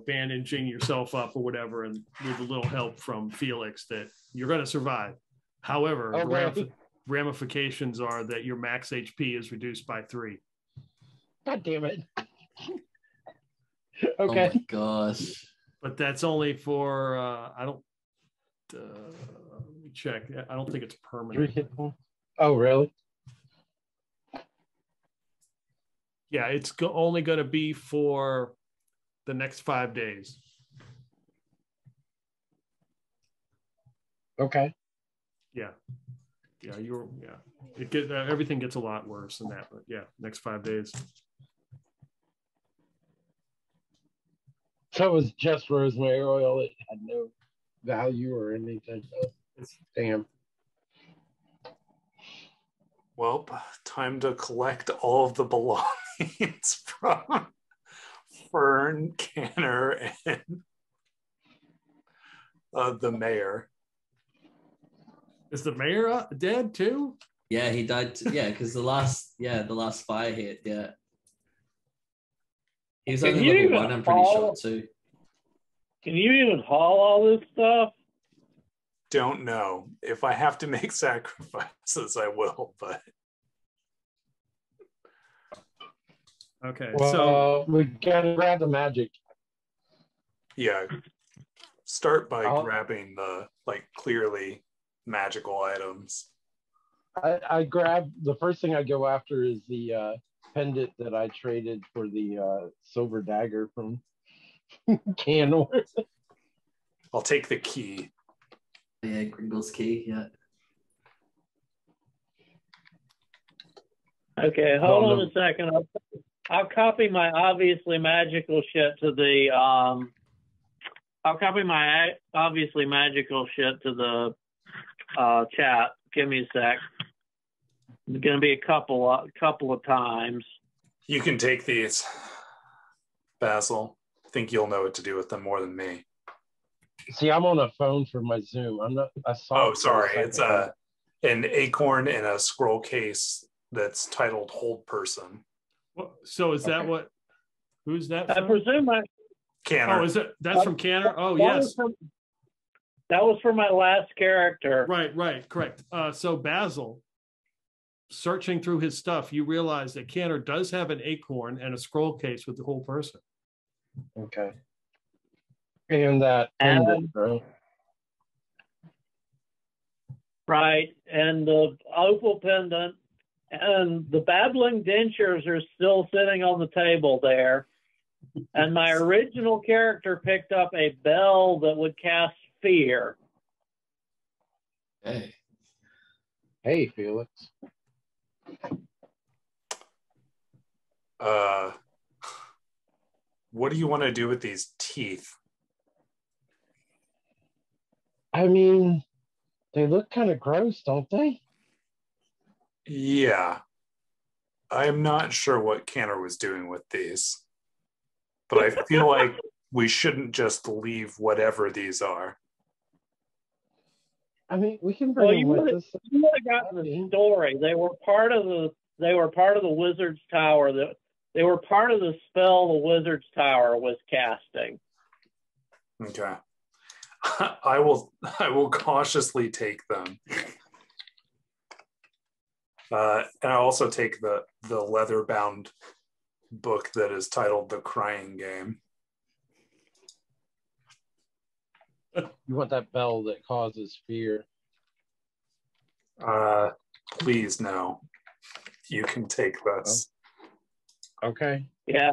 bandaging yourself up or whatever, and with a little help from Felix, that you're going to survive. However, the ramifications are that your max HP is reduced by 3. God damn it. Okay. Oh my gosh. But that's only for, let me check. I don't think it's permanent. Oh, really? Yeah, it's only going to be for the next 5 days. Okay. Yeah. Everything gets a lot worse than that, but yeah, next 5 days. So it was just rosemary oil. It had no value or anything. Damn. Well, time to collect all of the belongings from Fern, Canner, and the mayor. Is the mayor dead too? Yeah, he died. Yeah, because the last fire hit. Yeah, he was only level 1. I'm pretty sure too. Can you even haul all this stuff? Don't know. If I have to make sacrifices, I will. But okay, well, so we gotta grab the magic. Yeah, start by grabbing the clearly magical items. I grab the first thing I go after is the pendant that I traded for the silver dagger from Canor. I'll take the key. Yeah, Gringle's key. Yeah. Okay, hold on a second. I'll copy my obviously magical shit to the chat. Give me a sec. It's going to be a couple of times. You can take these, Basil. I think you'll know what to do with them more than me. See, I'm on a phone for my Zoom. I'm not. Oh, sorry. It's an acorn in a scroll case that's titled "Hold Person." So is that what? Who's that? I presume Canner. Oh, is it? That's from Canner. Oh, yes. That was for my last character. Right, correct. So Basil, searching through his stuff, you realize that Canner does have an acorn and a scroll case with the whole person. Okay. And that pendant, right? Right, and the opal pendant and the babbling dentures are still sitting on the table there. And my original character picked up a bell that would cast fear. Hey, Felix. What do you want to do with these teeth? I mean, they look kind of gross, don't they? Yeah. I'm not sure what Canner was doing with these, but I feel like we shouldn't just leave whatever these are. I mean, we can bring them with us. You would have gotten the story. They were part of the wizard's tower. They were part of the spell the wizard's tower was casting. Okay. I will cautiously take them. And I also take the leather-bound book that is titled The Crying Game. You want that bell that causes fear. Please, no. You can take this. Okay. Yeah.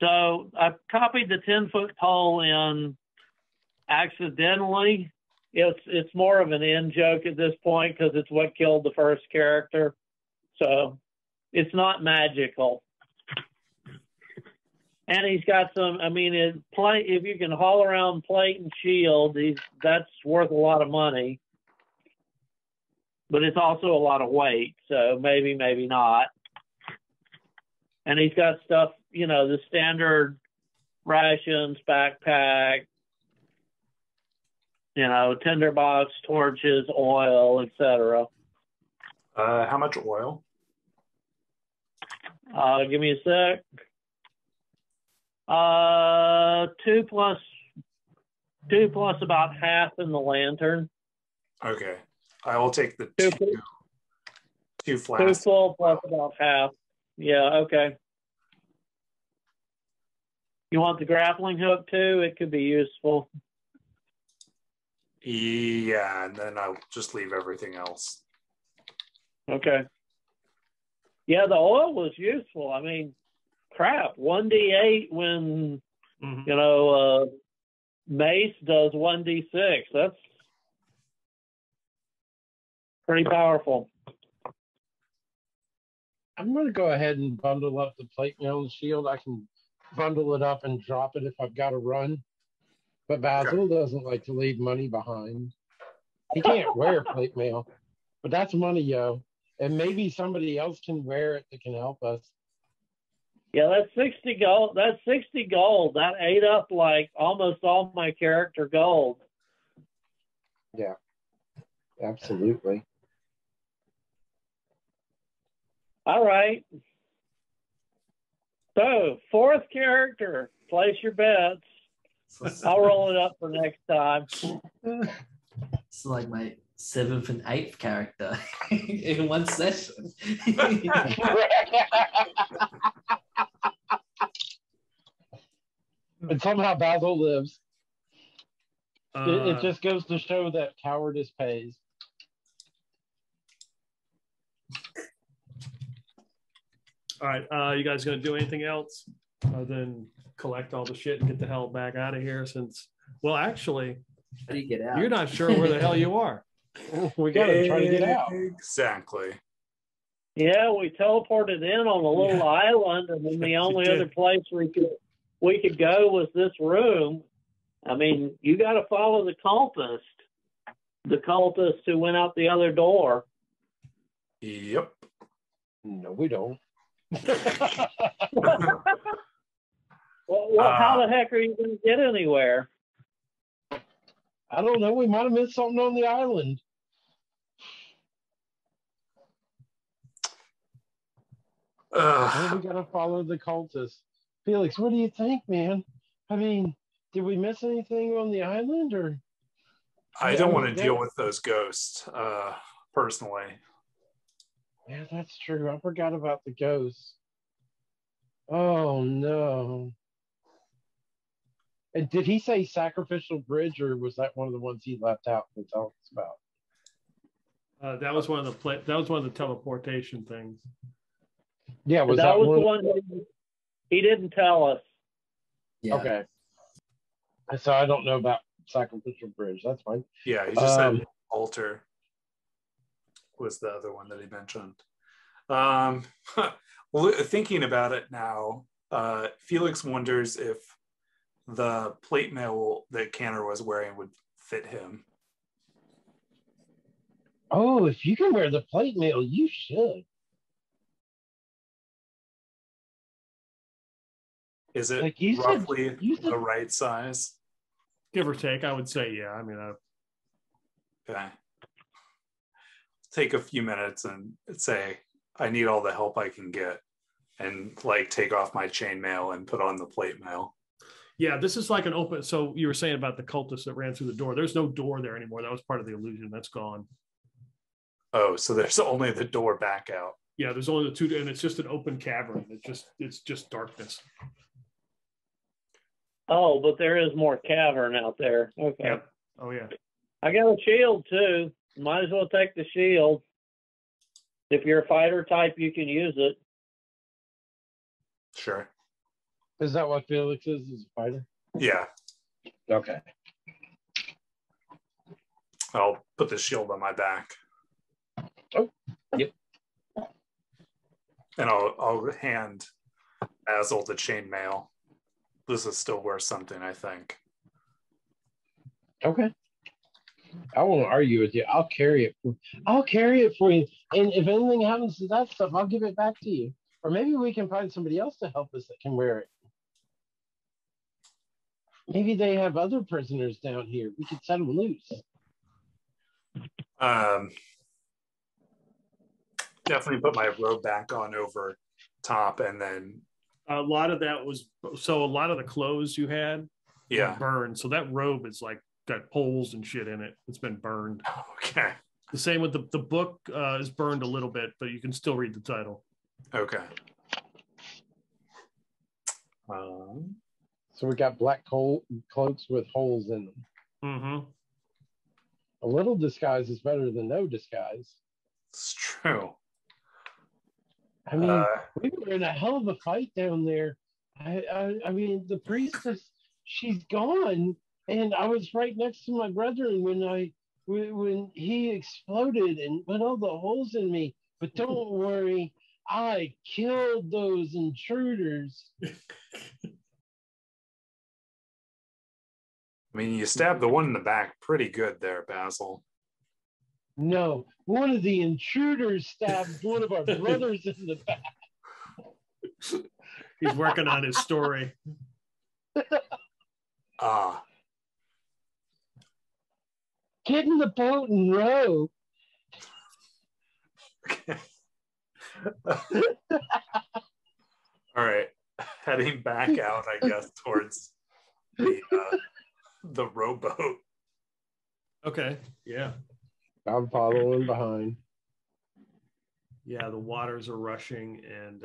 So I copied the 10-foot pole in accidentally. It's more of an in joke at this point because it's what killed the first character. So it's not magical. And he's got some, I mean, if you can haul around plate and shield, that's worth a lot of money. But it's also a lot of weight, so maybe not. And he's got stuff, the standard rations, backpack, tinderbox, torches, oil, etc. How much oil? Give me a sec. 2 plus about half in the lantern. Okay. I will take the two 2 flasks. full plus about half. Yeah, okay. You want the grappling hook too? It could be useful. Yeah, and then I'll just leave everything else. Okay. Yeah, the oil was useful. I mean, crap, 1d8 when, mace does 1d6. That's pretty powerful. I'm going to go ahead and bundle up the plate mail and shield. I can bundle it up and drop it if I've got to run. But Basil doesn't like to leave money behind. He can't wear plate mail, but that's money, yo. And maybe somebody else can wear it that can help us. Yeah, that's 60 gold. That's 60 gold. That ate up like almost all my character gold. Yeah, absolutely. All right. So, fourth character, place your bets. I'll roll it up for next time. It's like my 7th and 8th character in one session. And somehow Basil lives. It just goes to show that cowardice pays. All right, you guys gonna do anything else other than collect all the shit and get the hell back out of here? Actually, How do you get out? you're not sure where the hell you are. We gotta try to get out. Exactly. Yeah, we teleported in on a little island, and then the only other place we could go was this room. I mean, you got to follow the cultist who went out the other door. Yep. No, we don't. Well, how the heck are you going to get anywhere? I don't know. We might have missed something on the island. We got to follow the cultists. Felix, what do you think, man? I mean, did we miss anything on the island, or? I don't want to deal with those ghosts, personally. Yeah, that's true. I forgot about the ghosts. Oh, no. And did he say sacrificial bridge, or was that one of the ones he left out to tell us about? That was one of the teleportation things. Yeah, was that was one? the one he didn't tell us. Yeah. Okay. So I don't know about sacrificial bridge. That's fine. Yeah, he just said altar was the other one that he mentioned. Well, thinking about it now, Felix wonders if the plate mail that Canner was wearing would fit him. Oh, if you can wear the plate mail, you should. Is it Like you roughly said, the right size? Give or take, I would say, yeah. I mean, Okay. Take a few minutes and say, I need all the help I can get, and like take off my chainmail and put on the plate mail. yeah, this is like an open. So you were saying about the cultists that ran through the door. There's no door there anymore. That was part of the illusion. That's gone. Oh, so there's only the door back out. Yeah, there's only the two, and it's just an open cavern. It's just darkness. Oh, but there is more cavern out there. Okay. Yep. Oh yeah. I got a shield too. Might as well take the shield. If you're a fighter type, you can use it. Sure. Is that what Felix is a fighter? Yeah. Okay. I'll put the shield on my back. Oh, yep. And I'll hand Basil the chainmail. This is still worth something, I think. Okay. I won't argue with you. I'll carry it. I'll carry it for you. And if anything happens to that stuff, I'll give it back to you. Or maybe we can find somebody else to help us that can wear it. Maybe they have other prisoners down here. We could set them loose. Definitely put my robe back on over top, and then A lot of that was so. A lot of the clothes you had, yeah. burned. So that robe is like got holes and shit in it. It's been burned. Okay. The same with the book is burned a little bit, but you can still read the title. Okay. So we got black cloaks with holes in them. Mm-hmm. A little disguise is better than no disguise. It's true. I mean, we were in a hell of a fight down there. I mean, the priestess, she's gone, and I was right next to my brother when he exploded and put all the holes in me. But don't worry, I killed those intruders. I mean, you stabbed the one in the back pretty good there, Basil. No, one of the intruders stabbed one of our brothers in the back. He's working on his story. Get in the boat and row. Okay. All right. Heading back out, I guess, towards the rowboat. Okay. Yeah. I'm following behind. Yeah, the waters are rushing, and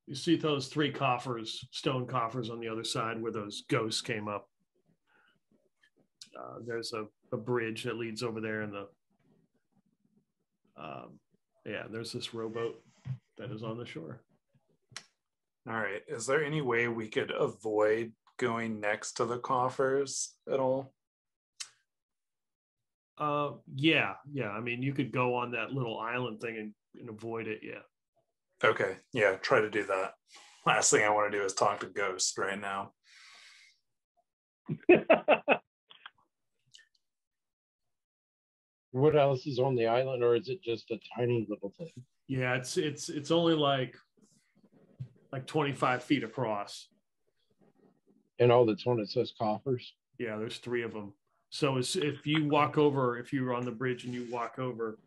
you see those three coffers, stone coffers on the other side where those ghosts came up. There's a bridge that leads over there, and there's this rowboat that is on the shore. All right. Is there any way we could avoid going next to the coffers at all? Yeah. I mean, you could go on that little island thing and avoid it. Yeah. Okay. Yeah. Try to do that. Last thing I want to do is talk to ghosts right now. What else is on the island, or is it just a tiny little thing? Yeah, it's only like 25 feet across. And all that's on it says coffers? Yeah, there's three of them. So if you walk over, if you're on the bridge and you walk over,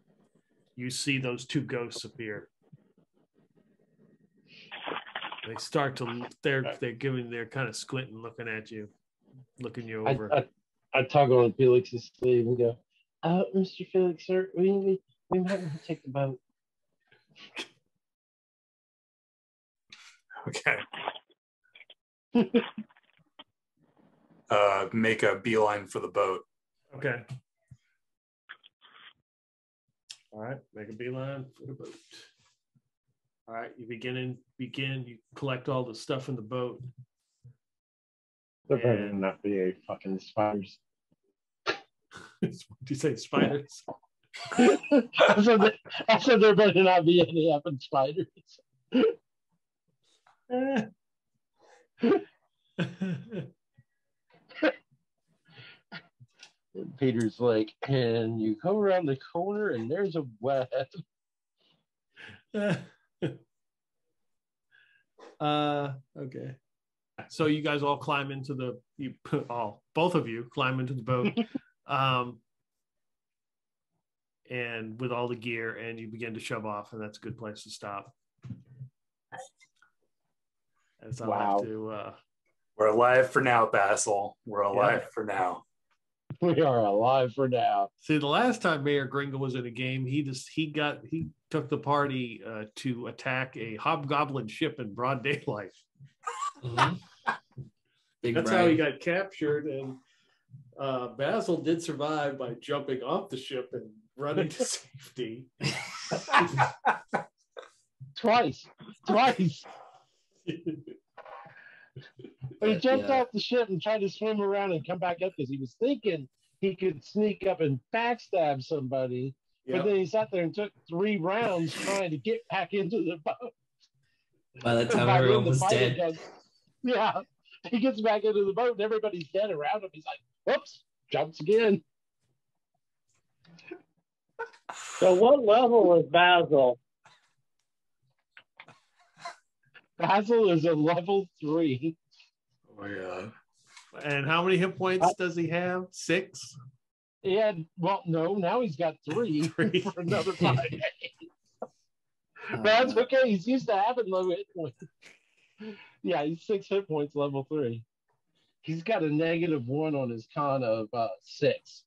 you see those two ghosts appear. They start to, they're kind of squinting, looking at you, looking you over. I tug on Felix's sleeve and go, Mr. Felix, sir, we might want to take the boat. Okay. Make a beeline for the boat. Okay. All right, make a beeline for the boat. All right, you you collect all the stuff in the boat. There better not be any fucking spiders. What do you say, spiders? I said there better not be any effing spiders. Peter's like, and you go around the corner and there's a web. Okay. So you guys all climb into both of you climb into the boat, and with all the gear, and you begin to shove off, and that's a good place to stop. As I wow. have to, we're alive for now, Basil. We're alive for now. We are alive for now. See, the last time Mayor Gringle was in a game, he took the party to attack a hobgoblin ship in broad daylight. Mm-hmm. That's how he got captured, Basil did survive by jumping off the ship and running to safety. Twice. He jumped off the ship and tried to swim around and come back up because he was thinking he could sneak up and backstab somebody. Yep. But then he sat there and took 3 rounds trying to get back into the boat. By the time By then, everyone the was fighter dead. yeah. He gets back into the boat and everybody's dead around him. He's like, whoops, jumps again. So what level is Basil? Basil is a level 3. Oh my god. And how many hit points does he have? 6? Well, no, now he's got 3 3. for another 5 days. That's okay. He's used to having low hit points. Yeah, he's 6 hit points, level 3. He's got a -1 on his con of 6.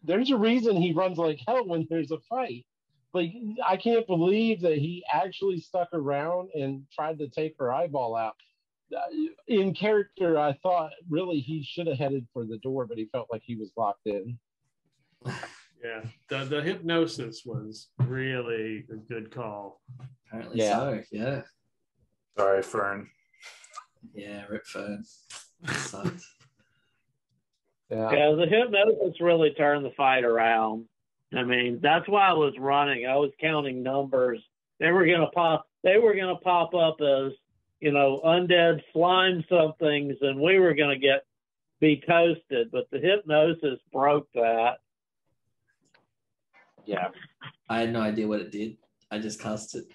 There's a reason he runs like hell when there's a fight. Like, I can't believe that he actually stuck around and tried to take her eyeball out. In character, I thought really he should have headed for the door, but he felt like he was locked in. Yeah, the hypnosis was really a good call. Apparently Yeah. so, yeah. Sorry, Fern. Yeah, Rip Fern. Sucked. Yeah, the hypnosis really turned the fight around. I mean, that's why I was running. I was counting numbers. They were gonna pop up as, undead slime somethings, and we were gonna be toasted. But the hypnosis broke that. Yeah. I had no idea what it did. I just cast it.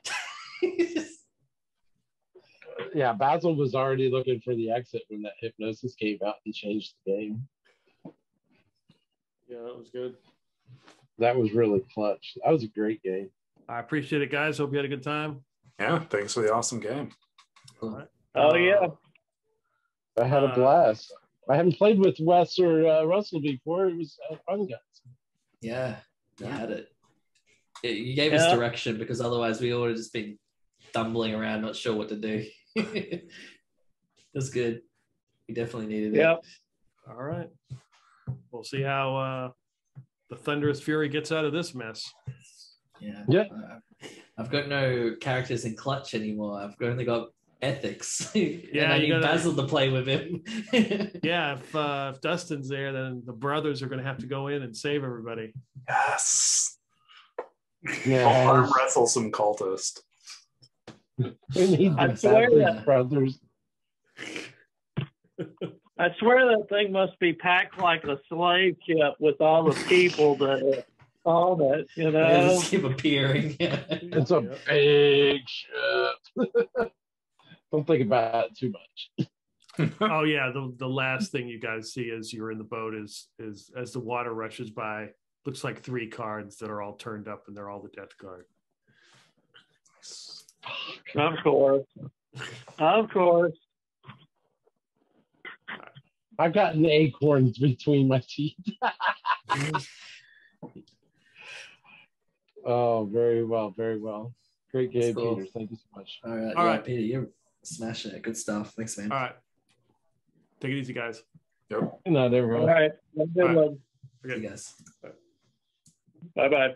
Yeah, Basil was already looking for the exit when that hypnosis came out and changed the game. Yeah, that was good. That was really clutch. That was a great game. I appreciate it, guys. Hope you had a good time. Yeah, thanks for the awesome game. All right. Oh yeah. I had a blast. I haven't played with Wes or Russell before. It was fun, guys. Yeah, I had it. You gave us direction, because otherwise we would have just been stumbling around, not sure what to do. It was good. We definitely needed it. Yep. All right. We'll see how the Thunderous Fury gets out of this mess. Yeah. Yeah. I've got no characters in Clutch anymore. I've only got Ethics. Yeah, and I need gotta- Basil to play with him. Yeah, if Dustin's there, then the brothers are going to have to go in and save everybody. Yes. Yeah. I'll arm wrestle some cultist. We need I the swear Basil that- brothers. I swear that thing must be packed like a slave ship with all the people that are on it, Yeah, just keep appearing. It's a Yep. big ship. Don't think about it too much. Oh yeah, the last thing you guys see as you're in the boat is as the water rushes by, looks like 3 cards that are all turned up, and they're all the death card. Of course. Of course. I've gotten acorns between my teeth. Oh, very well, very well. Great game, Cool. Peter. Thank you so much. All right. All Yeah, right. Peter, you're smashing it. Good stuff. Thanks, man. All right, take it easy, guys. Yep. Good night, everyone. All right. Have a good All right. one. See you guys. Bye-bye.